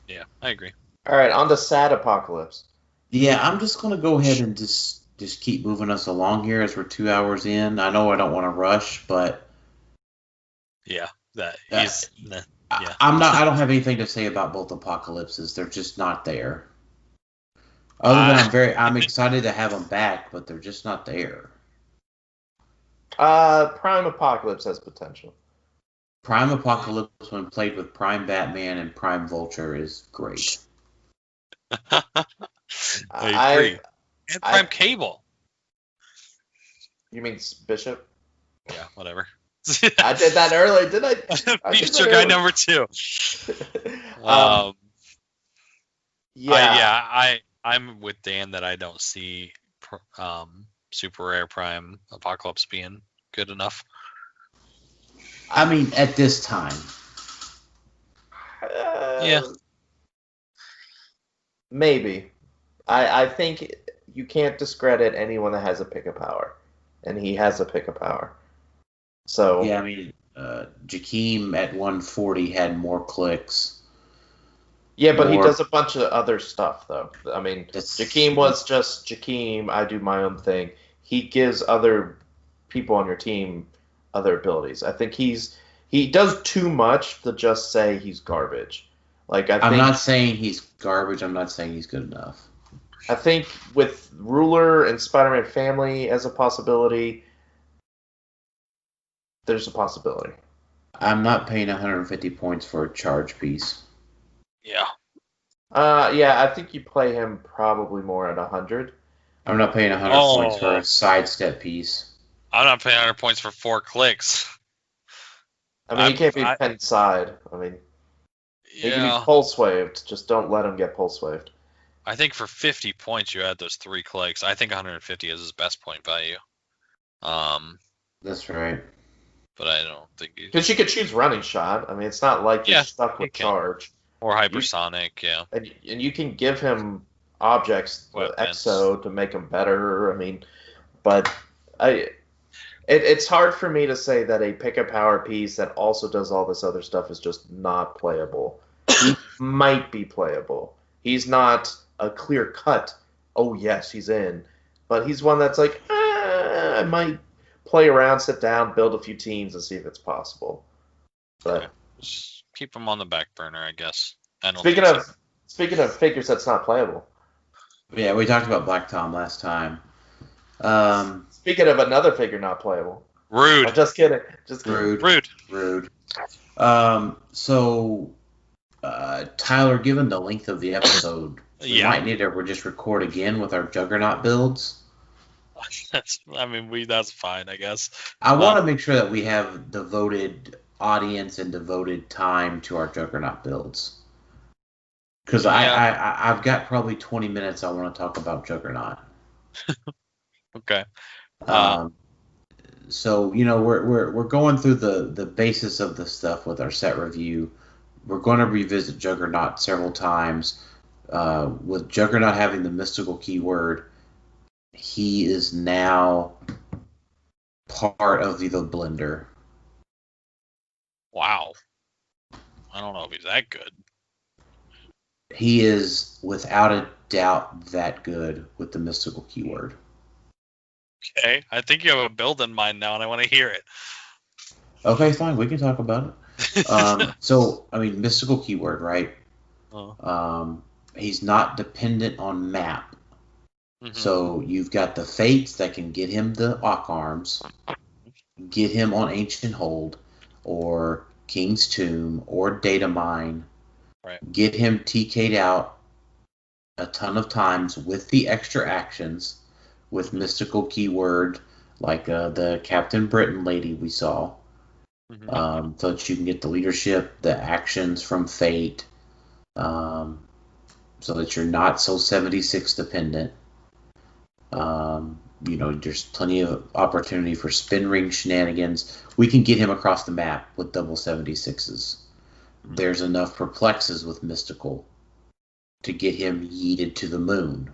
Yeah, I agree. All right, on to Sad Apocalypse. Yeah, I'm just going to go ahead and just just keep moving us along here as we're 2 hours in. I know I don't want to rush, but Yeah, that Uh, he's. Yeah. I don't have anything to say about both apocalypses. They're just not there. Other than I'm excited to have them back, but they're just not there. Prime Apocalypse has potential. Prime Apocalypse, when played with Prime Batman and Prime Vulture, is great. I agree. And Prime Cable. You mean Bishop? Yeah, whatever. I did that early, didn't I? Feature guy number 2. I'm with Dan that I don't see Super Rare Prime Apocalypse being good enough. I mean, at this time. Yeah. Maybe. I think you can't discredit anyone that has a pick of power. And he has a pick of power. So yeah, I mean, Jakeem at 140 had more clicks. Yeah, but he does a bunch of other stuff, though. I mean, Jakeem was just Jakeem, I do my own thing. He gives other people on your team other abilities. I think he does too much to just say he's garbage. I'm not saying he's garbage. I'm not saying he's good enough. I think with Ruler and Spider-Man Family as a possibility, there's a possibility. I'm not paying 150 points for a charge piece. Yeah. Yeah, I think you play him probably more at 100. I'm not paying 100 points for a sidestep piece. I'm not paying 100 points for 4 clicks. I mean, he can't be pen side. I mean, he can be pulse waved. Just don't let him get pulse waved. I think for 50 points, you add those 3 clicks. I think 150 is his best point value. That's right. But I don't think because you could choose running shot. I mean, it's not like you're stuck with charge or hypersonic. And you can give him objects, exo, to make him better. I mean, but it's hard for me to say that a pick a power piece that also does all this other stuff is just not playable. He might be playable. He's not a clear cut. Oh yes, he's in, but he's one that's like I might play around, sit down, build a few teams, and see if it's possible. But just keep him on the back burner, I guess. Speaking of figures that's not playable. Yeah, we talked about Black Tom last time. Speaking of another figure not playable. Rude. I'm just kidding. Rude. So, Tylor, given the length of the episode, we might need to just record again with our Juggernaut builds. That's fine, I guess. I want to make sure that we have devoted audience and devoted time to our Juggernaut builds. Because I've got probably 20 minutes I want to talk about Juggernaut. Okay. So we're going through the basis of the stuff with our set review. We're going to revisit Juggernaut several times. With Juggernaut having the mystical keyword, he is now part of the blender. Wow. I don't know if he's that good. He is without a doubt that good with the mystical keyword. Okay, I think you have a build in mind now, and I want to hear it. Okay, fine. We can talk about it. So, I mean, mystical keyword, right? He's not dependent on map. Mm-hmm. So you've got the Fates that can get him the Ock Arms, get him on Ancient Hold, or King's Tomb, or Data Mine. Right. Get him TK'd out a ton of times with the extra actions, with mystical keyword, like the Captain Britain lady we saw. Mm-hmm. So that you can get the leadership, the actions from Fate, so that you're not so 76 dependent. There's plenty of opportunity for spin ring shenanigans. We can get him across the map with double 76s. Mm-hmm. There's enough perplexes with mystical to get him yeeted to the moon.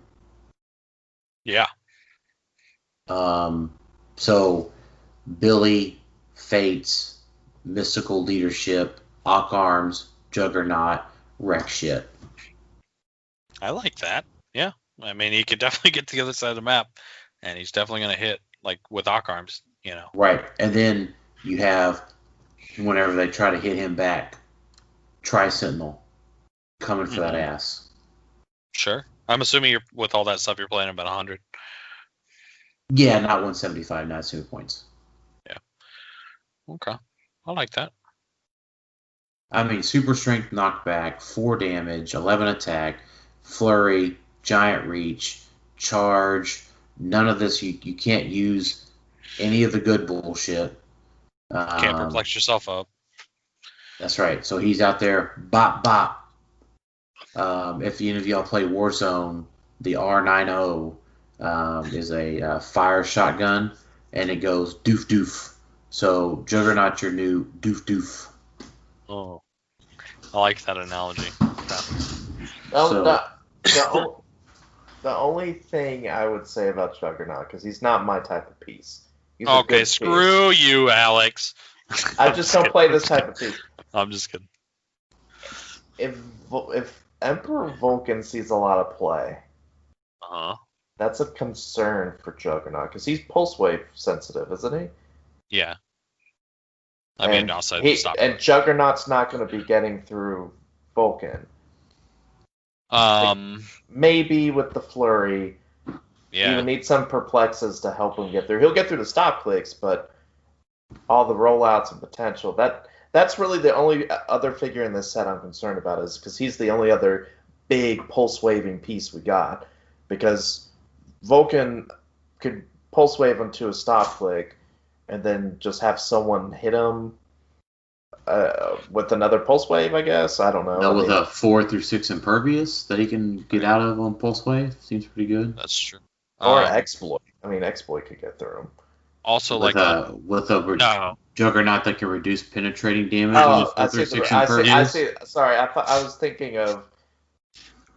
Yeah. So Billy, Fates, mystical leadership, Ock Arms, Juggernaut, wreck shit. I like that. Yeah. I mean, he could definitely get to the other side of the map. and he's definitely going to hit like with Ock Arms, Right. And then you have, whenever they try to hit him back, Tri-Sentinel coming for that ass. Sure. I'm assuming with all that stuff, you're playing about 100. Yeah, not 175, not 2 points. Yeah. Okay. I like that. I mean, super strength knockback, 4 damage, 11 attack, flurry, giant reach, charge. None of this. You can't use any of the good bullshit. Can't perplex yourself up. That's right. So he's out there, bop, bop. If any of y'all play Warzone, the R90 is a fire shotgun, and it goes doof doof. So Juggernaut, your new doof doof. Oh, I like that analogy. The only thing I would say about Juggernaut, because he's not my type of piece. He's okay, screw you, Alex. I just don't play this type of piece. I'm just kidding. If Emperor Vulcan sees a lot of play, that's a concern for Juggernaut, because he's pulse wave sensitive, isn't he? Yeah. I mean, also stop. And Juggernaut's not going to be getting through Vulcan. Maybe with the flurry. Yeah. You would need some perplexes to help him get through. He'll get through the stop clicks, but all the rollouts and potential, that's really the only other figure in this set I'm concerned about, is because he's the only other big pulse waving piece we got. Because Vulcan could pulse wave him to a stop click and then just have someone hit him with another pulse wave, I guess. I don't know. No, with a 4 through 6 impervious that he can get out of on pulse wave. Seems pretty good. That's true. Or exploit. I mean, exploit could get through him. Also, with a Juggernaut that can reduce penetrating damage. Oh, I see. Sorry, I was thinking of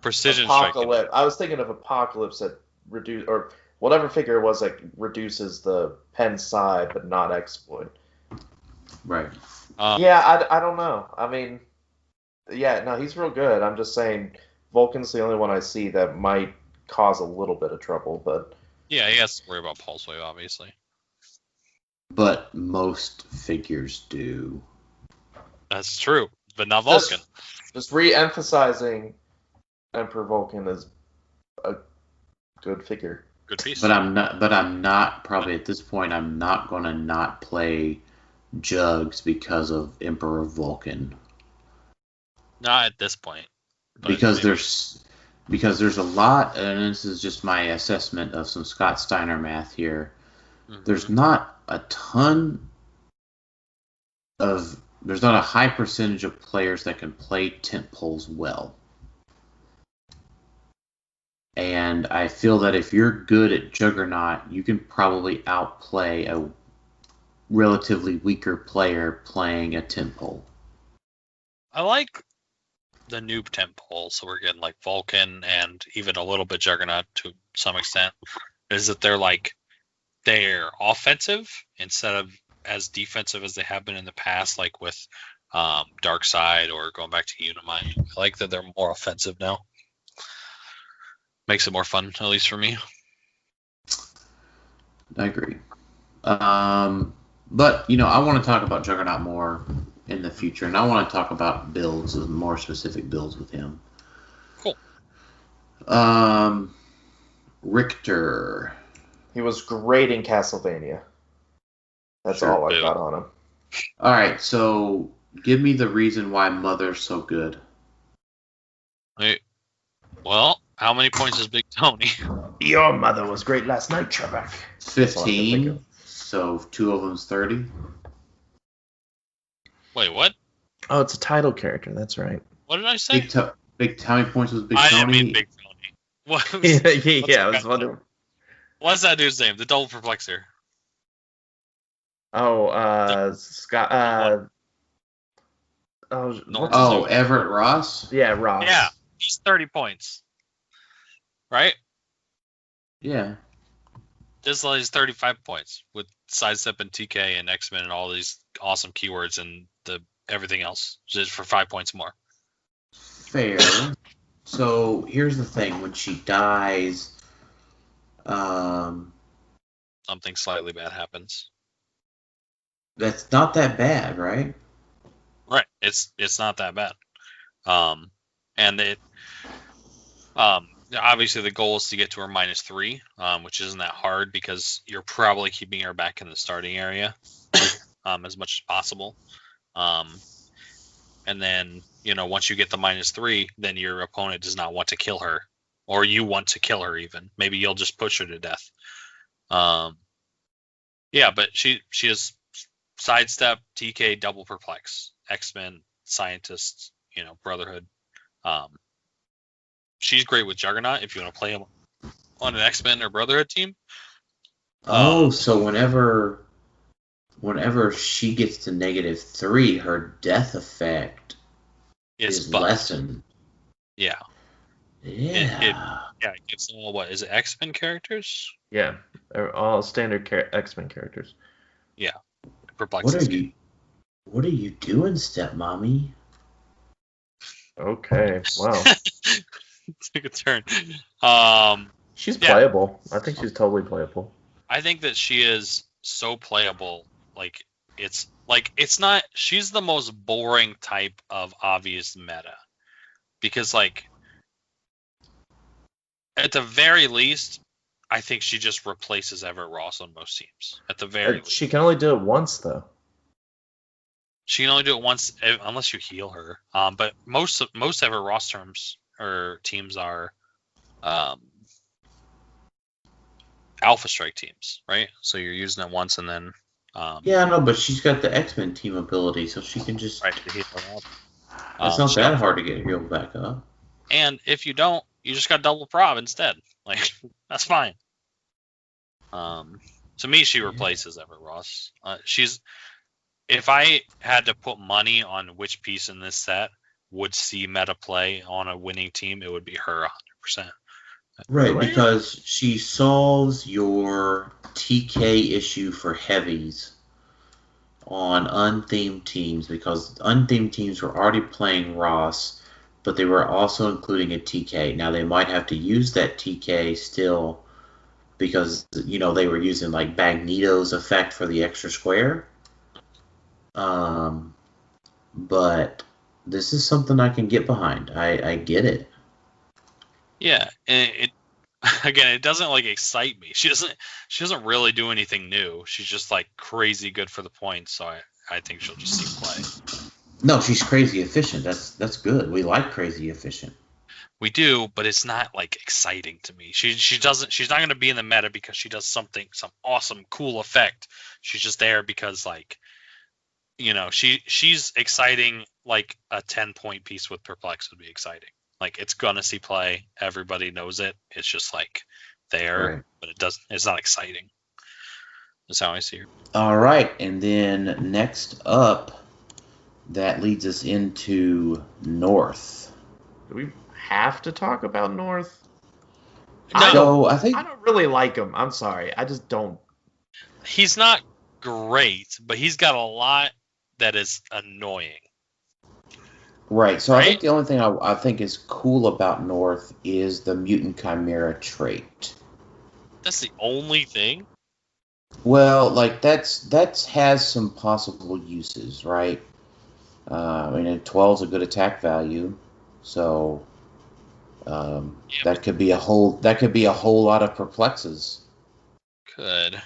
Precision Apocalypse. Strike. I was thinking of Apocalypse that reduce, or whatever figure it was that reduces the pen side but not exploit. Right. Yeah, I don't know. I mean, yeah, no, he's real good. I'm just saying Vulcan's the only one I see that might cause a little bit of trouble, but yeah, he has to worry about pulse wave, obviously. But most figures do. That's true, but not Vulcan. Just re-emphasizing Emperor Vulcan is a good figure. Good piece. But I'm not probably at this point. I'm not going to not play Jugs because of Emperor Vulcan. Not at this point. Because there's a lot, and this is just my assessment of some Scott Steiner math here. Mm-hmm. There's not a high percentage of players that can play tent poles well. And I feel that if you're good at Juggernaut, you can probably outplay a relatively weaker player playing a tent pole. I like the noob tent pole, so we're getting like Vulcan and even a little bit Juggernaut to some extent, is that they're offensive instead of as defensive as they have been in the past, like with Dark Side or going back to Unimind. I like that they're more offensive now. Makes it more fun, at least for me. I agree. But, I want to talk about Juggernaut more in the future, and I want to talk about builds, more specific builds with him. Cool. Richter. He was great in Castlevania. That's all I got on him. All right, so give me the reason why Mother's so good. Well, how many points is Big Tony? Your mother was great last night, Trebek. 15, so 2 of them's 30. Wait, what? Oh, it's a title character, that's right. What did I say? How many points was Big Tony? I didn't mean Big Tony. I was wondering. What's that dude's name? The double perplexer. Oh, Scott. Everett Ross? Yeah, Ross. Yeah, he's 30 points. Right? Yeah. This is 35 points with Sidestep and TK and X-Men and all these awesome keywords and everything else, just for 5 points more. Fair. So here's the thing: when she dies, something slightly bad happens. That's not that bad, right? Right. It's not that bad. And it obviously the goal is to get to her -3, which isn't that hard because you're probably keeping her back in the starting area as much as possible. And then, once you get the -3, then your opponent does not want to kill her, or you want to kill her even. Maybe you'll just push her to death. Yeah, but she has sidestep, TK, double perplex, X-Men, scientists, Brotherhood. She's great with Juggernaut if you want to play him on an X-Men or Brotherhood team. So whenever she gets to -3, her death effect is lessened. Yeah. Yeah. It gives them all, what is it, X-Men characters? Yeah, they're all standard X-Men characters. Yeah. Perplexity. What are you doing, stepmommy? Okay, wow. Took a turn. She's playable. I think she's totally playable. I think that she is so playable. It's not. She's the most boring type of obvious meta, because at the very least, I think she just replaces Everett Ross on most teams. At the very least. She can only do it once, though. She can only do it once unless you heal her. But most Everett Ross teams are Alpha Strike teams, right? So you're using it once and then. Yeah, I know, but she's got the X-Men team ability, so she can just. Right, to heal her up. It's not that hard to get healed back up. And if you don't, you just got double prob instead. That's fine. To me, she replaces Everett Ross. If I had to put money on which piece in this set would see meta play on a winning team, it would be her 100%. Right, because she solves your TK issue for heavies on unthemed teams, because unthemed teams were already playing Ross, but they were also including a TK. Now, they might have to use that TK still because, they were using, Magneto's effect for the extra square. But this is something I can get behind. I get it. Yeah, and it doesn't excite me. She doesn't really do anything new. She's just crazy good for the points, so I think she'll just see play. No, she's crazy efficient. That's good. We like crazy efficient. We do, but it's not exciting to me. She's not going to be in the meta because she does some awesome cool effect. She's just there because she's exciting. A 10-point piece with Perplex would be exciting. It's gonna see play. Everybody knows it. It's just there, right. But it's not exciting. That's how I see her. All right, and then next up, that leads us into North. Do we have to talk about North? No, I don't really like him. I'm sorry, I just don't. He's not great, but he's got a lot that is annoying. Right, so right? I think the only thing I think is cool about North is the Mutant Chimera trait. That's the only thing? Well, that's has some possible uses, right? 12 is a good attack value, so that could be a whole lot of perplexes. Could.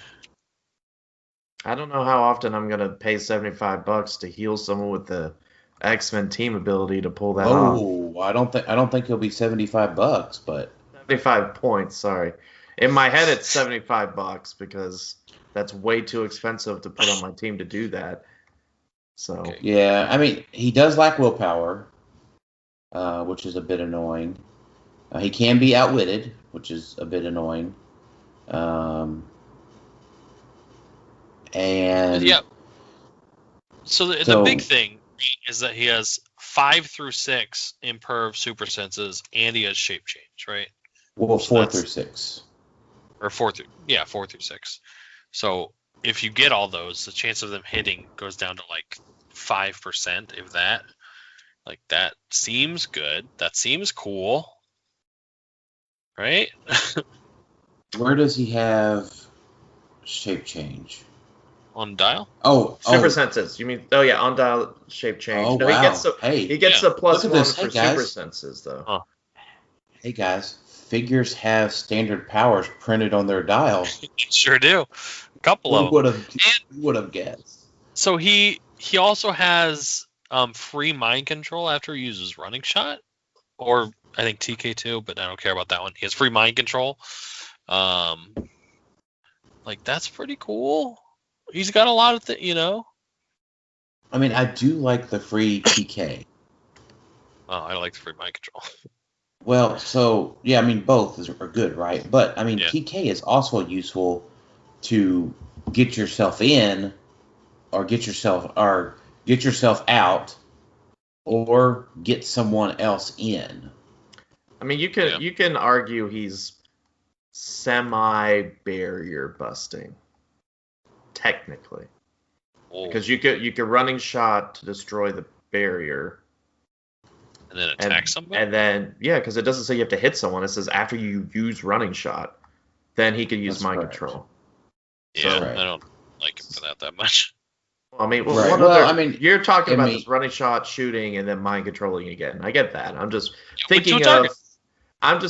I don't know how often I'm gonna pay $75 to heal someone with the X-Men team ability to pull that off. Oh, I don't think it'll be $75, but 75 points. Sorry, in my head it's $75 because that's way too expensive to put on my team to do that. So yeah, he does lack willpower, which is a bit annoying. He can be outwitted, which is a bit annoying. And yeah. So the big thing is that he has 5 through 6 imperv super senses, and he has shape change, right? Well, 4 through 6. Or 4 through 6. So if you get all those, the chance of them hitting goes down to 5%, if that. That seems good. That seems cool. Right? Where does he have shape change? On dial? Super senses. You mean? Oh yeah, on dial shape change. Oh, No, wow. he gets the plus Look at one this. for Hey, guys. super senses though. Oh. Hey guys, figures have standard powers printed on their dials. Sure do. A couple of them. Who would have guessed? So he also has free mind control after he uses running shot, or I think TK2, but I don't care about that one. He has free mind control. Like that's pretty cool. He's got a lot of I mean, I do like the free TK. Oh, I like the free mind control. Well, so yeah, I mean both are good, right? But I mean Yeah. TK is also useful to get yourself in, or get yourself out, or get someone else in. I mean, you can argue he's semi-barrier busting, technically, because you could running shot to destroy the barrier. And then attack somebody? And then, because it doesn't say you have to hit someone. It says after you use running shot, then he can use mind control. Yeah, Right. I don't like him for that much. I mean, you're talking about this running shot, shooting, and then mind controlling again. I get that. I'm just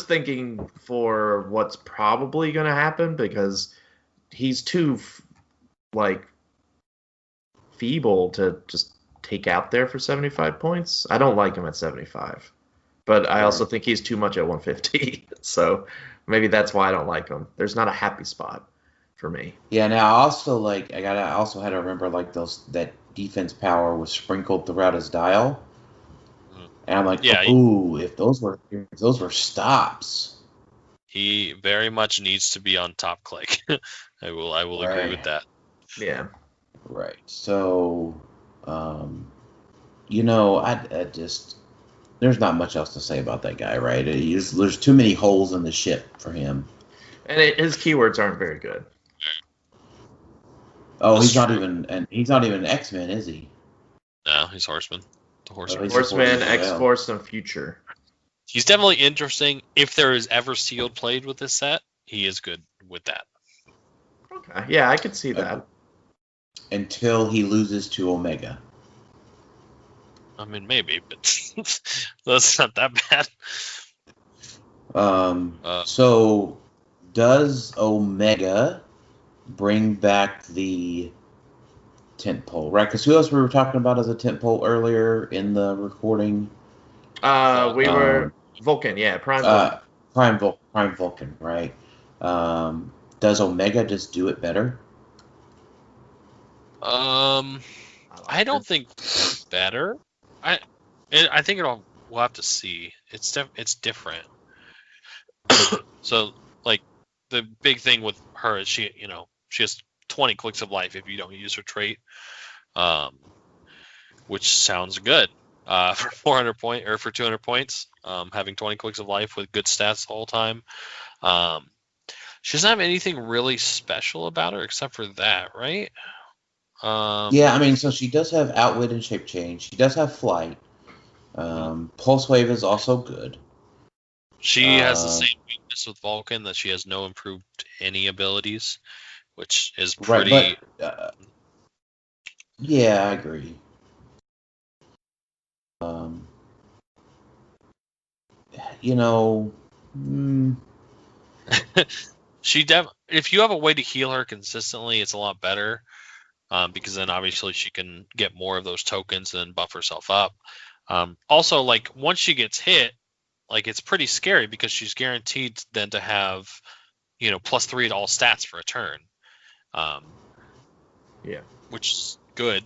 thinking for what's probably going to happen, because he's too, feeble to just take out there for 75 points. I don't like him at 75, but I also think he's too much at 150. So maybe that's why I don't like him. There's not a happy spot for me. Yeah. Now, I also had to remember that defense power was sprinkled throughout his dial, and I'm like, ooh, if those were stops. He very much needs to be on top click. I will agree with that. Yeah. Right. So, I just there's not much else to say about that guy, right? There's too many holes in the ship for him. And his keywords aren't very good. Oh, he's not even an X-Men, is he? No, he's Horseman. The Horseman. Horseman, X-Force, and Future. He's definitely interesting. If there is ever sealed played with this set, he is good with that. Okay. Yeah, I could see that. Until he loses to Omega. I mean, maybe, but that's not that bad. So, does Omega bring back the tent pole, right? Because who else we were talking about as a tent pole earlier in the recording? We were Vulcan, Prime Vulcan, right? Does Omega just do it better? I don't think better. I think we'll have to see. It's different. So like the big thing with her is she has 20 clicks of life if you don't use her trait, which sounds good for 400 point or for 200 points. Having 20 clicks of life with good stats the whole time. She doesn't have anything really special about her except for that, right? Yeah, I mean, so she does have Outwit and Shape Change. She does have Flight. Pulse Wave is also good. She has the same weakness with Vulcan, that she has no improved any abilities, which is pretty... Right, but, yeah, I agree. If you have a way to heal her consistently, it's a lot better, because then obviously she can get more of those tokens and buff herself up. Also, like once she gets hit, like it's pretty scary because she's guaranteed then to have, +3 to all stats for a turn. Yeah, which is good.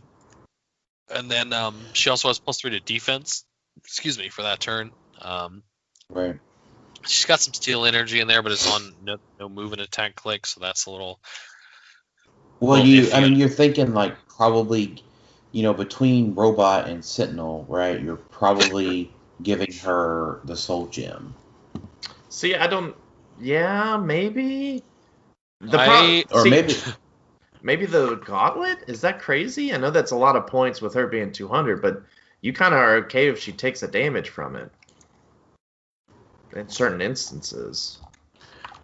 And then she also has +3 to defense. Excuse me, for that turn. Right. She's got some steel energy in there, but it's on no move and attack click, so that's a little. Well, you're thinking like probably, between Robot and Sentinel, right? You're probably giving her the Soul Gem. See, I don't. Yeah, maybe. Maybe the Gauntlet? Is that crazy? I know that's a lot of points with her being 200, but you kind of are okay if she takes a damage from it. In certain instances.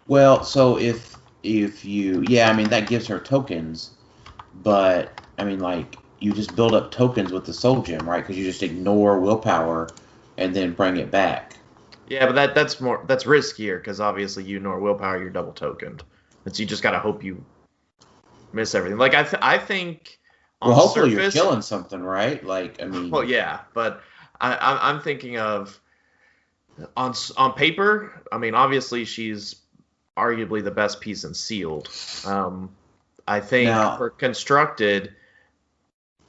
Well, so if I mean, that gives her tokens, but I mean, like, you just build up tokens with the soul gem, right? Because you just ignore willpower and then bring it back. Yeah, but that's riskier because obviously you ignore willpower, you're double tokened, and so you just gotta hope you miss everything. Like I think. Well, hopefully you're killing something, right? Like, I mean. Well, yeah, but I'm thinking of on paper. I mean, obviously she's arguably the best piece in sealed. I think for constructed,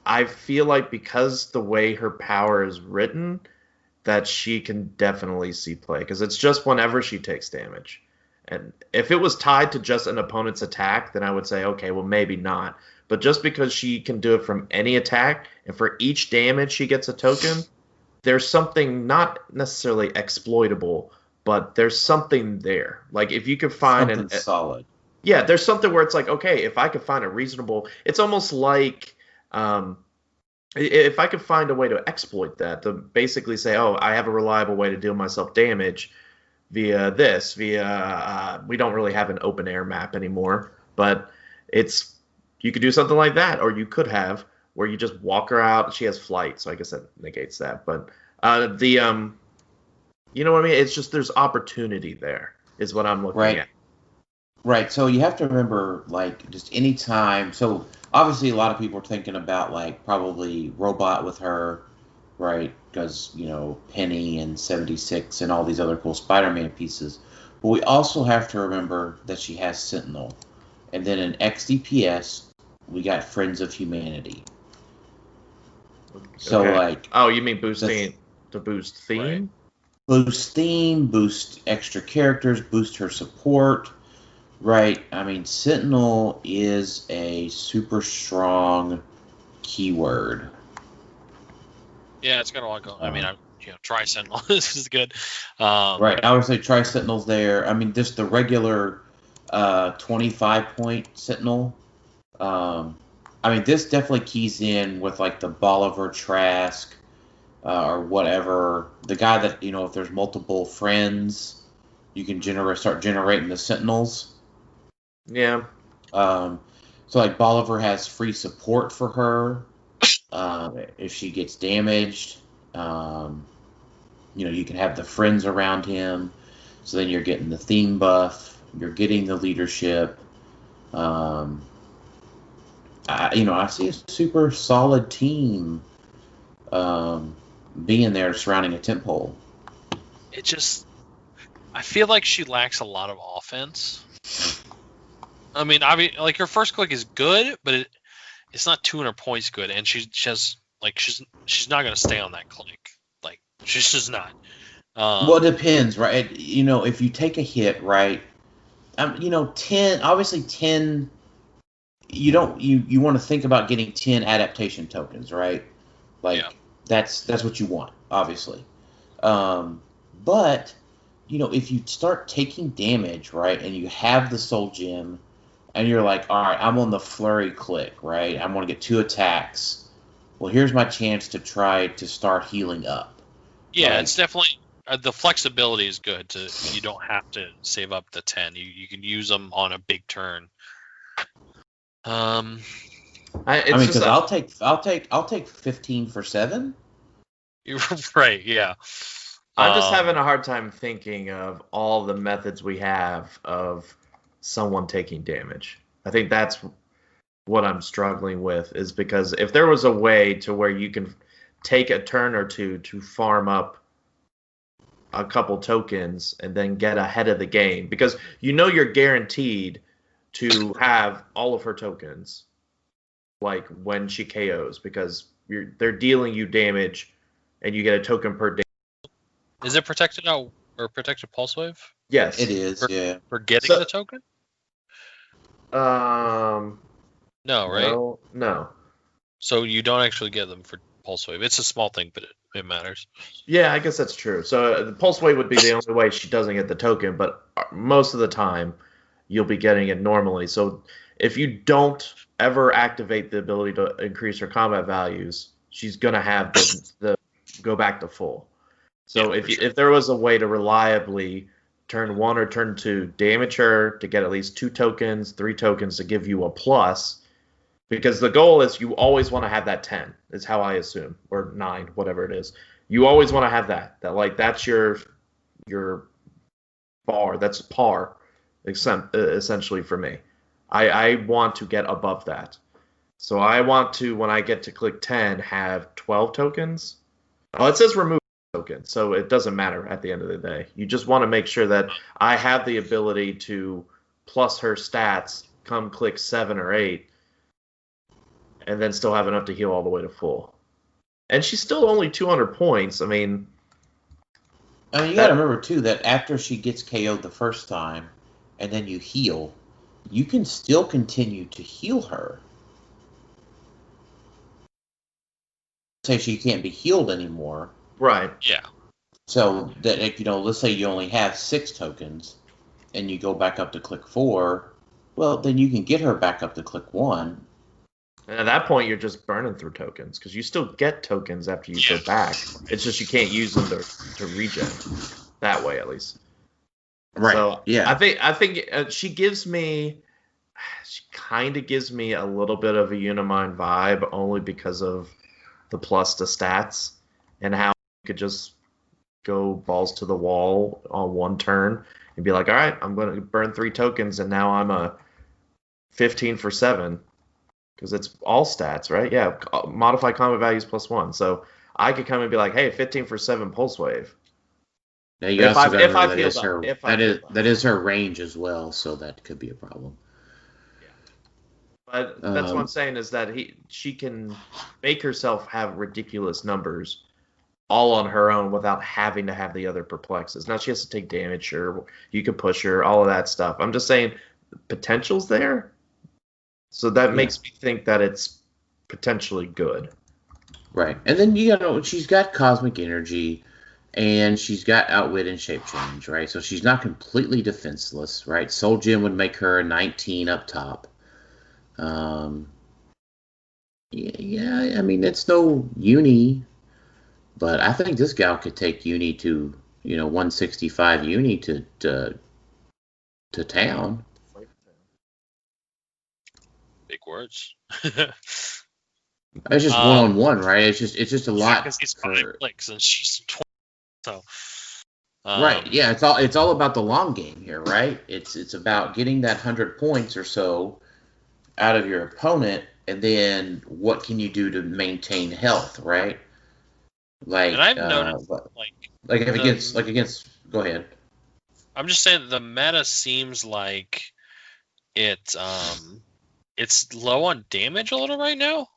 I feel like because the way her power is written, that she can definitely see play because it's just whenever she takes damage. And if it was tied to just an opponent's attack, then I would say, okay, well, maybe not. But just because she can do it from any attack, and for each damage she gets a token, there's something not necessarily exploitable, but there's something there. Like if you could find something solid. Yeah, there's something where it's like, okay, if I could find a reasonable, it's almost like if I could find a way to exploit that, to basically say, oh, I have a reliable way to deal myself damage via this, we don't really have an open air map anymore, but you could do something like that, or you could have where you just walk her out. She has flight, so I guess that negates that. But you know what I mean? It's just there's opportunity there, is what I'm looking at. Right. So you have to remember, like, just any time. So obviously, a lot of people are thinking about like probably robot with her, right? Because Penny and 76 and all these other cool Spider-Man pieces. But we also have to remember that she has Sentinel, and then in XDPS we got Friends of Humanity. So like, oh, you mean boosting to boost theme? Right. Boost theme, boost extra characters, boost her support. Right. I mean, Sentinel is a super strong keyword. Yeah, it's got a lot going. I mean, try Sentinel. This is good. Right. I would say try Sentinel's there. I mean, just the regular 25-point Sentinel. I mean, this definitely keys in with like the Bolivar Trask or whatever. The guy that, if there's multiple friends, you can start generating the Sentinels. Yeah. So like Bolivar has free support for her if she gets damaged. You can have the friends around him. So then you're getting the theme buff. You're getting the leadership. I see a super solid team being there surrounding a tent pole. I feel like she lacks a lot of offense. I mean, like her first click is good, but it's not 200 points good, and she's not gonna stay on that click. Like she's just not. Well, it depends, right? If you take a hit, right? 10. Obviously, 10. You want to think about getting 10 adaptation tokens, right? Like that's what you want, obviously. But if you start taking damage, right, and you have the soul gem, and you're like, all right, I'm on the flurry click, right? I'm going to get 2 attacks. Well, here's my chance to try to start healing up. Yeah, it's definitely the flexibility is good. You don't have to save up the 10. You can use them on a big turn. Because I'll take 15 for 7. You're right. Yeah. I'm just having a hard time thinking of all the methods we have of someone taking damage. I think that's what I'm struggling with, is because if there was a way to where you can take a turn or two to farm up a couple tokens and then get ahead of the game, because you're guaranteed to have all of her tokens like when she KOs, because they're dealing you damage and you get a token per day. Is it protected out or protected pulse wave? Yes, it is. For getting the token? No, right? No. So you don't actually get them for pulse wave. It's a small thing, but it matters. Yeah, I guess that's true. So the pulse wave would be the only way she doesn't get the token, but most of the time you'll be getting it normally. So if you don't ever activate the ability to increase her combat values, she's gonna have the go back to full. So if there was a way to reliably turn 1 or turn 2, damage her to get at least 2 tokens, 3 tokens to give you a plus. Because the goal is you always want to have that 10, is how I assume, or 9, whatever it is. You always want to have that. That's your bar. That's par, essentially for me. I want to get above that. So I want to, when I get to click 10, have 12 tokens. Oh, it says remove tokens, so it doesn't matter at the end of the day. You just want to make sure that I have the ability to plus her stats come click 7 or 8, and then still have enough to heal all the way to full. And she's still only 200 points. I mean, you got to remember, too, that after she gets KO'd the first time, and then you heal, you can still continue to heal her. Say she can't be healed anymore. Right. Yeah. So, that let's say you only have 6 tokens, and you go back up to click 4, well, then you can get her back up to click 1. And at that point, you're just burning through tokens, because you still get tokens after you go back. It's just you can't use them to regen. That way, at least. Right. So, yeah. I think she kind of gives me a little bit of a Unimind vibe, only because of the plus to stats, and how you could just go balls to the wall on one turn and be like, all right, I'm going to burn 3 tokens, and now I'm a 15 for 7. Because it's all stats, right? Yeah, modify combat values +1. So I could come and be like, hey, 15 for 7 pulse wave. Now you also got to remember that is her range as well, so that could be a problem. Yeah. But that's what I'm saying, is that she can make herself have ridiculous numbers all on her own without having to have the other perplexes. Now she has to take damage, or you can push her, all of that stuff. I'm just saying the potential's there. So that makes me think that it's potentially good. Right. And then, she's got Cosmic Energy, and she's got Outwit and Shape Change, right? So she's not completely defenseless, right? Soul Gem would make her a 19 up top. I mean, it's no uni, but I think this gal could take uni to, 165 uni to town. Big words. It's just one-on-one, right? It's just a lot. Because he's 5 Clix and she's 20. So. Right. Yeah. It's all about the long game here, right? It's about getting that 100 points or so out of your opponent, and then what can you do to maintain health, right? Like, and I've noticed, against. Go ahead. I'm just saying the meta seems like it's low on damage a little right now,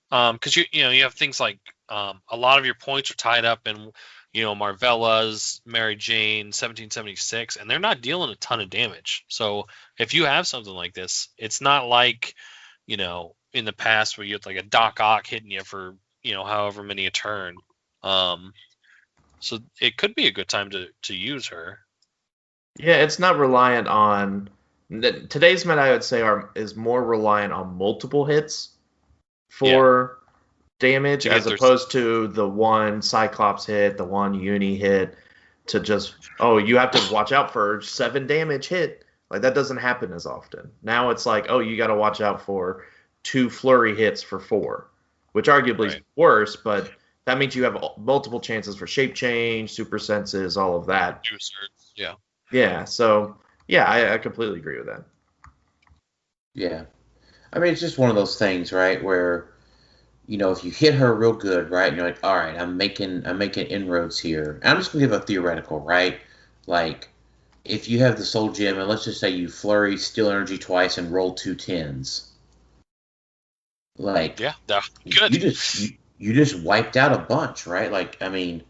because you have things like a lot of your points are tied up in Marvella's, Mary Jane, 1776, and they're not dealing a ton of damage. So if you have something like this, it's not like in the past where you had like a Doc Ock hitting you for however many a turn. So it could be a good time to use her. Yeah, it's not reliant on. Today's meta, I would say, is more reliant on multiple hits for damage, as opposed to the one Cyclops hit, the one Uni hit, to just, you have to watch out for 7 damage hit. Like, that doesn't happen as often. Now it's like, you got to watch out for 2 flurry hits for 4, which arguably is worse, but that means you have multiple chances for shape change, super senses, all of that. Yeah. Yeah, so... Yeah, I completely agree with that. Yeah. I mean, it's just one of those things, right, where, if you hit her real good, right, and you're like, all right, I'm making inroads here. And I'm just going to give a theoretical, right? Like, if you have the Soul Gem, and let's just say you flurry Steel Energy twice and roll 2 10s. Like, yeah, good. You just wiped out a bunch, right? Like, I mean,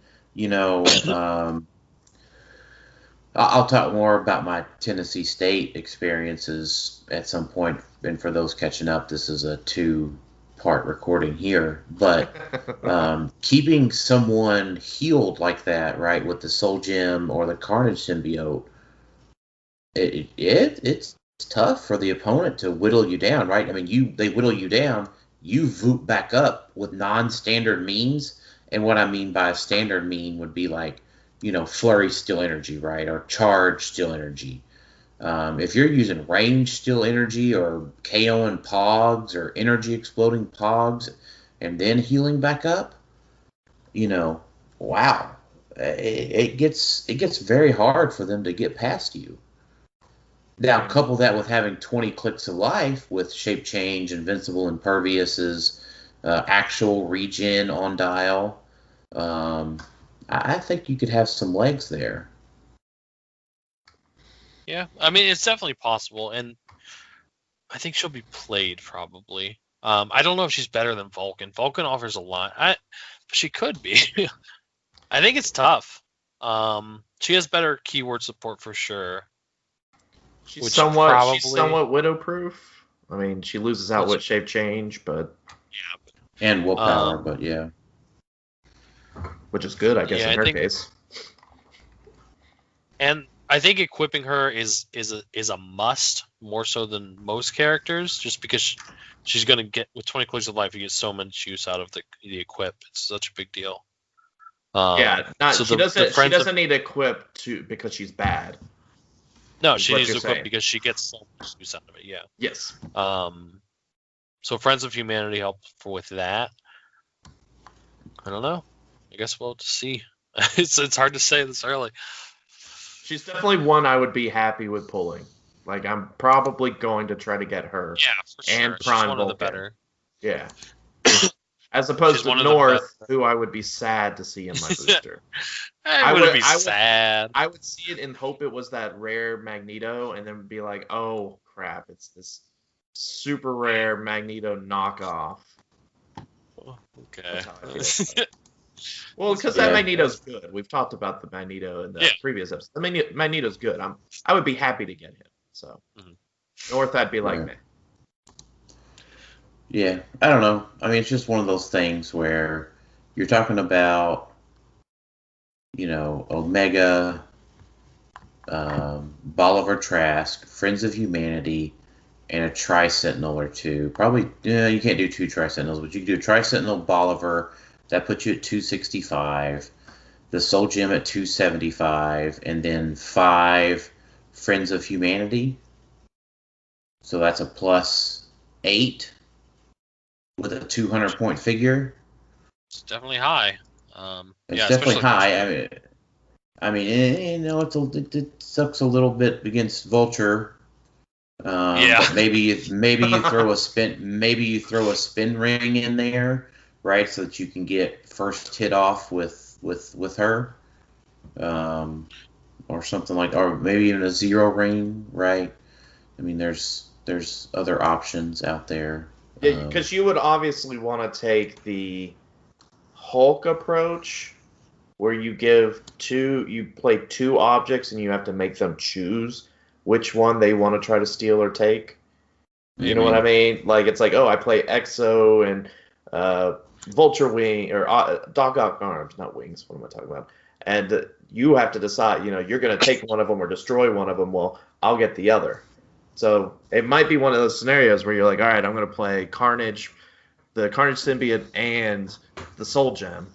I'll talk more about my Tennessee State experiences at some point, and for those catching up, this is a 2-part recording here. But keeping someone healed like that, right, with the Soul Gem or the Carnage symbiote, it's tough for the opponent to whittle you down, right? I mean, they whittle you down, you voot back up with non-standard means, and what I mean by a standard mean would be like flurry steel energy, right, or charge steel energy. If you're using range steel energy or KOing Pogs or energy exploding Pogs and then healing back up, wow, it gets very hard for them to get past you. Now, couple that with having 20 clicks of life with shape change, invincible, imperviouses, actual regen on dial. I think you could have some legs there. Yeah, I mean, it's definitely possible, and I think she'll be played probably. I don't know if she's better than Vulcan. Vulcan offers a lot. She could be. I think it's tough. She has better keyword support for sure. She's somewhat widow-proof. I mean, she loses out with shape change, but and willpower, but yeah, which is good, I guess, in her case. And I think equipping her is a must more so than most characters, just because she's going to get with 20 clicks of life, you get so much use out of the equip. It's such a big deal. She doesn't need equip because she's bad. No, she needs to equip because she gets so much use out of it. Yeah. Yes. So Friends of Humanity help with that. I don't know. I guess we'll have to see. It's hard to say this early. She's definitely one I would be happy with pulling. Like, I'm probably going to try to get her. Yeah, for sure. And Prime She's one Vulcan. of the better. Yeah. As opposed to North, who I would be sad to see in my booster. I would be sad. I would see it and hope it was that rare Magneto, and then be like, oh, crap, it's this super rare Magneto knockoff. Okay. Well, because that Magneto's good. We've talked about the Magneto in the previous episode. The Magneto's good. I would be happy to get him. So North, I'd be like, meh. Yeah, I don't know. I mean, it's just one of those things where you're talking about, Omega, Bolivar Trask, Friends of Humanity, and a Tri-Sentinel or two. Probably, you can't do 2 Tri-Sentinels, but you can do a Tri-Sentinel Bolivar. That puts you at 265. The Soul Gem at 275. And then 5 Friends of Humanity. So that's a +8 with a 200-point figure. It's definitely high. It's definitely high. I mean, it sucks a little bit against Vulture. But maybe you throw a spin ring in there, right, so that you can get first hit off with her, or something like, or maybe even a 0 ring, right? I mean, there's other options out there. Yeah, because you would obviously want to take the Hulk approach, where you play 2 objects and you have to make them choose which one they want to try to steal or take. You know what I mean? Like, it's like, oh, I play Exo and Vulture Wing, or Dog Arms, not Wings. What am I talking about? And you have to decide, you're going to take one of them or destroy one of them. Well, I'll get the other. So it might be one of those scenarios where you're like, all right, I'm going to play Carnage, the Carnage Symbiote, and the Soul Gem.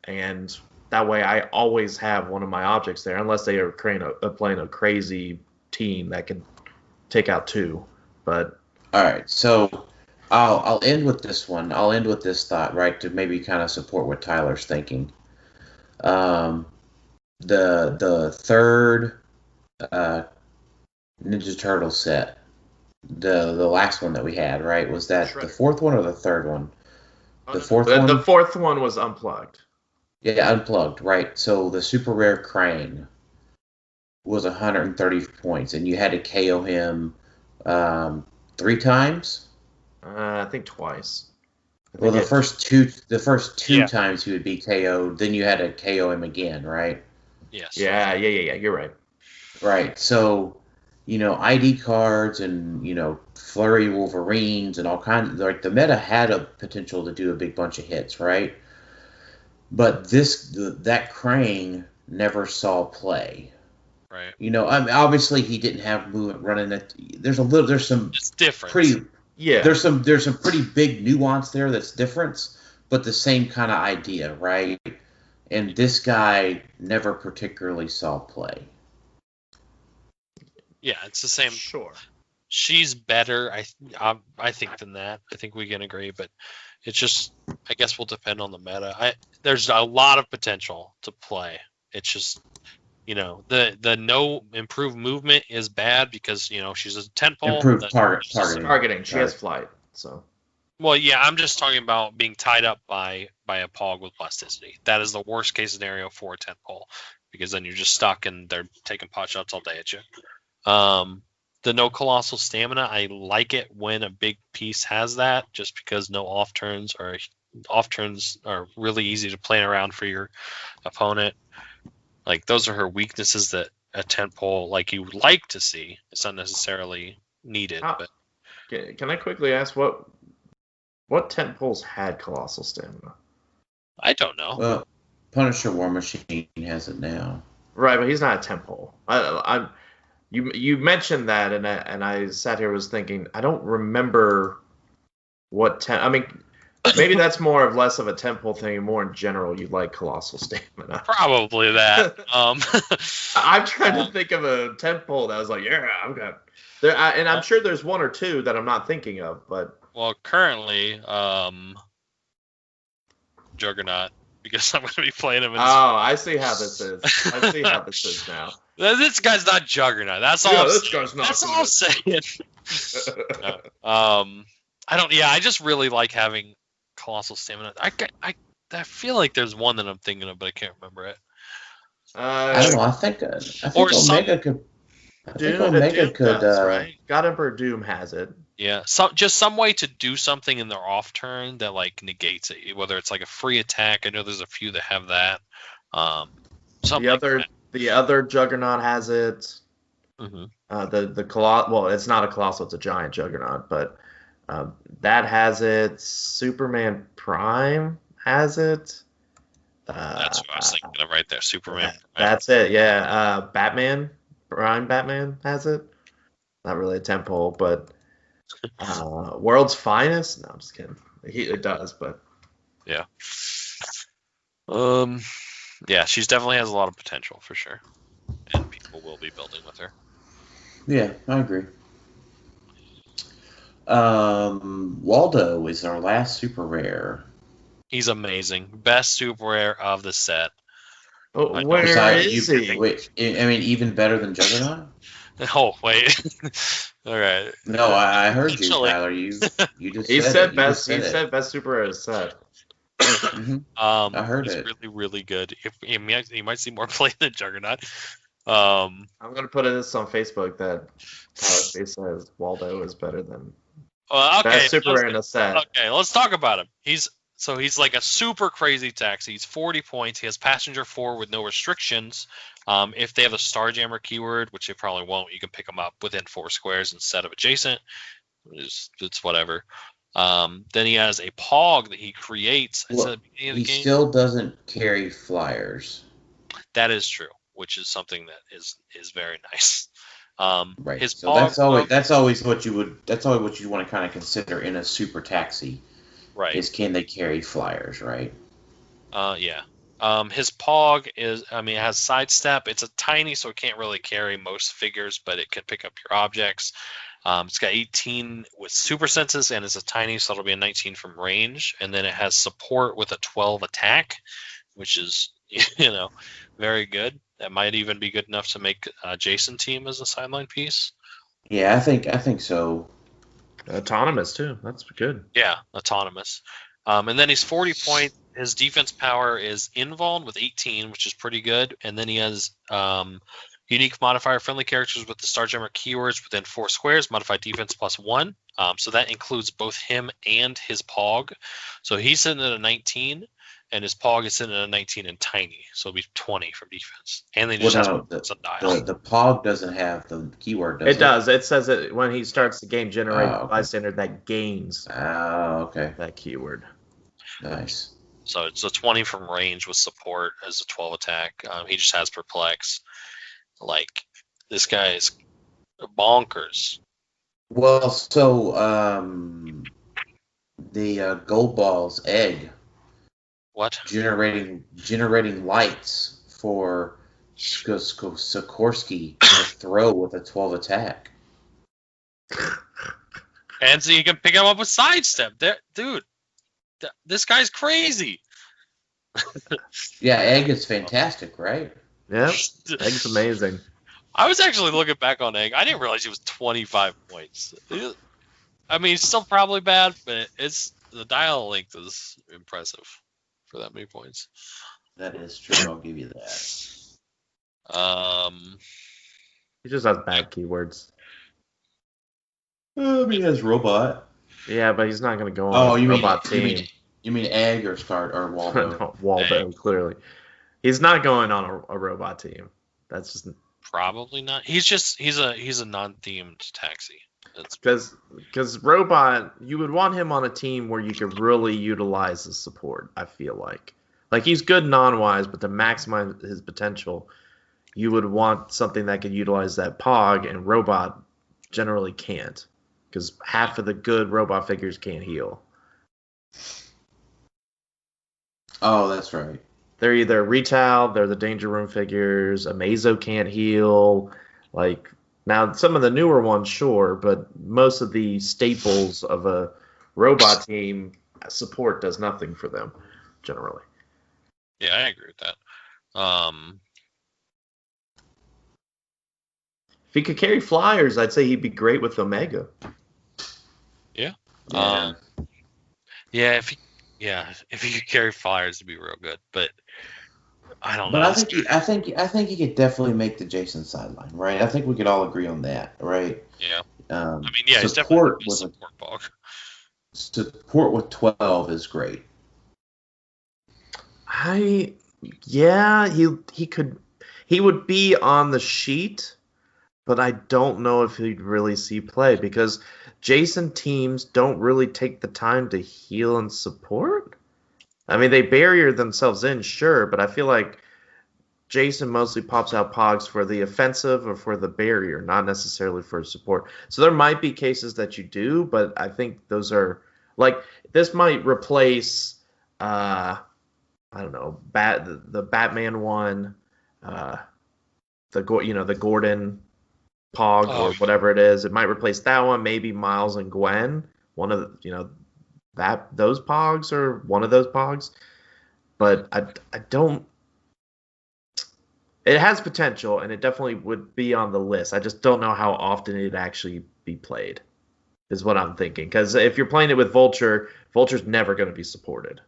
And that way I always have one of my objects there, unless they are playing a crazy team that can take out 2. But all right, so I'll end with this one. I'll end with this thought, right, to maybe kind of support what Tyler's thinking. The third Ninja Turtle set, the last one that we had, right? Was that the 4th one or the 3rd one? The 4th one? The 4th one was Unplugged. Yeah, Unplugged, right. So the super rare Crane was 130 points, and you had to KO him 3 times? I think twice. Well, the first two times he would be KO'd, then you had to KO him again, right? Yes. Yeah, you're right. Right, so, ID cards and, Flurry Wolverines and all kinds, like, the meta had a potential to do a big bunch of hits, right? But that Crane never saw play. Right. I mean, obviously he didn't have movement running it. There's some it's different. There's some pretty big nuance there that's different, but the same kind of idea, right? And this guy never particularly saw play. Yeah, it's the same. Sure. She's better, I think, than that. I think we can agree, but it's just, I guess, will depend on the meta. There's a lot of potential to play. It's just, the no improved movement is bad because she's a tentpole. Improved targeting. She has flight, so. Well, yeah, I'm just talking about being tied up by a pog with plasticity. That is the worst case scenario for a tentpole because then you're just stuck and they're taking pot shots all day at you. The no colossal stamina, I like it when a big piece has that, just because no off turns are really easy to plan around for your opponent. Like, those are her weaknesses that a tentpole like you would like to see. It's not necessarily needed. But can I quickly ask what tentpoles had colossal stamina? I don't know. Well, Punisher War Machine has it now. Right, but he's not a tentpole. You mentioned that, and I sat here was thinking, I don't remember what I mean, maybe that's less of a tentpole thing, and more in general, you like colossal stamina. Probably that. I'm trying to think of a tentpole that was like, yeah, I've got there, and I'm sure there's one or two that I'm not thinking of, but currently, Juggernaut. Because I'm going to be playing him. I see how this is. I see how this is now. This guy's not Juggernaut. That's all. That's all I'm saying. I just really like having colossal stamina. I feel like there's one that I'm thinking of, but I can't remember it. I don't know. I think Omega could. Omega could. Right? God Emperor Doom has it. Yeah, just some way to do something in their off turn that like negates it. Whether it's like a free attack. I know there's a few that have that. The other Juggernaut has it. Mm-hmm. The Colossal. Well, it's not a Colossal. It's a giant Juggernaut, but that has it. Superman Prime has it. That's what I was thinking of right there. Superman. That's it. Yeah. Batman has it. Not really a tentpole, but. World's Finest? No, I'm just kidding. It does, but yeah. Yeah, she's definitely has a lot of potential for sure, and people will be building with her. Yeah, I agree. Waldo is our last super rare. He's amazing. Best super rare of the set. Where is he? Wait, I mean, even better than Juggernaut? Oh, wait. All right. No, I heard you, Tyler. You just said best super rare set. Mm-hmm. I heard he's it. Really, really good. He might see more play than Juggernaut. I'm gonna put this on Facebook that Tyler says Waldo is better than best super rare in a set. Okay, let's talk about him. He's like a super crazy taxi. He's 40 points. He has passenger 4 with no restrictions. If they have a Starjammer keyword, which they probably won't, you can pick them up within 4 squares instead of adjacent. It's whatever. Then he has a Pog that he creates. He still doesn't carry flyers. That is true, which is something that is very nice. Right. His so Pog, that's always what you want to kind of consider in a super taxi. Right. Is can they carry flyers, right? Yeah. His Pog it has sidestep. It's a tiny, so it can't really carry most figures, but it can pick up your objects. It's got 18 with super senses, and it's a tiny, so it'll be a 19 from range. And then it has support with a 12 attack, which is, very good. That might even be good enough to make Jason team as a sideline piece. Yeah, I think so. Autonomous too. That's good. Yeah, autonomous. And then he's 40 points. His defense power is invuln with 18, which is pretty good. And then he has unique modifier friendly characters with the Starjammer keywords within 4 squares, modified defense +1. So that includes both him and his Pog. So he's sitting at a 19, and his Pog is sitting at a 19 and tiny. So it'll be 20 from defense. And then he just has a dial. The Pog doesn't have the keyword, does it? It does. It says it when he starts the game, generate a bystander that gains okay. that keyword. Nice. So it's a 20 from range with support as a 12 attack. He just has perplex. Like, this guy is bonkers. Well, so the Gold Ball's egg. What? Generating lights for Sikorsky to throw with a 12 attack. And so you can pick him up with sidestep. Dude, this guy's crazy. Yeah, Egg is fantastic, right? Yeah, Egg's amazing. I was actually looking back on Egg. I didn't realize he was 25 points. I mean, it's still probably bad, but the dial length is impressive for that many points. That is true. I'll give you that. He just has bad keywords. I mean, as robot. Yeah, but he's not going to go on a robot team. You mean Egg or Waldo? No, Waldo, Egg. Clearly. He's not going on a robot team. That's just probably not. He's a non-themed taxi. Because robot, you would want him on a team where you could really utilize his support. I feel like he's good non-wise, but to maximize his potential, you would want something that could utilize that Pog, and robot generally can't, because half of the good robot figures can't heal. Oh, that's right. They're either retail, they're the Danger Room figures, Amazo can't heal. Like, now, some of the newer ones, sure, but most of the staples of a robot team, support does nothing for them, generally. Yeah, I agree with that. If he could carry flyers, I'd say he'd be great with Omega. Yeah. Yeah. If he could carry flyers, it'd be real good. But I don't know. But I think he could definitely make the Jason sideline, right? I think we could all agree on that, right? Yeah. I mean, yeah, he's definitely a support bug. Support with 12 is great. He would be on the sheet, but I don't know if he'd really see play, because Jason teams don't really take the time to heal and support. I mean, they barrier themselves in, sure, but I feel like Jason mostly pops out Pogs for the offensive or for the barrier, not necessarily for support. So there might be cases that you do, but I think those are, like, this might replace, I don't know, the Batman one, the Gordon Pog or whatever it is. It might replace that one, maybe Miles and Gwen. One of the, those Pogs or one of those Pogs. But I don't. It has potential, and it definitely would be on the list. I just don't know how often it'd actually be played, is what I'm thinking. Because if you're playing it with Vulture, Vulture's never going to be supported.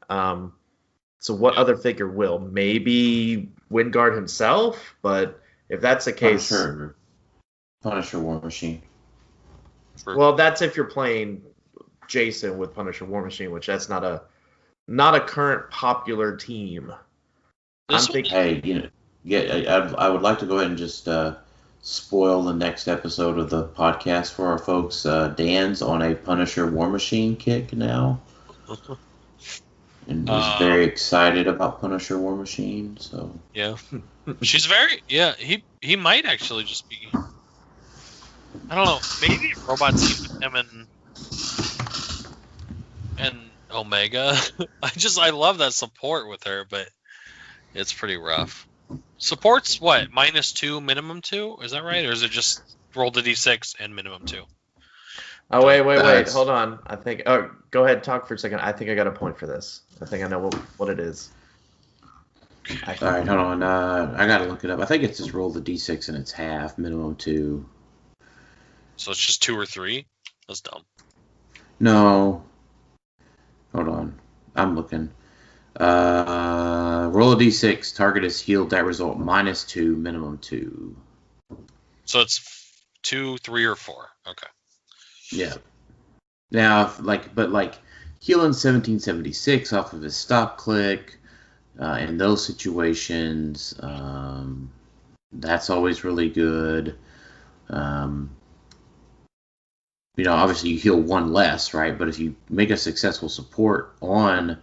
So what other figure will? Maybe Wingard himself, but if that's the case... Punisher War Machine. Well, that's if you're playing Jason with Punisher War Machine, which that's not a current popular team. I would like to go ahead and just spoil the next episode of the podcast for our folks. Dan's on a Punisher War Machine kick now. And he's very excited about Punisher War Machine, so... Yeah. She's very... Yeah, he might actually just be... I don't know. Maybe a robot team with him and Omega. I love that support with her, but it's pretty rough. Support's what? -2, minimum 2? Is that right? Or is it just roll the d6 and minimum 2? Oh, wait. Hold on. I think... Oh, go ahead. Talk for a second. I think I got a point for this. I think I know what it is. All right, hold on. I got to look it up. I think it's just roll the d6 and it's half, minimum 2. So it's just 2 or 3? That's dumb. No. Hold on. I'm looking. Roll a d6. Target is healed. That result -2, minimum 2. So it's 2, 3, or 4. Okay. Yeah. Now, healing 1776 off of his stop click, in those situations, that's always really good. Obviously you heal 1 less, right? But if you make a successful support on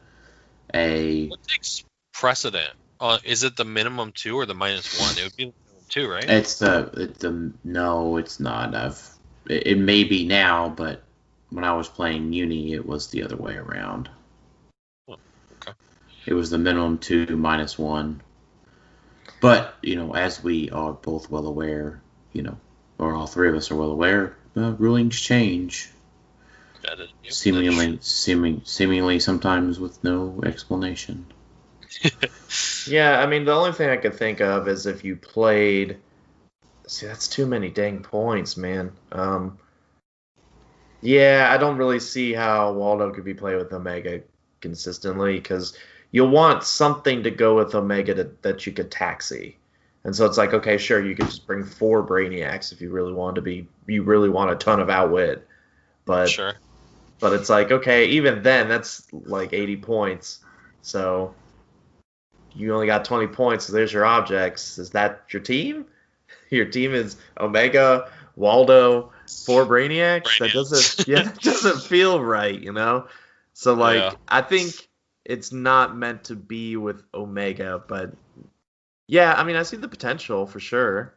a... What takes precedent? Is it the minimum 2 or the -1? It would be the minimum 2, right? No, it's not. It may be now, but when I was playing Uni, it was the other way around. Oh, okay. It was the minimum 2 minus 1. But, as we are both well aware, or all three of us are well aware, rulings change. Seemingly sometimes with no explanation. Yeah, I mean, the only thing I could think of is if you played... See, that's too many dang points, man. Yeah, I don't really see how Waldo could be played with Omega consistently, because you'll want something to go with Omega that you could taxi. And so it's like, okay, sure, you could just bring 4 Brainiacs if you really want a ton of outwit. But Sure. But it's like, okay, even then, that's like 80 points. So you only got 20 points, so there's your objects. Is that your team? Your team is Omega, Waldo, 4 Brainiacs? That doesn't feel right, So, I think it's not meant to be with Omega, but yeah, I mean, I see the potential for sure.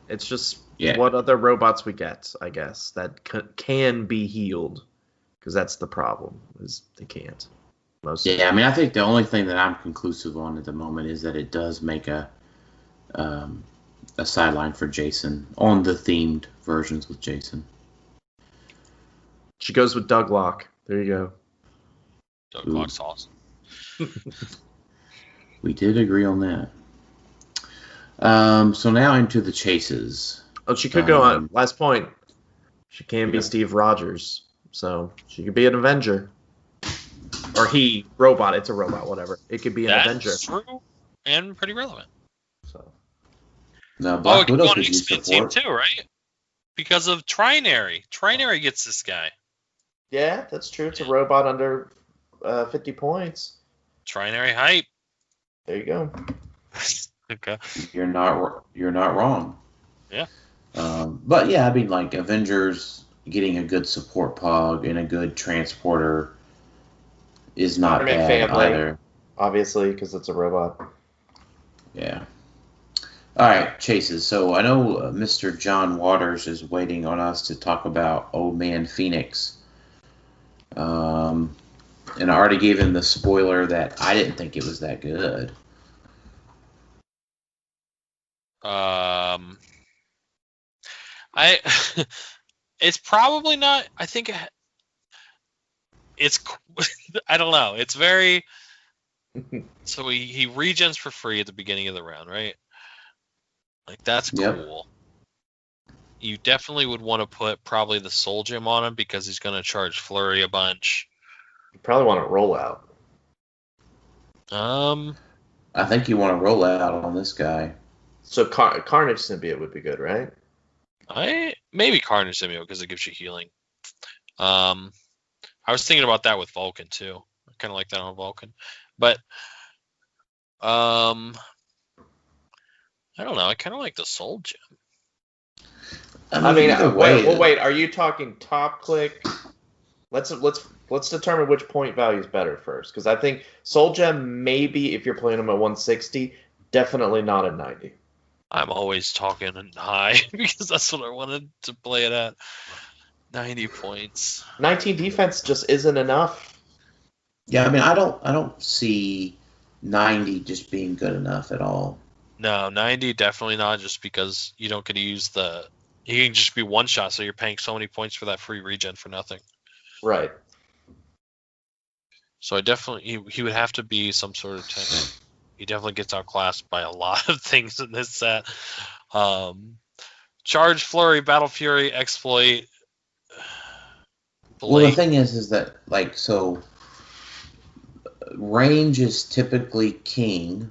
It's just what other robots we get, I guess, that can be healed, because that's the problem, is they can't. I mean, I think the only thing that I'm conclusive on at the moment is that it does make a sideline for Jason on the themed versions with Jason. She goes with Douglock. There you go. Douglock's awesome. We did agree on that. So now into the chases. Oh, she could go on. Last point. She can be Steve Rogers, so she could be an Avenger. Or robot. It's a robot, whatever. It could be an Avenger. That's true and pretty relevant. So. Now, Black Widow could use support team too, right? Because of Trinary. Trinary gets this guy. Yeah, that's true. It's a robot under 50 points. Trinary hype. There you go. Okay. You're not wrong. Yeah. But yeah, I mean, like Avengers getting a good support pog and a good transporter is not bad either. Obviously, because it's a robot. Yeah. All right, chases. So I know Mr. John Waters is waiting on us to talk about Old Man Phoenix. And I already gave him the spoiler that I didn't think it was that good. It's probably not. I think it's. I don't know. It's very. So he regens for free at the beginning of the round, right? Like that's cool. You definitely would want to put probably the Soul Gem on him because he's going to charge Flurry a bunch. You probably want to roll out. I think you want to roll out on this guy. So Carnage Symbiote would be good, right? Maybe Carnage Symbiote because it gives you healing. I was thinking about that with Vulcan too. I kind of like that on Vulcan, but I don't know. I kind of like the Soul Gem. I mean wait. Are you talking top click? Let's determine which point value is better first, because I think Soul Gem maybe if you're playing them at 160, definitely not at 90. I'm always talking high because that's what I wanted to play it at. 90 points. 19 defense just isn't enough. Yeah, I mean, I don't see 90 just being good enough at all. No, 90 definitely not, just because you don't get to use he can just be one shot, so you're paying so many points for that free regen for nothing. Right. So I definitely he would have to be some sort of tank. He definitely gets outclassed by a lot of things in this set. Charge, Flurry, Battle Fury, Exploit. Well, the thing is that range is typically king,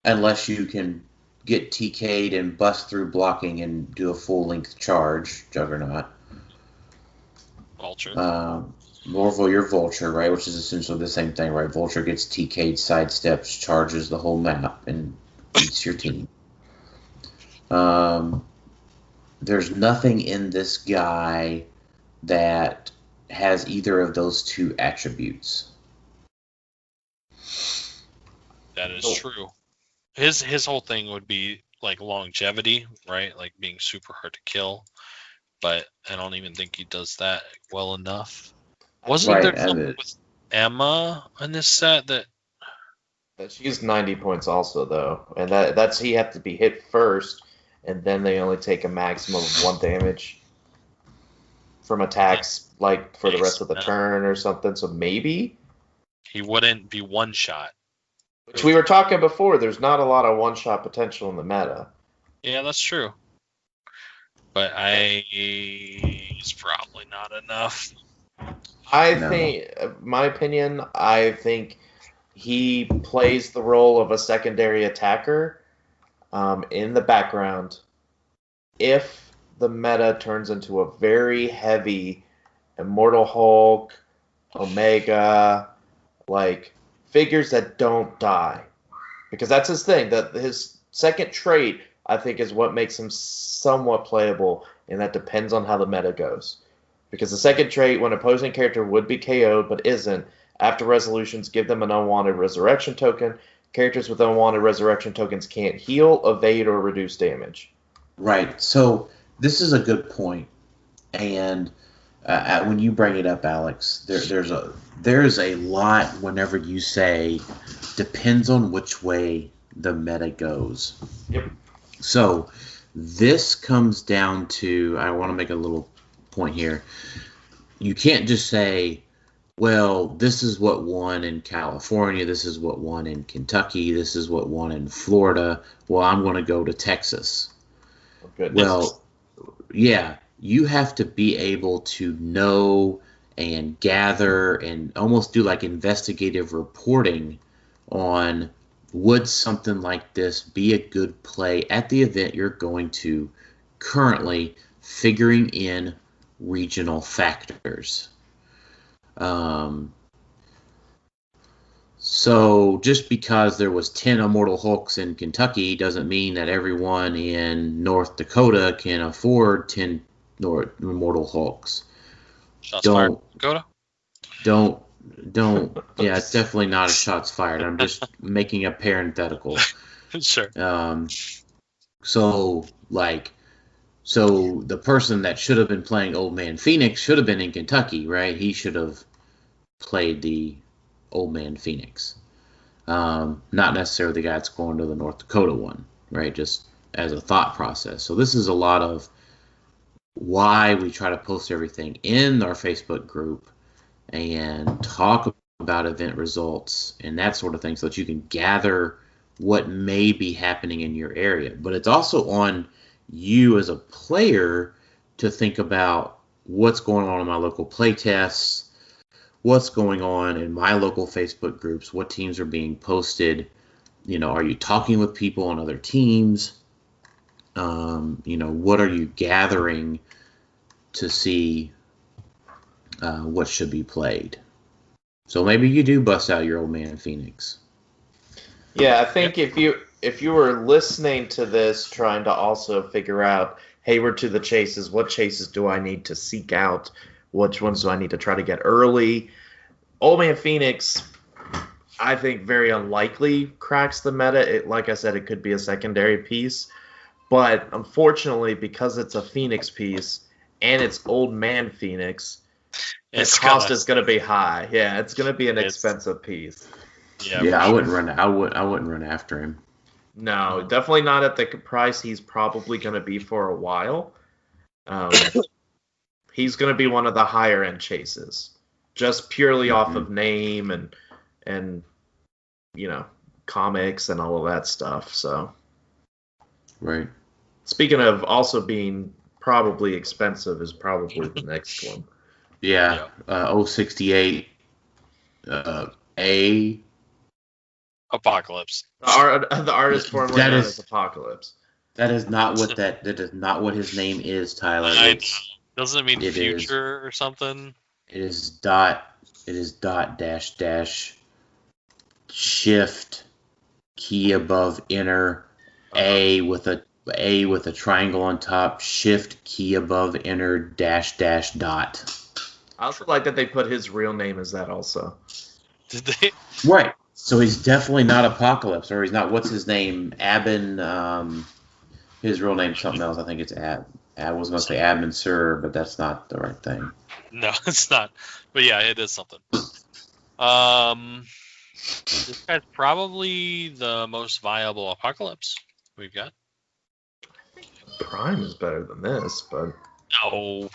unless you can get TK'd and bust through blocking and do a full length charge, Juggernaut. Vulture. Or your Vulture, right? Which is essentially the same thing, right? Vulture gets TK'd, sidesteps, charges the whole map, and beats your team. There's nothing in this guy that has either of those two attributes. That is true. His whole thing would be like longevity, right? Like being super hard to kill. But I don't even think he does that well enough. Wasn't there something with Emma in this set that She's 90 points also, though. And that's he have to be hit first, and then they only take a maximum of 1 damage from attacks, like, for the rest of the turn or something. So maybe he wouldn't be one shot. Which we were talking before, there's not a lot of one-shot potential in the meta. Yeah, that's true. But it's probably not enough. I think, my opinion, I think he plays the role of a secondary attacker in the background. If the meta turns into a very heavy Immortal Hulk, Omega, like figures that don't die, because that's his thing. That his second trait, I think, is what makes him somewhat playable, and that depends on how the meta goes. Because the second trait, when opposing character would be KO'd but isn't, after resolutions, give them an unwanted resurrection token. Characters with unwanted resurrection tokens can't heal, evade, or reduce damage. Right. So this is a good point. And when you bring it up, Alex, there's a lot whenever you say depends on which way the meta goes. Yep. So this comes down to, I want to make a little point here. You can't just say, well, this is what won in California, this is what won in Kentucky, this is what won in Florida. Well, I'm going to go to Texas. Oh, well, yeah, you have to be able to know and gather and almost do like investigative reporting on, would something like this be a good play at the event you're going to, currently figuring in regional factors. So just because there was 10 Immortal Hulks in Kentucky doesn't mean that everyone in North Dakota can afford 10 Immortal Hulks. Shots fired, Dakota? Don't. Yeah, it's definitely not a shots fired. I'm just making a parenthetical. Sure. So the person that should have been playing Old Man Phoenix should have been in Kentucky, right? He should have played the Old Man Phoenix. Not necessarily the guy that's going to the North Dakota one, right? Just as a thought process. So this is a lot of why we try to post everything in our Facebook group and talk about event results and that sort of thing so that you can gather what may be happening in your area. But it's also on you as a player to think about what's going on in my local play tests, what's going on in my local Facebook groups, what teams are being posted. Are you talking with people on other teams? What are you gathering to see what should be played? So maybe you do bust out your Old Man Phoenix. Yeah, I think if you were listening to this, trying to also figure out, hey, we're to the chases. What chases do I need to seek out? Which ones do I need to try to get early? Old Man Phoenix, I think, very unlikely cracks the meta. Like I said, it could be a secondary piece. But unfortunately, because it's a Phoenix piece and it's Old Man Phoenix, the cost is going to be high. Yeah, it's going to be an expensive piece. Yeah, I wouldn't run after him. No, definitely not at the price he's probably going to be for a while. He's going to be one of the higher end chases, just purely off of name and comics and all of that stuff. So, right. Speaking of also being probably expensive, is probably the next one. Yeah. 068 A. Apocalypse. The artist formerly known as Apocalypse. That is not what his name is, Tyler. Doesn't it mean future or something? It is dot dash shift key above enter A with a triangle on top, shift key above enter dash dot. I also like that they put his real name as that also. Did they? Right. So he's definitely not Apocalypse, or he's not. What's his name? Abin. His real name's something else. I think it's I was going to say Abin Sur, but that's not the right thing. No, it's not. But yeah, it is something. This guy's probably the most viable Apocalypse we've got. Prime is better than this, but No.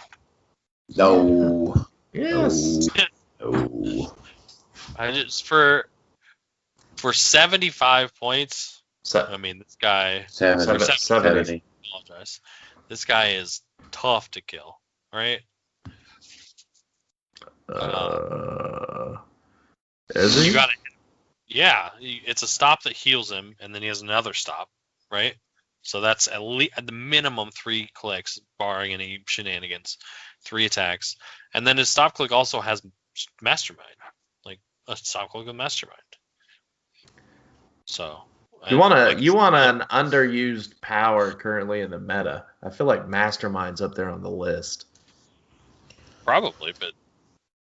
yes. No. I just for 75 points. I mean, this guy. 70. Apologize. This guy is tough to kill, right? Is he? You got it. Yeah, it's a stop that heals him, and then he has another stop, right? So that's at the minimum 3 clicks, barring any shenanigans, 3 attacks, and then his stop click also has Mastermind, like a stop click with Mastermind. So you want an underused power currently in the meta. I feel like Mastermind's up there on the list. Probably, but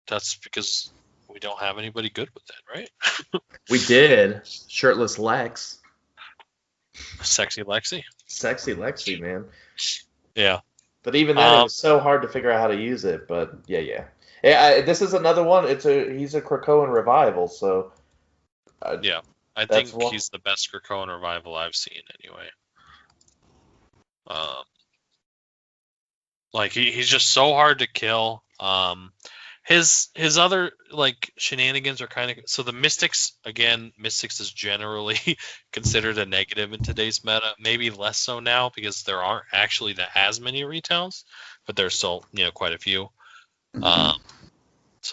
that's because we don't have anybody good with that, right? We did. Shirtless Lex. Sexy Lexi. Sexy Lexi, man. Yeah. But even then, it was so hard to figure out how to use it. But yeah. This is another one. He's a Krakoan revival, so. Yeah, I think he's the best Krakoan revival I've seen anyway. Like he's just so hard to kill. His other like shenanigans are kind of so the Mystics is generally considered a negative in today's meta. Maybe less so now because there aren't actually as many retails, but there's still quite a few. So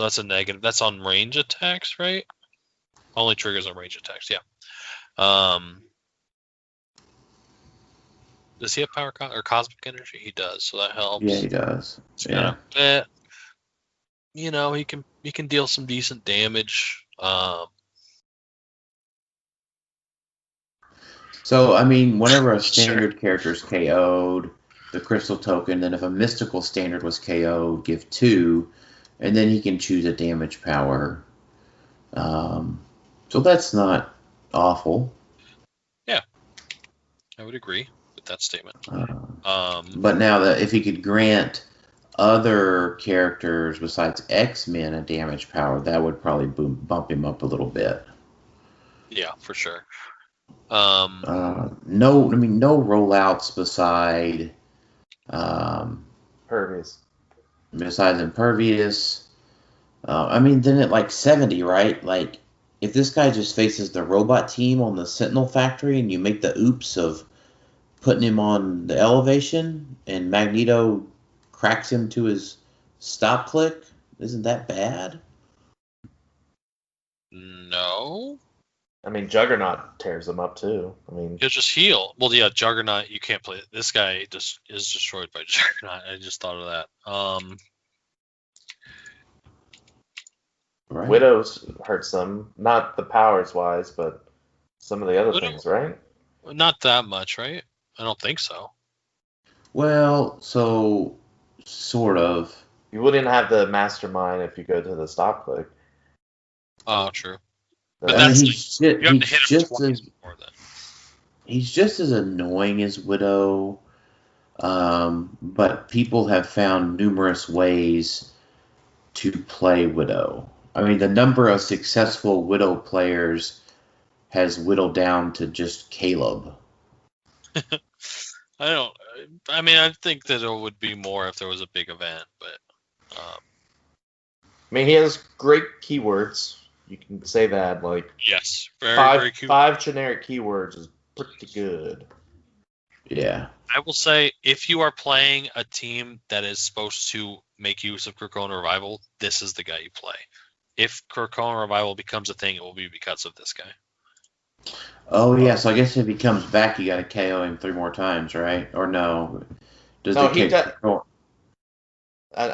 that's a negative. That's on range attacks, right? Only triggers on range attacks. Yeah. Does he have power or cosmic energy? He does, so that helps. Yeah, he does. Yeah. He can deal some decent damage. So I mean, whenever a standard character is KO'd, the crystal token. Then if a mystical standard was KO'd, give 2, and then he can choose a damage power. So that's not awful. Yeah, I would agree with that statement. But now that if he could grant other characters besides X-Men a damage power, that would probably bump him up a little bit. Yeah, for sure. No rollouts beside Pervious. Besides Impervious. Then at like 70, right? Like, if this guy just faces the robot team on the Sentinel factory and you make the oops of putting him on the elevation and Magneto cracks him to his stop click, isn't that bad? No. Juggernaut tears him up too. He'll just heal. Well, yeah, Juggernaut, you can't play it. This guy just is destroyed by Juggernaut. I just thought of that. Right. Widows hurts them, not the powers wise, but some of the other things, right? Not that much, right? I don't think so. Well, so sort of. You wouldn't have the Mastermind if you go to the stop click. Oh, true. But that's you have to hit him twice before that. He's just as annoying as Widow, but people have found numerous ways to play Widow. The number of successful Widow players has whittled down to just Caleb. I think that it would be more if there was a big event, but. He has great keywords. You can say that, yes, very cute. 5 generic keywords is pretty good. Yeah. I will say, if you are playing a team that is supposed to make use of Krakoan Revival, this is the guy you play. If Krakoan Revival becomes a thing, it will be because of this guy. Oh, yeah, so I guess if he comes back, you got to KO him 3 more times, right? Or no? I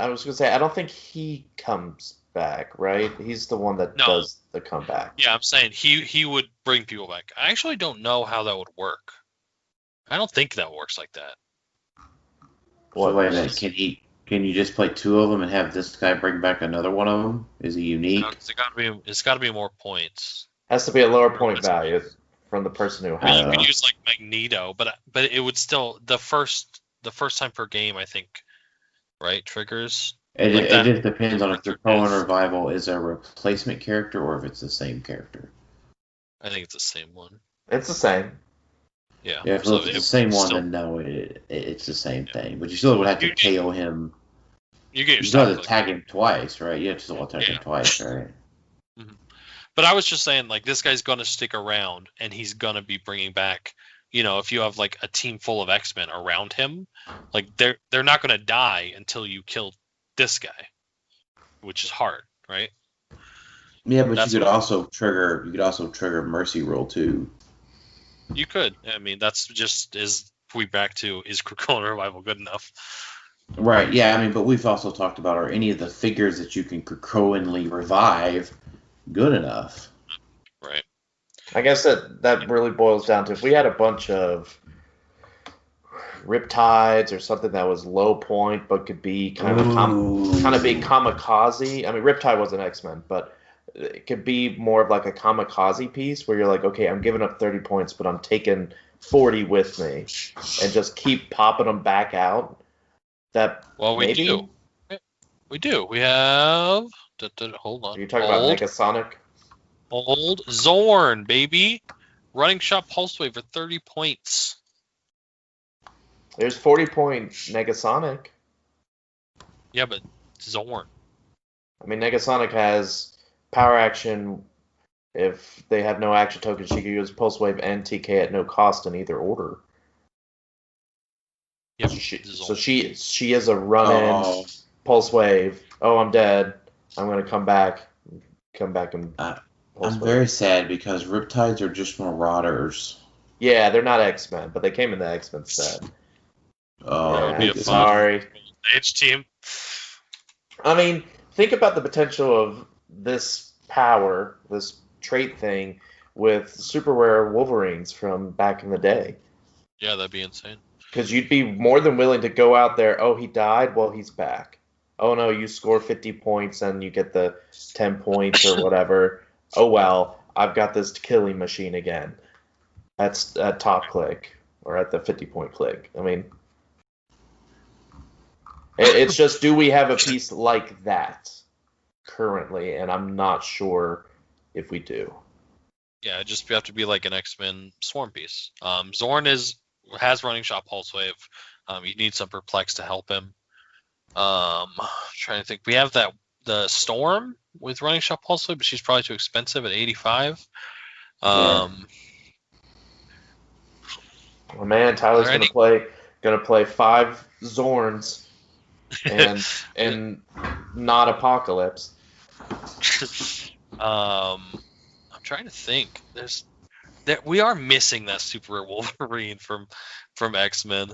was going to say, I don't think he comes back, right? He's the one that does the comeback. Yeah, I'm saying he would bring people back. I actually don't know how that would work. I don't think that works like that. So wait a minute, can you just play 2 of them and have this guy bring back another one of them? Is he unique? No, it's got to be more points. Has to be a lower point value from the person who has it. You could use like Magneto, but it would still the first time per game, I think, right? Triggers It just depends on if the Krakoan Revival is a replacement character or if it's the same character. I think it's the same one. It's the same. Yeah. Yeah, if it's the same one, then no, it's the same thing. But you still would have to KO him. You still have to tag him twice, right? You have to still attack him twice, right? Mm-hmm. But I was just saying, like, this guy's going to stick around, and he's going to be bringing back, if you have, like, a team full of X-Men around him, like, they're not going to die until you kill this guy, which is hard, right? Yeah, but you could also trigger Mercy Roll, too. You could. I mean, that's just, is Krakoan Revival good enough? Right, yeah, I mean, but we've also talked about, are any of the figures that you can Krakoanly revive good enough? Right. I guess that really boils down to, if we had a bunch of Riptides or something that was low point but could be kind of be kamikaze. I mean, Riptide was an X-Men, but it could be more of like a kamikaze piece where you're like, okay, I'm giving up 30 points, but I'm taking 40 with me, and just keep popping them back out. We do. We do. We have. Hold on. Are you talking about Negasonic? Old Zorn, baby. Running shot pulse wave for 30 points. There's 40-point Negasonic. Yeah, but Zorn. I mean, Negasonic has power action. If they have no action tokens, she can use Pulse Wave and TK at no cost in either order. Yep. So she is a run-in Pulse Wave. Oh, I'm dead. I'm going to come back and I'm very sad because Riptides are just Marauders. Yeah, they're not X-Men, but they came in the X-Men set. Oh, yeah, sorry. H team. I mean, think about the potential of this power, this trait thing, with super rare Wolverines from back in the day. Yeah, that'd be insane. Because you'd be more than willing to go out there, oh, he died, well, he's back. Oh, no, you score 50 points and you get the 10 points or whatever. Oh, well, I've got this killing machine again. That's at top click, or at the 50-point click. I mean, it's just, do we have a piece like that currently? And I'm not sure if we do. Yeah, just have to be like an X-Men Swarm piece. Zorn has running shot pulse wave. You need some perplex to help him. Trying to think. We have the Storm with running shot pulse wave, but she's probably too expensive at 85. Oh man, Tyler's gonna play 5 Zorns and not Apocalypse. I'm trying to think. We are missing that super rare Wolverine from X-Men.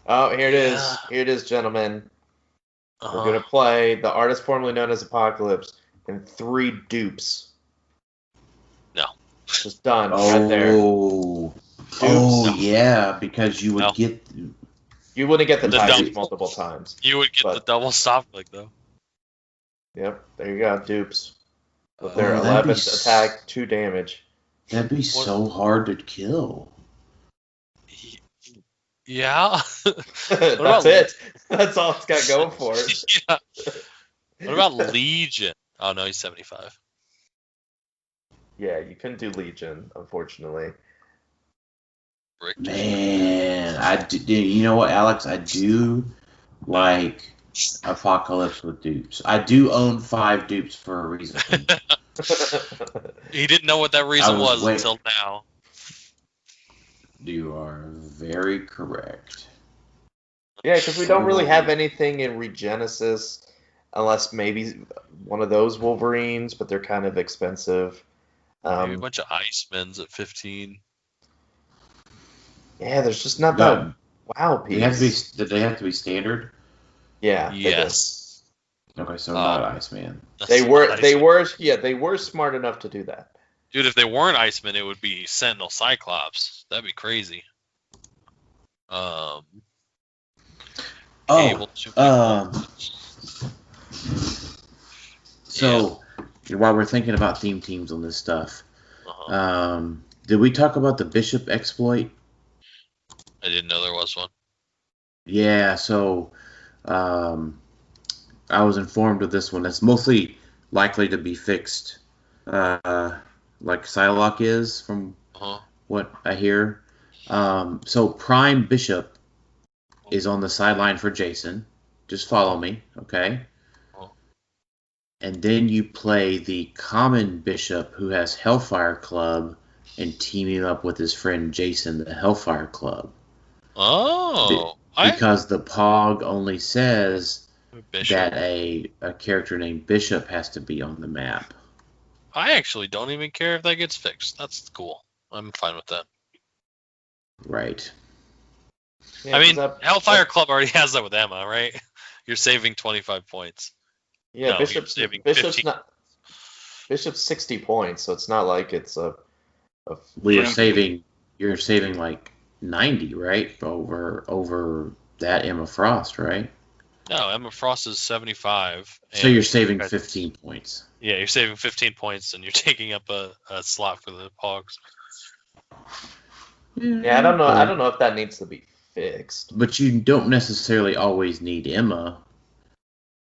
Oh, here it is. Yeah. Here it is, gentlemen. We're going to play the artist formerly known as Apocalypse and 3 dupes. No. Just done right there. Dupes. Oh, yeah, because you would get... You wouldn't get the dupes multiple times. You would get the double stop click, though. Yep, there you go, dupes. With their 11th attack, 2 damage. That'd be so hard to kill. Yeah. That's it. That's all it's got going for it. Yeah. What about Legion? Oh, no, he's 75. Yeah, you couldn't do Legion, unfortunately. Man, you know what, Alex? I do like Apocalypse with dupes. I do own 5 dupes for a reason. He didn't know what that reason was until now. You are very correct. Yeah, because we don't really have anything in Regenesis, unless maybe one of those Wolverines, but they're kind of expensive. Maybe a bunch of Icemans at 15. Yeah, there's just not that wow piece. Did they have to be standard? Yeah. Yes. Okay, so not Iceman. They were smart enough to do that. Dude, if they weren't Iceman, it would be Sentinel Cyclops. That'd be crazy. So while we're thinking about theme teams on this stuff, did we talk about the Bishop exploit? I didn't know there was one. Yeah, so I was informed of this one. That's mostly likely to be fixed, like Psylocke is, from what I hear. So Prime Bishop is on the sideline for Jason. Just follow me, okay? And then you play the common Bishop who has Hellfire Club and teaming up with his friend Jason, the Hellfire Club. Oh. Because the POG only says Bishop. that a character named Bishop has to be on the map. I actually don't even care if that gets fixed. That's cool. I'm fine with that. Right. Yeah, I mean, Hellfire Club already has that with Emma, right? You're saving 25 points. Yeah, No, Bishop's 15. Bishop's 60 points, so it's not like it's a well, you're saving like 90, right? Over that Emma Frost, right? No, Emma Frost is 75. So you're saving 15 points. Yeah, you're saving 15 points, and you're taking up a slot for the Pogs. Yeah, I don't know. I don't know if that needs to be fixed. But you don't necessarily always need Emma.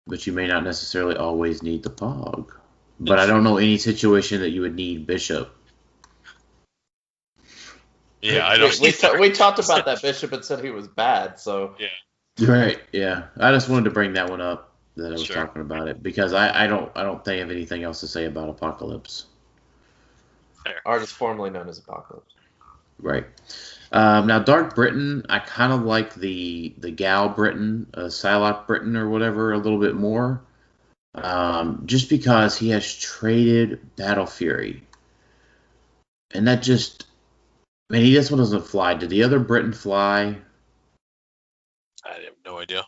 But you may not necessarily always need the Pog. But I don't know any situation that you would need Bishop. Yeah, I don't. We talked about that Bishop and said he was bad. So yeah. Right. Yeah. I just wanted to bring that one up that I was talking about it because I don't think I have anything else to say about Apocalypse. Fair. Artist formerly known as Apocalypse. Right. Now, Dark Britain, I kind of like the Gal Britain, Psylocke Britain or whatever, a little bit more. Just because he has traded Battle Fury. And that just... I mean, this one doesn't fly. Did the other Britain fly? I have no idea.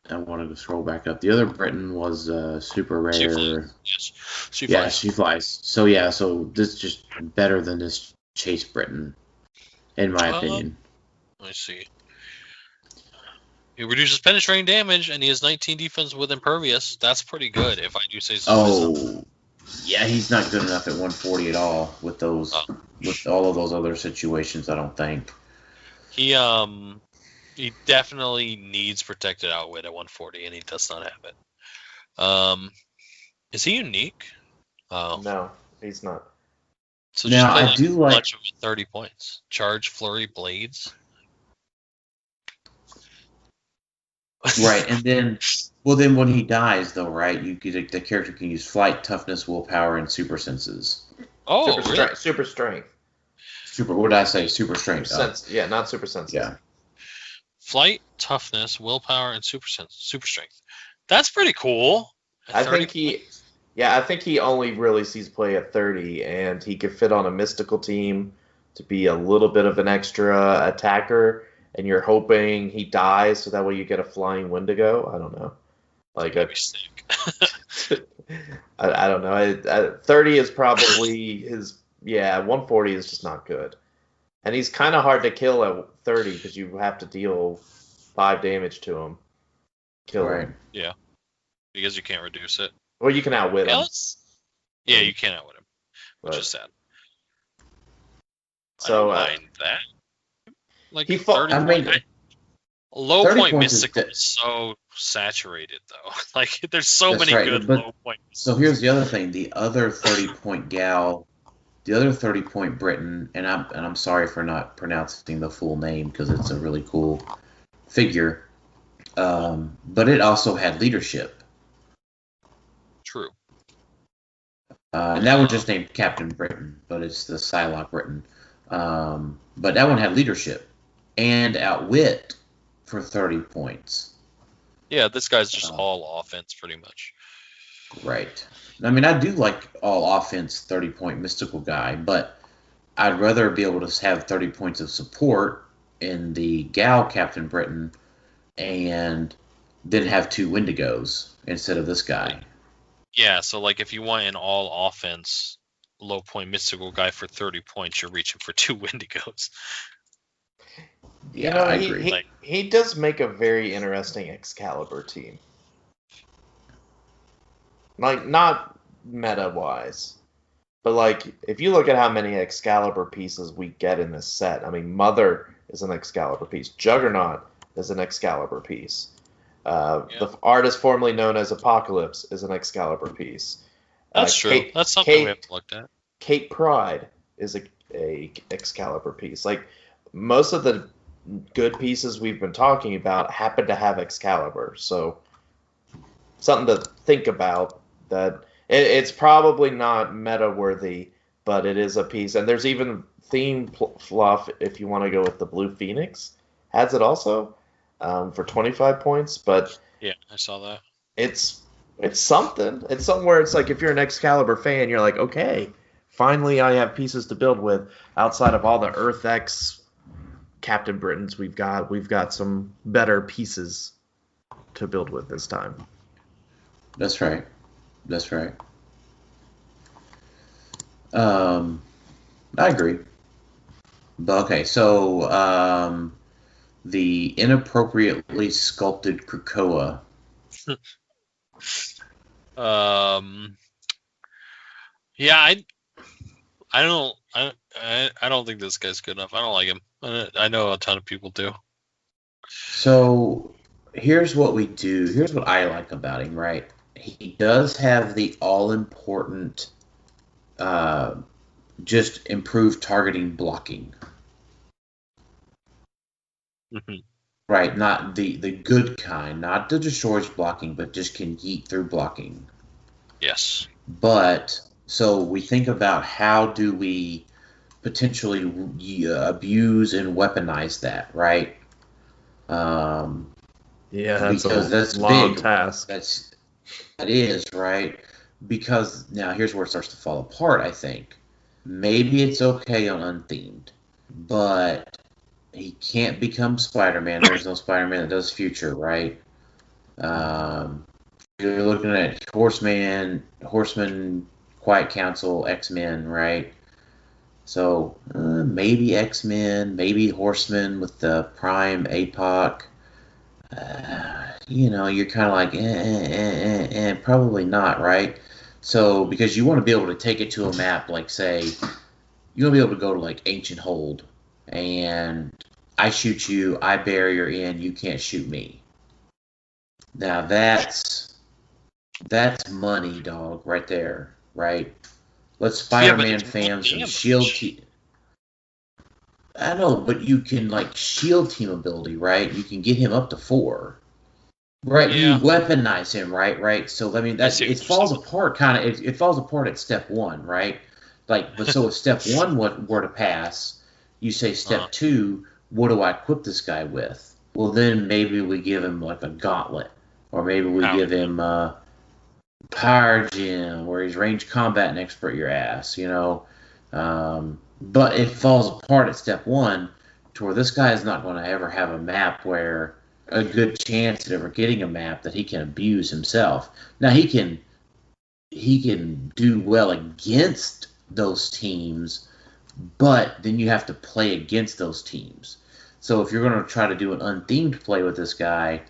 I wanted to scroll back up. The other Britain was super rare. She flies. Yes. She flies. Yeah, she flies. So, yeah, this is just better than this Chase Britain, in my opinion. I see. He reduces penetrating damage, and he has 19 defense with Impervious. That's pretty good, if I do say so myself. Yeah, he's not good enough at 140 at all with those, with all of those other situations, I don't think. He definitely needs protected outwit at 140, and he does not have it. Is he unique? No, he's not. So now, just play I do like much of 30 points. Charge, flurry, blades. Right, and then when he dies, though, right, the character can use flight, toughness, willpower, and super senses. Oh, really? Super strength. What did I say? Super strength. Yeah, not super senses. Yeah. Flight, toughness, willpower, and super strength. That's pretty cool. I think he only really sees play at 30, and he could fit on a mystical team to be a little bit of an extra attacker. And you're hoping he dies, so that way you get a flying Wendigo. I don't know. That'd be sick. I don't know. 30 is probably his. Yeah, 140 is just not good. And he's kind of hard to kill at 30 because you have to deal 5 damage to him. Kill him. Yeah. Because you can't reduce it. Well, you can outwit him. Yeah, you can outwit him. Which is sad. So, I don't mind that. Like, he fought. Low point mystical is so saturated, though. Like, there's so many good low points. So here's the other thing: the other 30-point gal, the other 30-point Britain, and I'm sorry for not pronouncing the full name because it's a really cool figure, but it also had leadership. True. And that one just named Captain Britain, but it's the Psylocke Britain. But that one had leadership and outwit for 30 points. Yeah, this guy's just all offense, pretty much. Right. I mean, I do like all offense 30-point mystical guy, but I'd rather be able to have 30 points of support in the Gal Captain Britain and then have 2 Wendigos instead of this guy. Yeah, so like if you want an all offense low point mystical guy for 30 points, you're reaching for 2 Wendigos. Yeah, I agree. He does make a very interesting Excalibur team. Like, not meta-wise, but like, if you look at how many Excalibur pieces we get in this set, I mean, Mother is an Excalibur piece. Juggernaut is an Excalibur piece. The artist formerly known as Apocalypse is an Excalibur piece. That's true. That's something we have to look at. Kate Pride is a Excalibur piece. Like, most of the good pieces we've been talking about happen to have Excalibur. So, something to think about. That it's probably not meta-worthy, but it is a piece. And there's even theme fluff, if you want to go with the Blue Phoenix. Has it also for 25 points. But yeah, I saw that. It's something. It's something where it's like, if you're an Excalibur fan, you're like, okay, finally I have pieces to build with outside of all the Earth X Captain Britons we've got. We've got some better pieces to build with this time. That's right. I agree. But okay, so the inappropriately sculpted Krakoa. Yeah, I don't think this guy's good enough. I don't like him. I know a ton of people do. So here's what we do. Here's what I like about him, right? He does have the all-important, just improved targeting blocking. Mm-hmm. Right, not the good kind, not the destroys blocking, but just can yeet through blocking. Yes. But, so we think about how do we potentially abuse and weaponize that, right? Yeah, that's because a long big. task. That is, right? Because now here's where it starts to fall apart, I think. Maybe it's okay on Unthemed, but he can't become Spider-Man. There's no Spider-Man that does Future, right? You're looking at Horseman, Quiet Council, X-Men, right? So maybe X-Men, maybe Horseman with the Prime APOC. You're kind of like, probably not, right? So, because you want to be able to take it to a map, like, say, you want to be able to go to, like, Ancient Hold, and I shoot you, I barrier in, you can't shoot me. Now, that's money, dog, right there, right? Let Spider-Man fans and Shield team. I know, but you can, like, Shield team ability, right? You can get him up to 4. Right, yeah. You weaponize him, right? So, I mean, it falls apart kind of. It falls apart at step 1, right? Like, but so if step 1 were to pass, you say step 2, what do I equip this guy with? Well, then maybe we give him, like, a gauntlet. Or maybe we give him Power Gem, where he's range combat and expert your ass, But it falls apart at step 1 to where this guy is not going to ever have a map where a good chance at ever getting a map that he can abuse himself. Now, he can do well against those teams, but then you have to play against those teams. So if you're going to try to do an unthemed play with this guy,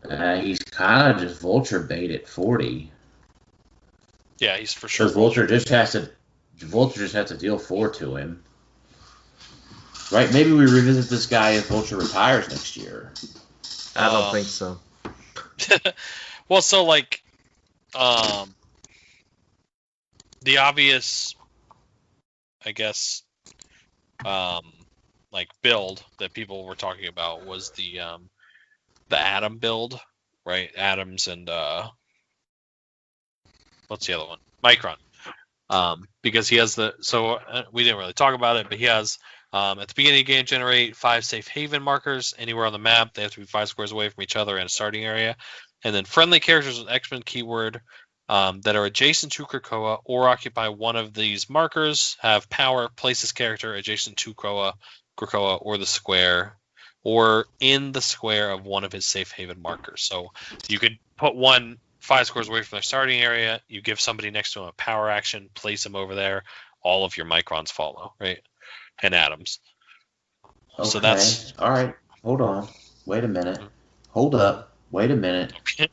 he's kind of just vulture bait at 40. Yeah, he's for sure. Because vulture just has to deal 4 to him. Right? Maybe we revisit this guy if Vulture retires next year. I don't think so. Well, so, like, the obvious, I guess, like, build that people were talking about was the Atom build, right? Atoms and what's the other one? Micron. Because he has we didn't really talk about it, but he has at the beginning of the game generate 5 safe haven markers anywhere on the map. They have to be 5 squares away from each other in a starting area. And then friendly characters with X-Men keyword that are adjacent to Krakoa or occupy one of these markers have power, place this character adjacent to Krakoa or the square, or in the square of one of his safe haven markers. So you could put one 5 squares away from their starting area, you give somebody next to him a power action, place him over there, all of your microns follow, right? And atoms. Okay. So that's all right. Hold on. Wait a minute. Hold up. Wait a minute. Okay.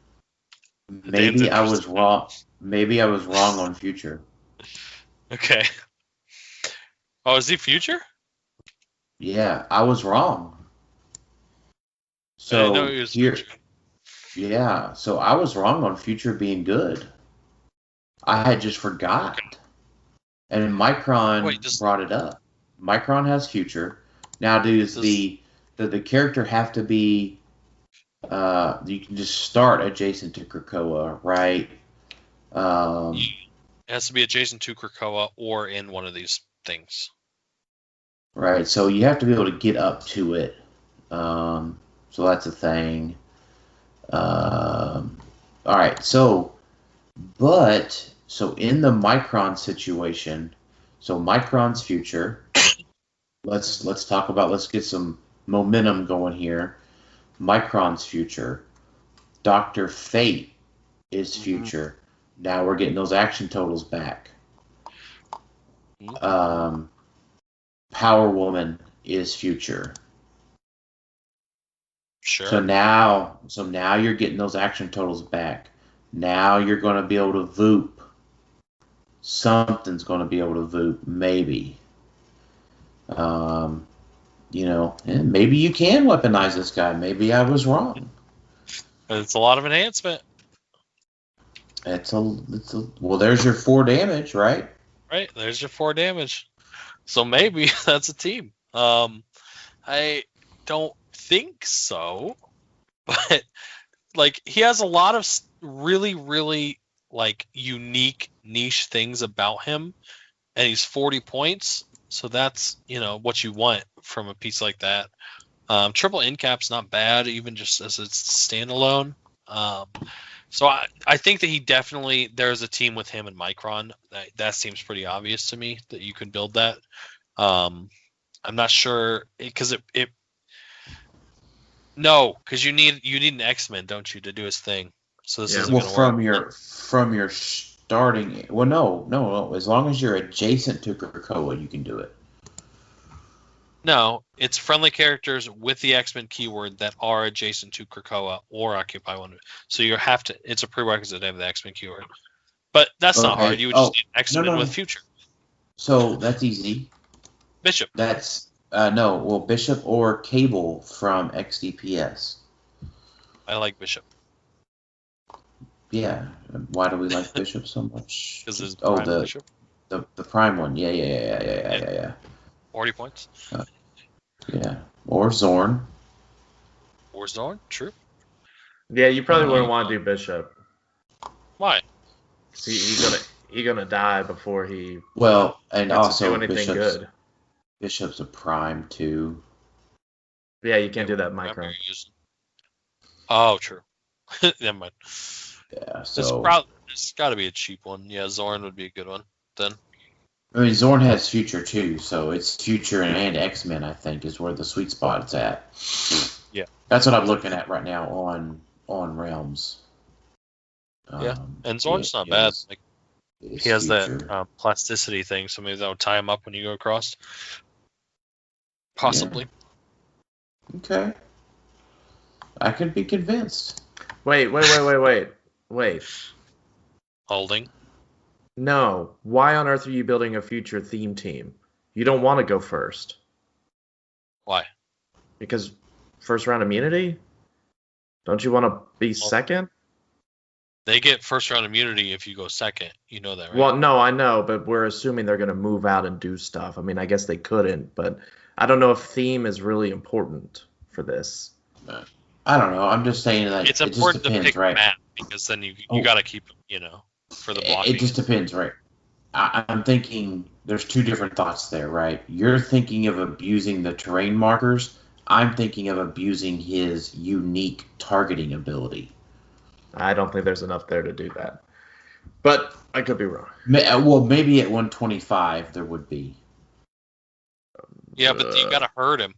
Maybe I was wrong. Maybe I was wrong on Future. Okay. Oh, is he Future? Yeah, I was wrong. I didn't know So he was here, future. yeah, so I was wrong on Future being good. I had just forgot. And Micron Wait, brought it up. Micron has Future. Now, does the character have to be? You can just start adjacent to Krakoa, right? It has to be adjacent to Krakoa or in one of these things. Right. So you have to be able to get up to it. So that's a thing. All right. So in the Micron situation, so Micron's Future. Let's talk about. Let's get some momentum going here. Micron's Future. Dr. Fate is Future. Now we're getting those action totals back. Power Woman is Future. Sure. So now you're getting those action totals back. Now you're going to be able to Voop. Something's going to be able to Voop, maybe. And maybe you can weaponize this guy. Maybe I was wrong. It's a lot of enhancement. Well, there's your 4 damage, right? Right, there's your 4 damage. So maybe that's a team. I don't think so, but like he has a lot of really, really like unique niche things about him, and he's 40 points. So that's what you want from a piece like that. Triple incap's not bad, even just as it's standalone. So I think that he definitely, there's a team with him and Micron. That seems pretty obvious to me that you can build that. I'm not sure because because you need an X-Men, don't you, to do his thing. So this isn't going to work. From your starting. Well, no. As long as you're adjacent to Krakoa, you can do it. No, it's friendly characters with the X-Men keyword that are adjacent to Krakoa or occupy one. So you have to. It's a prerequisite to have the X-Men keyword. But that's not hard. You would just need X-Men with Future. So that's easy. Bishop. That's Bishop or Cable from XDPS. I like Bishop. Yeah. Why do we like Bishop so much? Because it's Bishop. The prime one. Yeah. 40 points. Yeah. Or Zorn. True. Yeah, you probably wouldn't want to do Bishop. Why? He's gonna die before he. Well, and also do anything good. Bishop's a prime too. Yeah, you can't do that Micron. Oh, true. Never mind. Yeah, so it's got to be a cheap one. Yeah, Zorn would be a good one then. I mean, Zorn has Future too, so it's Future and X-Men. I think is where the sweet spot is at. Yeah, that's what I'm looking at right now on Realms. Yeah, and Zorn's not bad. Like he has that plasticity thing, so maybe that would tie him up when you go across. Possibly. Yeah. Okay. I could be convinced. Wait. Holding. No. Why on earth are you building a Future theme team? You don't want to go first. Why? Because first round immunity? Don't you want to be second? They get first round immunity if you go second. You know that, right? Well, no, I know, but we're assuming they're going to move out and do stuff. I mean, I guess they couldn't, but I don't know if theme is really important for this. I don't know. I'm just saying that it's important just depends, to pick right? map because then you got to keep, for the blocking. It just depends, right? I'm thinking there's 2 different thoughts there, right? You're thinking of abusing the terrain markers. I'm thinking of abusing his unique targeting ability. I don't think there's enough there to do that. But I could be wrong. Well, maybe at 125 there would be. Yeah, but you got to hurt him.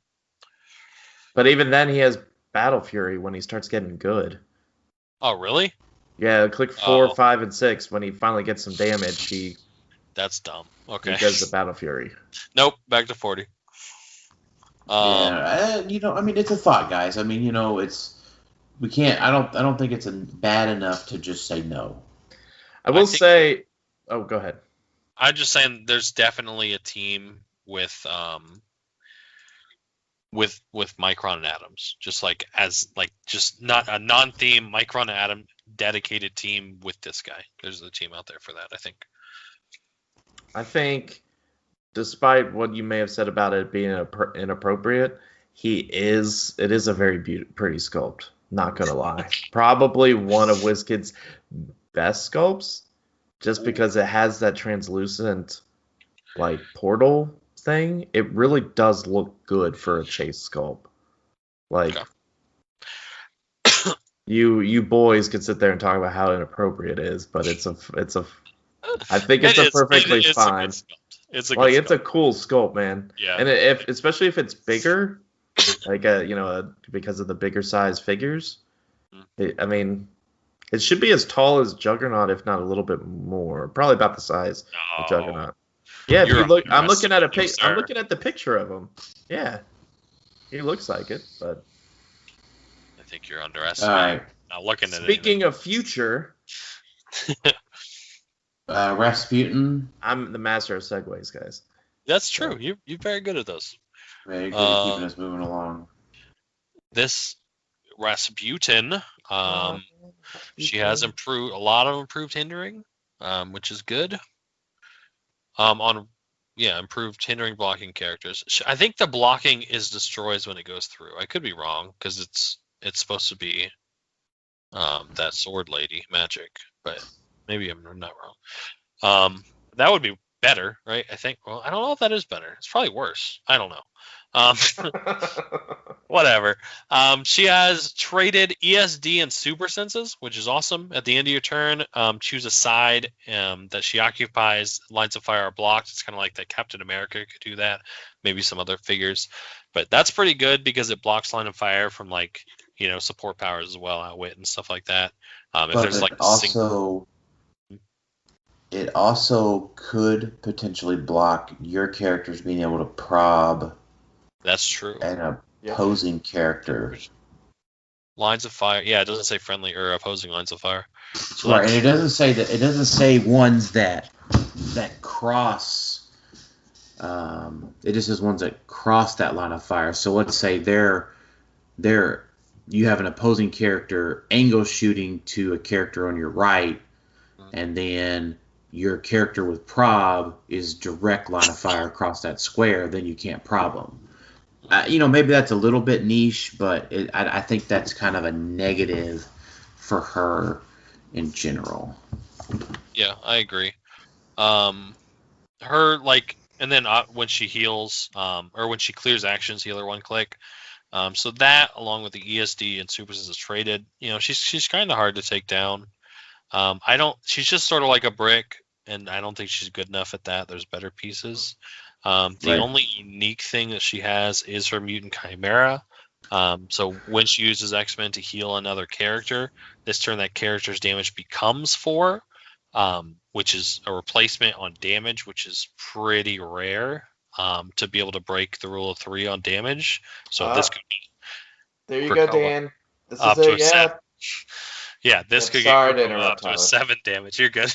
But even then, he has Battle Fury when he starts getting good. Oh, really? Yeah, click 4, 5, and 6. When he finally gets some damage, That's dumb. Okay. He does the Battle Fury. Nope, back to 40. I mean, it's a thought, guys. I mean, we can't. I don't think it's bad enough to just say no. I will say. Oh, go ahead. I'm just saying, there's definitely a team with with Micron and Adams, just like just not a non-theme Micron and Adam dedicated team with this guy. There's a team out there for that, I think. I think, despite what you may have said about it being inappropriate, it is a very pretty sculpt. Not gonna lie, probably one of WizKid's best sculpts, just because it has that translucent like portal thing. It really does look good for a chase sculpt. Like, Okay. you boys could sit there and talk about how inappropriate it is, but it's a I think it's a perfectly fine. It's a like good it's a cool sculpt, man. Yeah. And especially if it's bigger, like because of the bigger size figures. I mean, it should be as tall as Juggernaut, if not a little bit more. Probably about the size of Juggernaut. Yeah, if you look, I'm looking at I'm looking at the picture of him. Yeah, he looks like it, but I think you're underestimating. Not looking at it. Speaking of future, Rasputin. I'm the master of segues, guys. That's true. You're very good at those. Very good at keeping us moving along. This Rasputin, she has improved a lot of improved hindering, which is good. Improved hindering blocking characters. I think the blocking is destroys when it goes through. I could be wrong because it's supposed to be that sword lady magic, but maybe I'm not wrong. That would be better, right? I think. Well, I don't know if that is better. It's probably worse. I don't know. Whatever. She has traded ESD and super senses, which is awesome. At the end of your turn, choose a side that she occupies. Lines of fire are blocked. It's kind of like that Captain America could do that. Maybe some other figures, but that's pretty good because it blocks line of fire from support powers as well, outwit and stuff like that. It also could potentially block your characters being able to prob. That's true. An opposing character. Lines of fire. Yeah, it doesn't say friendly or opposing lines of fire. So right, and it doesn't say that. It doesn't say ones that cross. It just says ones that cross that line of fire. So let's say you have an opposing character angle shooting to a character on your right, and then your character with prob is direct line of fire across that square. Then you can't prob them. Maybe that's a little bit niche, but I think that's kind of a negative for her in general. Yeah, I agree. And then when she heals, or when she clears actions, heal her one click. So that, along with the ESD and super senses traded, she's kind of hard to take down. She's just sort of like a brick, and I don't think she's good enough at that. There's better pieces. The only unique thing that she has is her mutant chimera. So when she uses X-Men to heal another character, this turn that character's damage becomes 4, which is a replacement on damage, which is pretty rare to be able to break the rule of 3 on damage. So this could be. There you go, Dan. This is it, yeah. Yeah, this could get up to a 7 damage. You're good.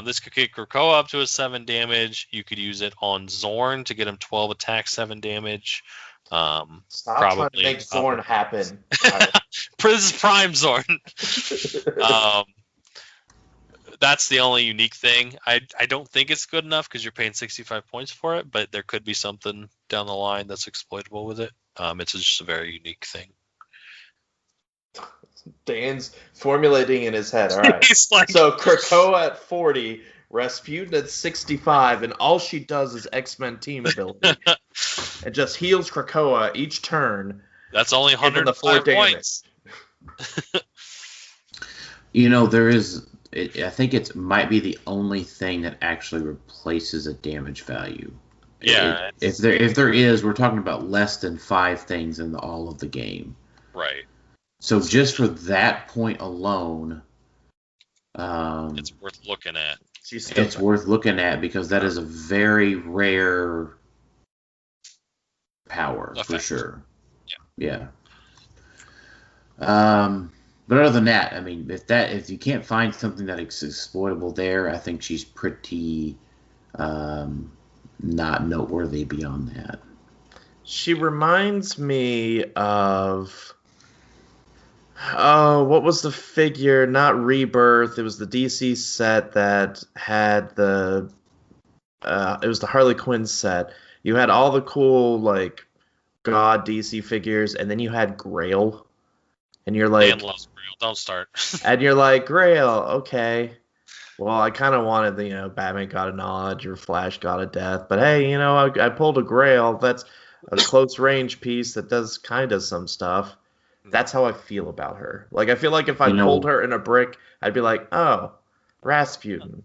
This could get Krakoa up to a 7 damage. You could use it on Zorn to get him 12 attack, 7 damage. Stop trying to make Zorn happen. This is Prime Zorn. That's the only unique thing. I don't think it's good enough because you're paying 65 points for it, but there could be something down the line that's exploitable with it. It's just a very unique thing. Dan's formulating in his head. All right. Like, so Krakoa at 40, Rasputin at 65, and all she does is X-Men team ability. It just heals Krakoa each turn. That's only 104 points. There is. I think it might be the only thing that actually replaces a damage value. Yeah. If there is, we're talking about less than 5 things in all of the game. Right. So just for that point alone, it's worth looking at. It's worth looking at because that is a very rare power for sure. Yeah. But other than that, I mean, if you can't find something that is exploitable there, I think she's pretty not noteworthy beyond that. She reminds me of... Oh, what was the figure? Not Rebirth. It was the DC set that had the... it was the Harley Quinn set. You had all the cool, like, God DC figures, and then you had Grail. And you're like... Dan loves Grail. Don't start. And you're like, Grail, okay. Well, I kind of wanted the, Batman God of Knowledge or Flash God of Death. But hey, I pulled a Grail. That's a close range piece that does kind of some stuff. That's how I feel about her. Like, I feel like if I pulled her in a brick, I'd be like, oh, Rasputin.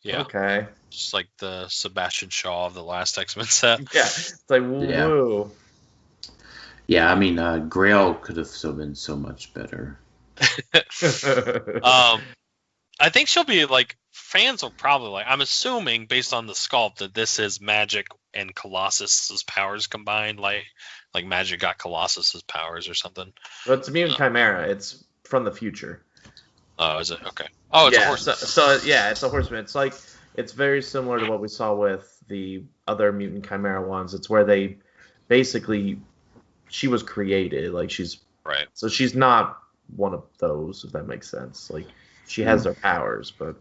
Yeah. Okay. Just like the Sebastian Shaw of the last X-Men set. Yeah. It's like, woo. Yeah, I mean, Grail could have still been so much better. I think she'll be like, fans will probably like, I'm assuming based on the sculpt that this is Magic and Colossus's powers combined, like Magic got Colossus's powers or something. But it's Mutant Chimera. It's from the future. Oh, is it? Okay. Oh, it's a horseman. So yeah, it's a horseman. It's like, it's very similar to what we saw with the other Mutant Chimera ones. It's where they basically, she was created. Like, she's... Right. So she's not one of those, if that makes sense. Like, she has their powers, but...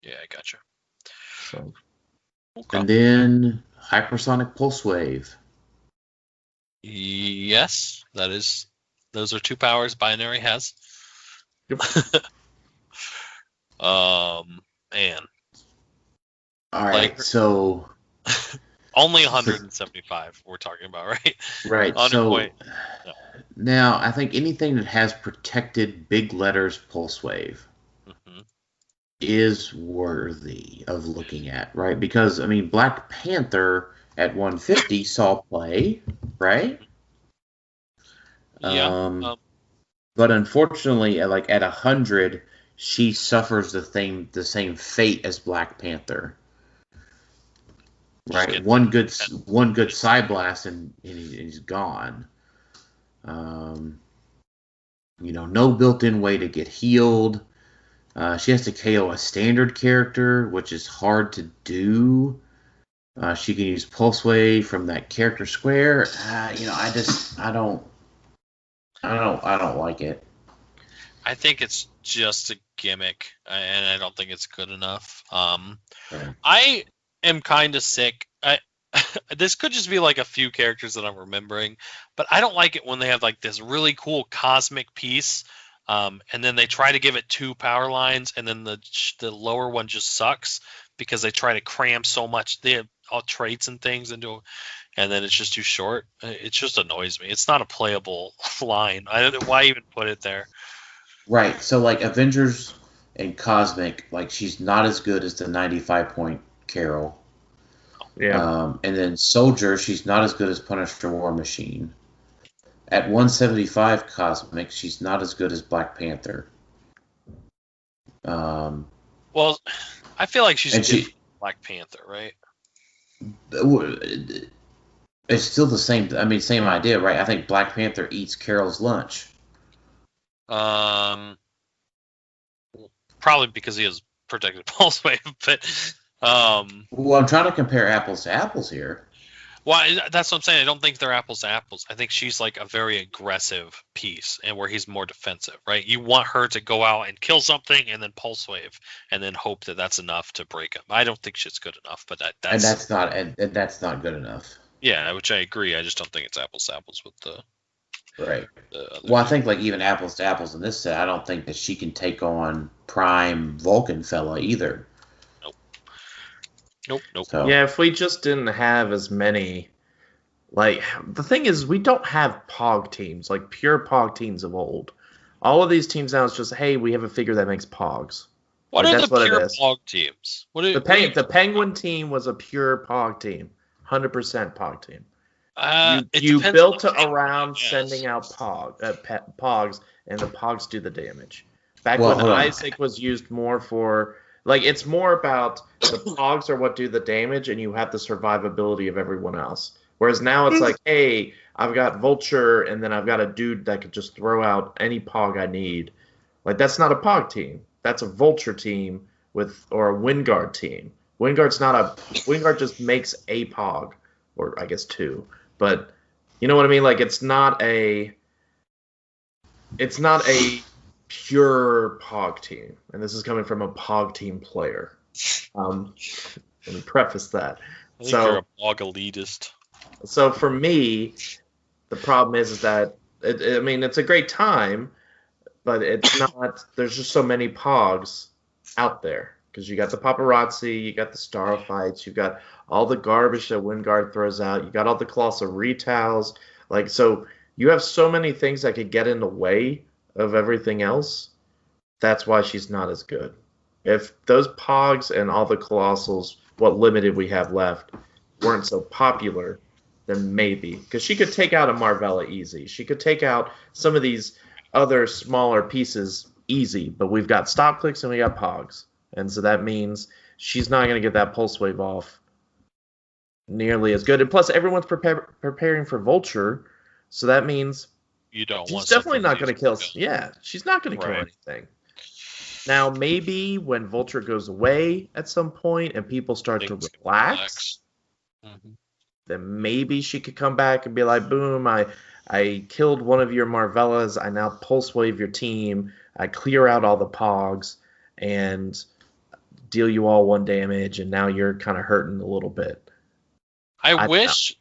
Yeah, I gotcha. So. Okay. And then Hypersonic Pulse Wave. Yes, those are two powers Binary has. Yep. Man. All right, so... Only 175 we're talking about, right? Right, so... No. Now, I think anything that has protected big letters Pulse Wave is worthy of looking at, right? Because, I mean, Black Panther at 150 saw play, right? Yeah. But unfortunately, at 100, she suffers the same fate as Black Panther. Right, one good side blast and he's gone. No built-in way to get healed. She has to KO a standard character, which is hard to do. She can use Pulse Wave from that character square. I don't like it. I think it's just a gimmick, and I don't think it's good enough. I am kind of sick. This could just be like a few characters that I'm remembering, but I don't like it when they have like this really cool cosmic piece, and then they try to give it two power lines, and then the lower one just sucks because they try to cram so much they have all traits and things into, and then it's just too short. It just annoys me. It's not a playable line. I don't know why even put it there. Right. So like Avengers and Cosmic, like she's not as good as the 95-point Carol. Yeah. And then Soldier, she's not as good as Punisher War Machine. At 175 Cosmic, she's not as good as Black Panther. Well, I feel like she's good for Black Panther, right? It's still the same. I mean, same idea, right? I think Black Panther eats Carol's lunch. Probably because he has protected Pulse Wave, but. Well, I'm trying to compare apples to apples here. Well, that's what I'm saying. I don't think they're apples to apples. I think she's like a very aggressive piece, and where he's more defensive, right? You want her to go out and kill something, and then Pulse Wave, and then hope that that's enough to break him. I don't think she's good enough, but that's not good enough. Yeah, which I agree. I just don't think it's apples to apples with the right. Well, I think like even apples to apples in this set, I don't think that she can take on Prime Vulcan fella either. Nope. So. Yeah, if we just didn't have as many, like, the thing is, we don't have POG teams, like pure POG teams of old. All of these teams now is just, hey, we have a figure that makes POGs. What are the pure POG teams? The Penguin team was a pure POG team, 100% POG team. You built around sending out POGs, and the POGs do the damage. Back when Isaac was used more for... Like, it's more about the Pogs are what do the damage, and you have the survivability of everyone else. Whereas now it's like, hey, I've got Vulture, and then I've got a dude that could just throw out any Pog I need. Like, that's not a Pog team. That's a Vulture team or a Wingard team. Wingard just makes a Pog, or I guess two. But You know what I mean? Like it's not a pure Pog team, and this is coming from a Pog team player. Let me preface that. I think you're a Pog elitist. So for me, the problem is that it's a great time, but it's not. There's just so many Pogs out there because you got the paparazzi, you got the star fights, you got all the garbage that Wingard throws out, you got all the colossal retails. Like so, you have so many things that could get in the way of everything else. That's why she's not as good. If those Pogs and all the colossals, what limited we have left, weren't so popular, then maybe. Because she could take out a Marvella easy. She could take out some of these other smaller pieces easy. But we've got Stop Clicks and we got Pogs. And so that means she's not going to get that Pulse Wave off nearly as good. And plus, everyone's preparing for Vulture. So that means you don't want she's definitely not going to kill. Yeah, she's not going to kill anything. Now, maybe when Vulture goes away at some point and people start to relax, then maybe she could come back and be like, boom, I killed one of your Marvellas. I now Pulse Wave your team. I clear out all the Pogs and deal you all 1 damage, and now you're kind of hurting a little bit. I wish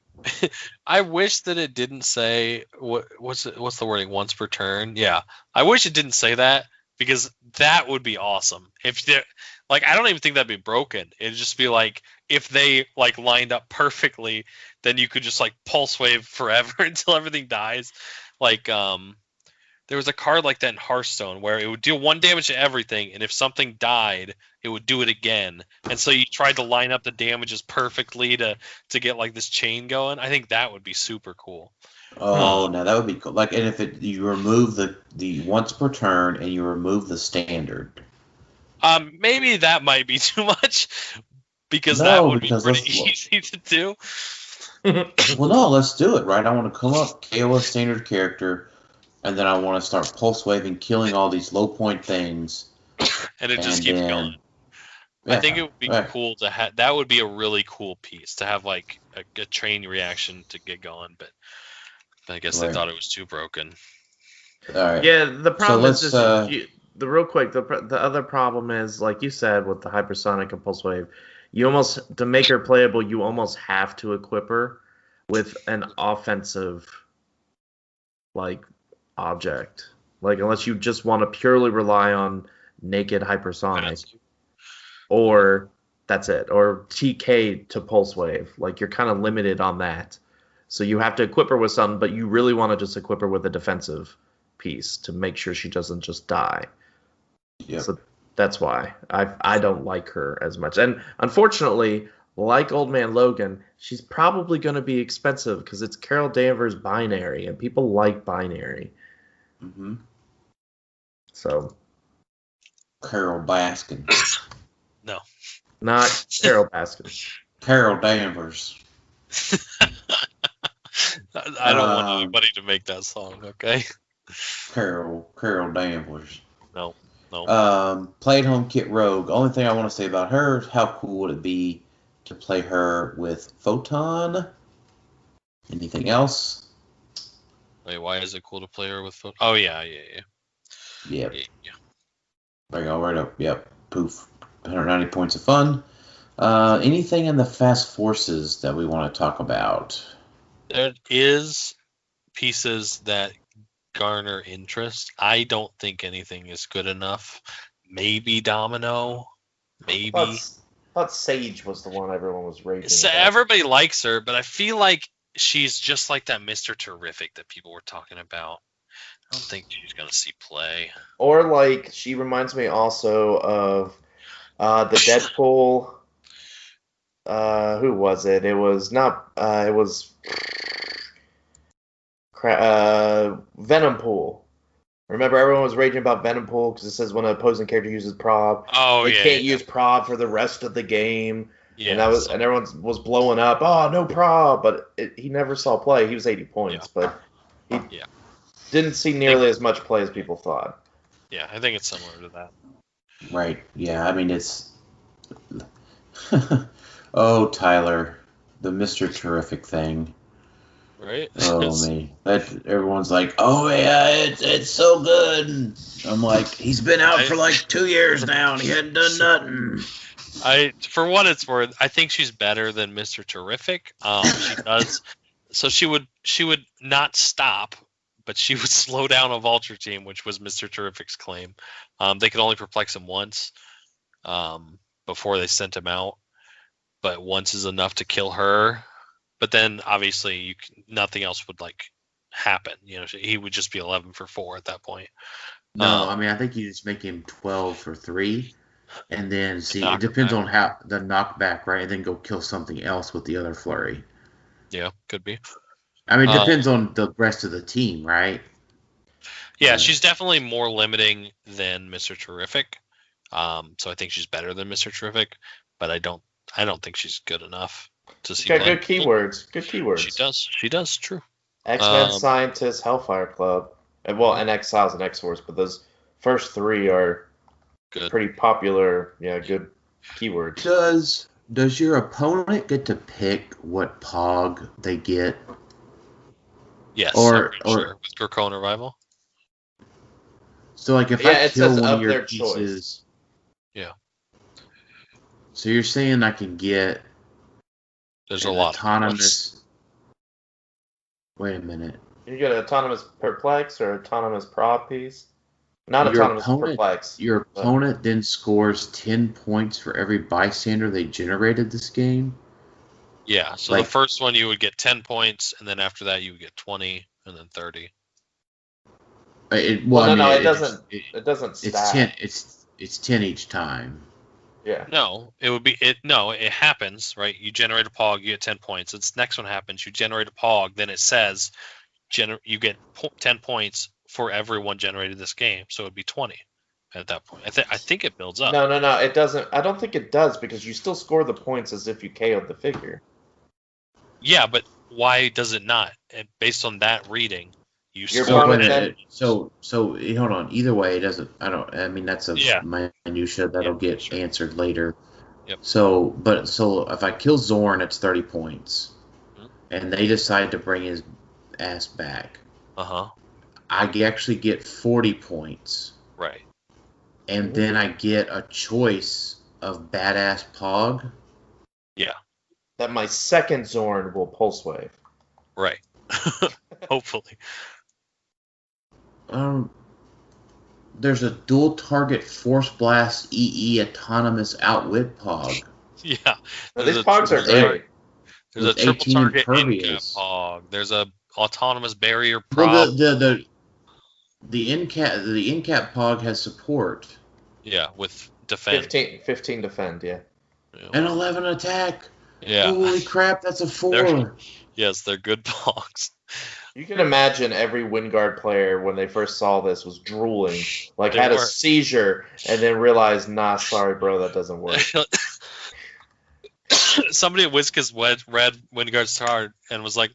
that it didn't say what's the wording, once per turn. Yeah, I wish it didn't say that, because that would be awesome. If they like, I don't even think that'd be broken. It'd just be like if they like lined up perfectly, then you could just like Pulse Wave forever until everything dies. Like there was a card like that in Hearthstone where it would deal 1 damage to everything, and if something died, it would do it again. And so you tried to line up the damages perfectly to get like this chain going. I think that would be super cool. Oh, no, that would be cool. Like, and if you remove the once per turn and you remove the standard. Maybe that might be too much, because that would be pretty easy to do. Well, no, let's do it, right? I want to come up, KO a standard character, and then I want to start Pulse Waving, killing all these low point things. And it just keeps going. Yeah, I think it would be cool to have. That would be a really cool piece to have, like a chain reaction to get going. But I guess they thought it was too broken. All right. Yeah, the problem is just the real quick. The other problem is, like you said, with the hypersonic and Pulse Wave, you almost, to make her playable, you almost have to equip her with an offensive like object. Like, unless you just want to purely rely on naked hypersonic, or that's it, or TK to Pulse Wave. Like, you're kind of limited on that. So you have to equip her with something, but you really want to just equip her with a defensive piece to make sure she doesn't just die. Yeah. So that's why I don't like her as much. And unfortunately, like Old Man Logan, she's probably going to be expensive because it's Carol Danvers binary, and people like binary. Mm-hmm. So Carol Baskin. No. Not Carol Baskin. Carol Danvers. I don't want anybody to make that song, okay? Carol Danvers. No. Play at home Kit Rogue. Only thing I want to say about her is how cool would it be to play her with Photon? Anything else? Wait, why is it cool to play her with Photon? Oh, yeah. Yep. Yeah. There you go, right up. Yep. Poof. 190 points of fun. Anything in the Fast Forces that we want to talk about? There is pieces that garner interest. I don't think anything is good enough. Maybe Domino. Maybe. I thought Sage was the one everyone was raving about. Everybody likes her, but I feel like she's just like that Mr. Terrific that people were talking about. I don't think she's going to see play. Or, like, she reminds me also of the Deadpool. Who was it? It was not. It was Venom Pool. Remember, everyone was raging about Venom Pool because it says when an opposing character uses prob, they can't use prob for the rest of the game. Yeah, and everyone was blowing up. Oh, no prob, but he never saw play. He was 80 points, but he didn't see nearly as much play as people thought. Yeah, I think it's similar to that. Right. Yeah. I mean, it's. Oh, Tylor, the Mr. Terrific thing. Right? Oh man, everyone's like, "Oh yeah, it's so good." And I'm like, he's been out for like 2 years now, and he hadn't done nothing. For what it's worth, I think she's better than Mr. Terrific. She does. So she would not stop, but she would slow down a vulture team, which was Mr. Terrific's claim. They could only perplex him once before they sent him out, but once is enough to kill her. But then obviously nothing else would like happen. He would just be 11 for 4 at that point. No, I mean I think you just make him 12 for 3, and then see it depends back on how the knockback, right? And then go kill something else with the other flurry. Yeah, could be. I mean, it depends on the rest of the team, right? Yeah, she's definitely more limiting than Mr. Terrific. So I think she's better than Mr. Terrific, but I don't think she's good enough to see. Got good keywords. Good keywords. She does. True. X-Men, Scientist, Hellfire Club, and X-Files and X-Force, but those first 3 are good. Pretty popular. Yeah, good keywords. Does your opponent get to pick what Pog they get? Yes. Or with Cruzz Revival. So like if I kill one of your their pieces. Choice. Yeah. So you're saying I can get there's a lot autonomous. Wait a minute. You get an autonomous perplex or autonomous prop piece. Not autonomous perplex. Your opponent then scores 10 points for every bystander they generated this game. Yeah. So the first one you would get 10 points, and then after that you would get 20, and then 30. It doesn't. It doesn't stack. It's 10 each time. Yeah. No, it would be it. No, it happens, right? You generate a Pog, you get 10 points. This next one happens, you generate a Pog, then it says you get 10 points for everyone generated this game, so it would be 20 at that point. I think it builds up. No, it doesn't. I don't think it does because you still score the points as if you KO'd the figure. Yeah, but why does it not? Based on that reading, so hold on. Either way, it doesn't. I mean, that's a minutia that'll get answered later. Yep. So if I kill Zorn, it's 30 points, and they decide to bring his ass back. I actually get 40 points. Right. And then I get a choice of badass Pog. Yeah. That my second Zorn will pulse wave. Right. Hopefully. There's a dual target force blast EE autonomous outwit Pog. Yeah. These Pogs are great. There's a triple target in-cap Pog. There's a autonomous barrier prop. Well, the in-cap Pog has support. Yeah, with defend. 15 defend, yeah. And 11 attack. Yeah. Holy crap, that's a 4. They're good Pogs. You can imagine every Wingard player when they first saw this was drooling, had a seizure, and then realized, nah, sorry, bro, that doesn't work. Somebody at Wizkis read Wingard's card and was like,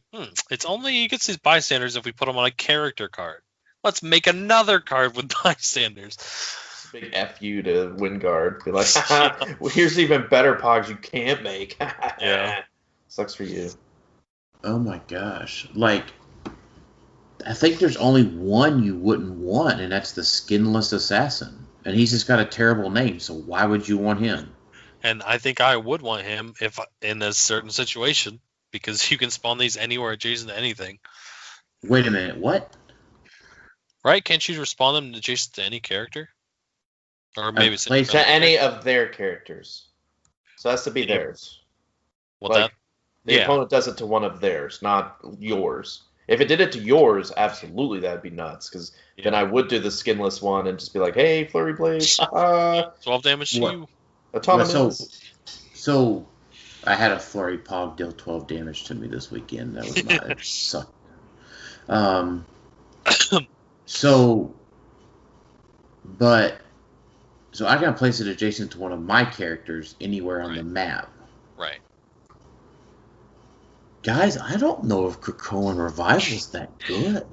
it's only against these bystanders if we put them on a character card. Let's make another card with bystanders. Big F you to Wingard. Be like, well, here's even better Pogs you can't make. Yeah. Sucks for you. Oh my gosh. I think there's only one you wouldn't want, and that's the Skinless Assassin. And he's just got a terrible name, so why would you want him? And I think I would want him if in a certain situation, because you can spawn these anywhere adjacent to anything. Wait a minute, what? Right? Can't you respawn them adjacent to any character? Or maybe it's to any of their characters. So it has to be theirs. Well, the opponent does it to one of theirs, not yours. If it did it to yours, absolutely that'd be nuts. Because then I would do the skinless one and just be like, "Hey, Flurry Blade, 12 damage to you." Autonomous. So I had a Flurry Pog deal 12 damage to me this weekend. That was not it sucked. So I can place it adjacent to one of my characters anywhere on the map. Right. Guys, I don't know if Cruzz Revival's that good.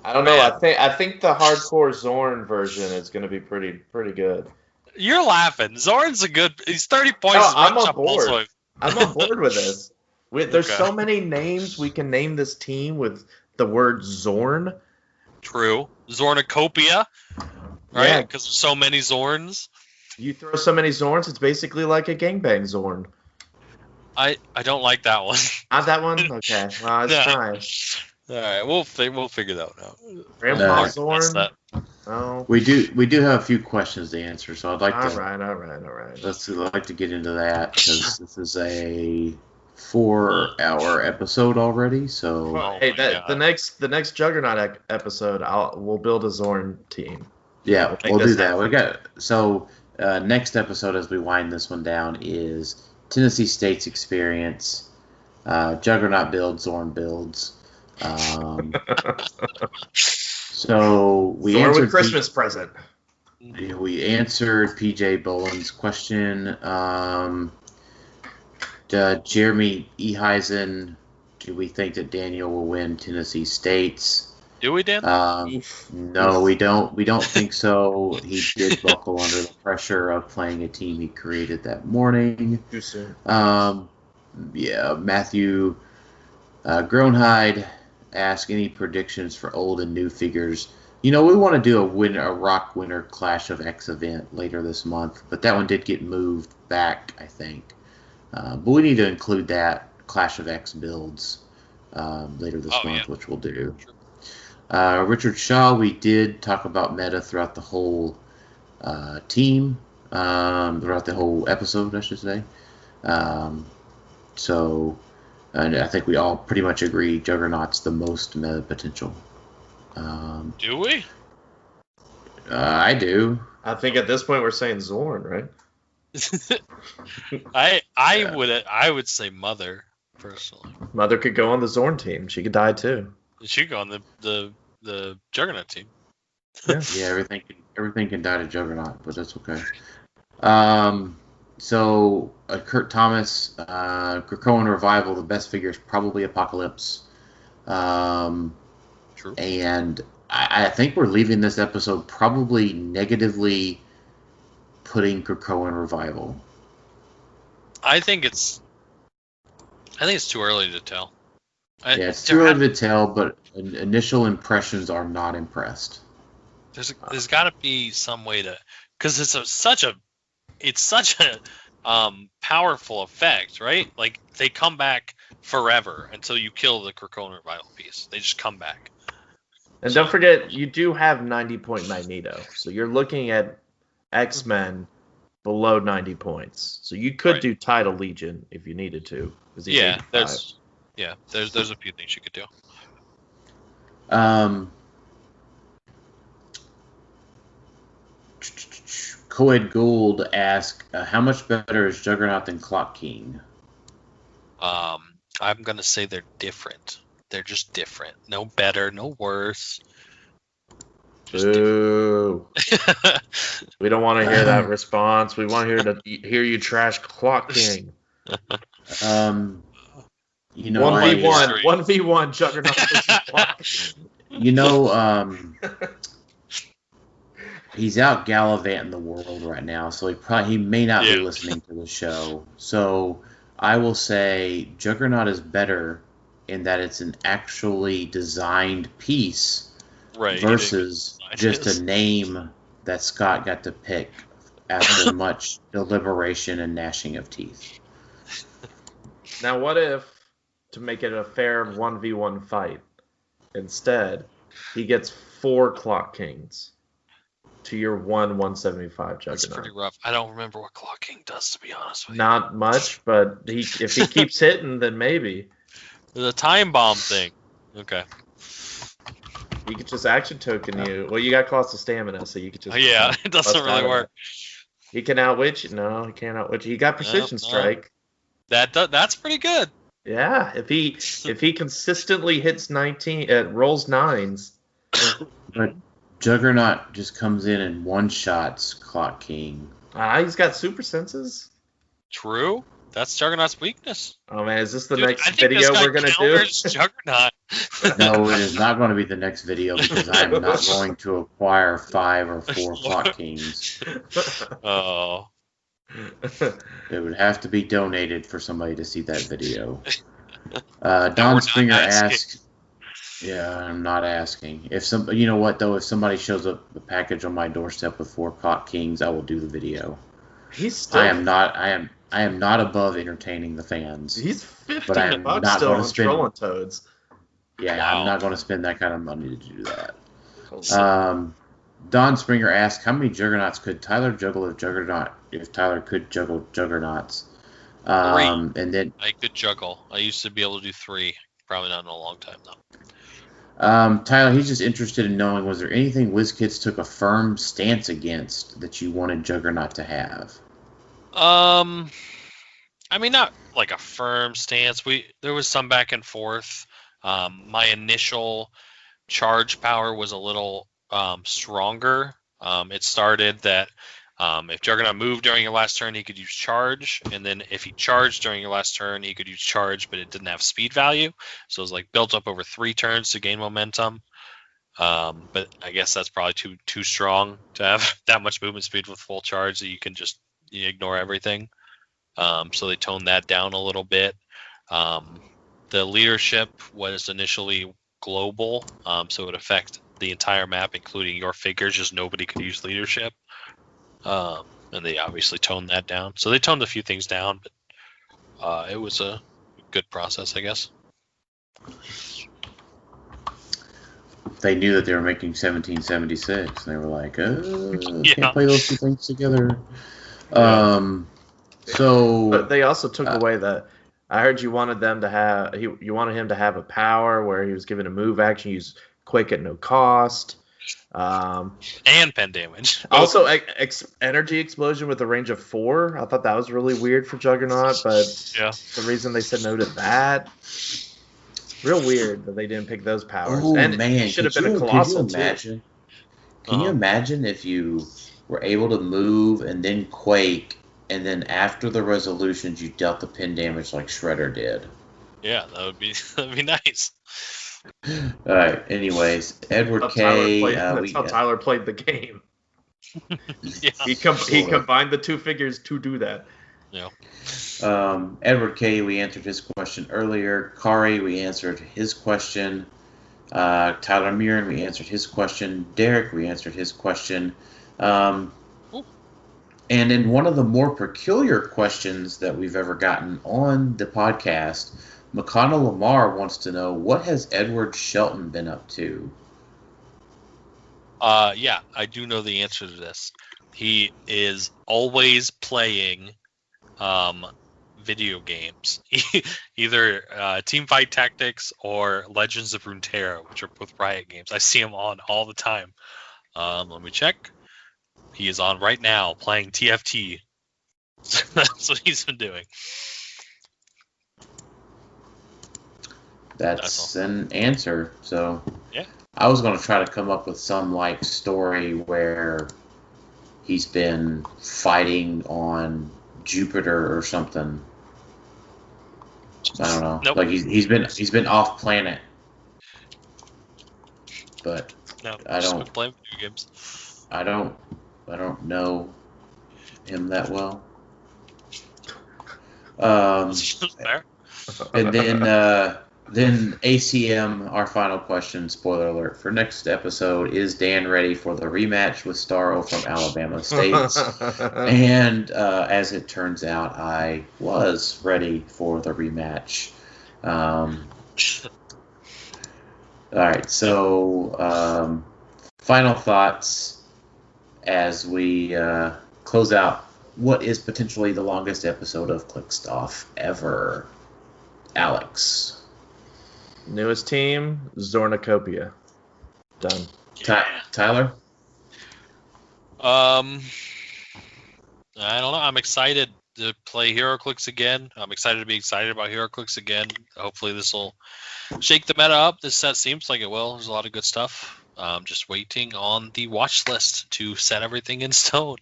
I don't know. I think the hardcore Zorn version is going to be pretty good. You're laughing. Zorn's he's 30 points. No, I'm on board. I'm on board with this. There's so many names we can name this team with the word Zorn. True. Zornicopia, right? Because there's so many Zorns. You throw so many Zorns, it's basically like a gangbang Zorn. I don't like that one. Not that one? Okay. Well, let's try. All right, we'll figure that one out. Grandpa Zorn. Oh. We do have a few questions to answer, so I'd like all to. right. I'd like to get into that because this is a 4-hour episode already. So the next Juggernaut episode, we'll build a Zorn team. Yeah, we'll do that. Next episode, as we wind this one down, is Tennessee State's experience, Juggernaut builds, Zorn builds. So we Zorn answered with Christmas present. We answered PJ Boland's question. Jeremy Eheisen, do we think that Daniel will win Tennessee State's? Do we, Dan? No, we don't. We don't think so. He did buckle under the pressure of playing a team he created that morning. Too soon. Matthew Groenhide asked any predictions for old and new figures. We want to do a Rock Winter Clash of X event later this month, but that one did get moved back, I think. But we need to include that Clash of X builds later this month, which we'll do. Sure. Richard Shaw, we did talk about meta throughout the whole team, throughout the whole episode, I should say. And I think we all pretty much agree Juggernaut's the most meta potential. Do we? I do. I think at this point we're saying Zorn, right? I would say Mother personally. Mother could go on the Zorn team. She could die too. She could go on the Juggernaut team. Yeah, everything can die to Juggernaut, but that's okay. So Kurt Thomas, Krakoan Revival, the best figure is probably Apocalypse. True. And I think we're leaving this episode probably negatively putting Krakoan Revival. I think it's too early to tell. It's too early to tell, but initial impressions are not impressed. There's got to be some way to, because it's such a powerful effect, right? Like they come back forever until you kill the Krakoan Revival piece. They just come back. And don't forget, you do have 90-point Magneto, so you're looking at X-Men below 90 points. So you could do Tidal Legion if you needed to. There's a few things you could do. Coed Gould asked, how much better is Juggernaut than Clock King? I'm going to say they're different. They're just different. No better, no worse. Boo. We don't want to hear that response. We want to hear you trash Clock King. 1v1 Juggernaut versus Clock King. He's out gallivanting the world right now, so he may not be listening to the show. So I will say Juggernaut is better in that it's an actually designed piece, versus just a name that Scott got to pick after much deliberation and gnashing of teeth. Now, what if, to make it a fair 1v1 fight, instead he gets 4 Clock Kings to your 175 Juggernaut? That's pretty rough. I don't remember what Clock King does, to be honest with you. Not much, but if he keeps hitting, then maybe. The time bomb thing. Okay. He could just action token you. Well, you got cost of stamina, so you could just... it doesn't really work. He can outwitch you. No, he can't outwitch you. He got precision strike. That's pretty good. Yeah, if he consistently hits 19, rolls 9s. But Juggernaut just comes in and one-shots Clock King. He's got super senses. True. That's Juggernaut's weakness. Oh man, is this the next video we're gonna do? Juggernaut. No, it is not going to be the next video because I'm not going to acquire 5 or 4 Clock Kings. Oh. It would have to be donated for somebody to see that video. Don Springer asks. Yeah, I'm not asking. If you know what though, if somebody shows up a package on my doorstep with 4 pot kings, I will do the video. He's still. I am not above entertaining the fans. He's $15 but I'm bucks not still going on to spend. Trolling Toads. Yeah, Wow. I'm not going to spend that kind of money to do that. Don Springer asked, how many juggernauts could Tylor juggle if Tylor could juggle juggernauts? 3. And then I could juggle. I used to be able to do 3. Probably not in a long time though. Tylor, he's just interested in knowing, was there anything WizKids took a firm stance against that you wanted Juggernaut to have? I mean, not like a firm stance. There was some back and forth. My initial charge power was a little stronger. It started that if Juggernaut moved during your last turn, he could use charge, and then if he charged during your last turn, he could use charge, but it didn't have speed value. So it was like built up over 3 turns to gain momentum. But I guess that's probably too strong to have that much movement speed with full charge that you can just ignore everything. So they toned that down a little bit. The leadership was initially global, so it would affect the entire map, including your figures. Just nobody could use leadership. And they obviously toned that down. So they toned a few things down, but it was a good process, I guess. They knew that they were making 1776, and they were like, Yeah. can't play those 2 things together. But they also took away that. I heard you wanted them to have. You wanted him to have a power where he was given a move action, use Quake at no cost. And pen damage. Also, energy explosion with a range of 4. I thought that was really weird for Juggernaut, but Yeah. the reason they said no to that, it's real weird that they didn't pick those powers. Oh, and man. it should have been a Could colossal you imagine? too. Can you imagine if you were able to move and then Quake, and then after the resolutions you dealt the pin damage like Shredder did? Yeah, that'd be nice. All right. Anyways, Edward That's K. how Tylor played the game. Yeah. He combined the 2 figures to do that. Yeah. Edward K. We answered his question earlier. Kari, we answered his question. Tyler Murin, we answered his question. Derek, we answered his question. And in one of the more peculiar questions that we've ever gotten on the podcast, McConnell Lamar wants to know, what has Edward Shelton been up to? Yeah, I do know the answer to this. He is always playing video games, either Teamfight Tactics or Legends of Runeterra, which are both Riot games. I see him on all the time. Let me check. He is on right now playing TFT. That's what he's been doing. That's an answer. So yeah, I was going to try to come up with some like story where he's been fighting on Jupiter or something. I don't know. Nope. Like he's been off planet, but no, I just don't been playing video games. I don't know him that well. Fair. And then ACM, our final question, spoiler alert, for next episode, is Dan ready for the rematch with Starro from Alabama State? And as it turns out, I was ready for the rematch. All right, so final thoughts as we close out what is potentially the longest episode of Clixed Off ever. Alex. Newest team, Zornicopia. Done. Tyler? I don't know. I'm excited to play Heroclix again. I'm excited to be excited about Heroclix again. Hopefully this will shake the meta up. This set seems like it will. There's a lot of good stuff. Just waiting on the watch list to set everything in stone.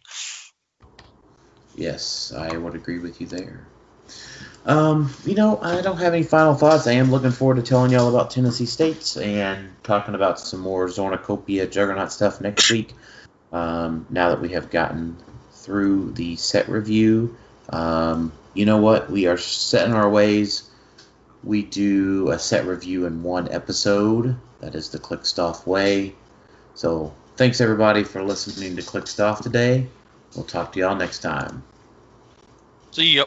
Yes, I would agree with you there. I don't have any final thoughts. I am looking forward to telling y'all about Tennessee State and talking about some more Zornicopia Juggernaut stuff next week. Now that we have gotten through the set review, you know what? We are set in our ways. we do a set review in one episode. That is the Clixed Off way. So thanks everybody for listening to Clixed Off today. We'll talk to y'all next time. See ya.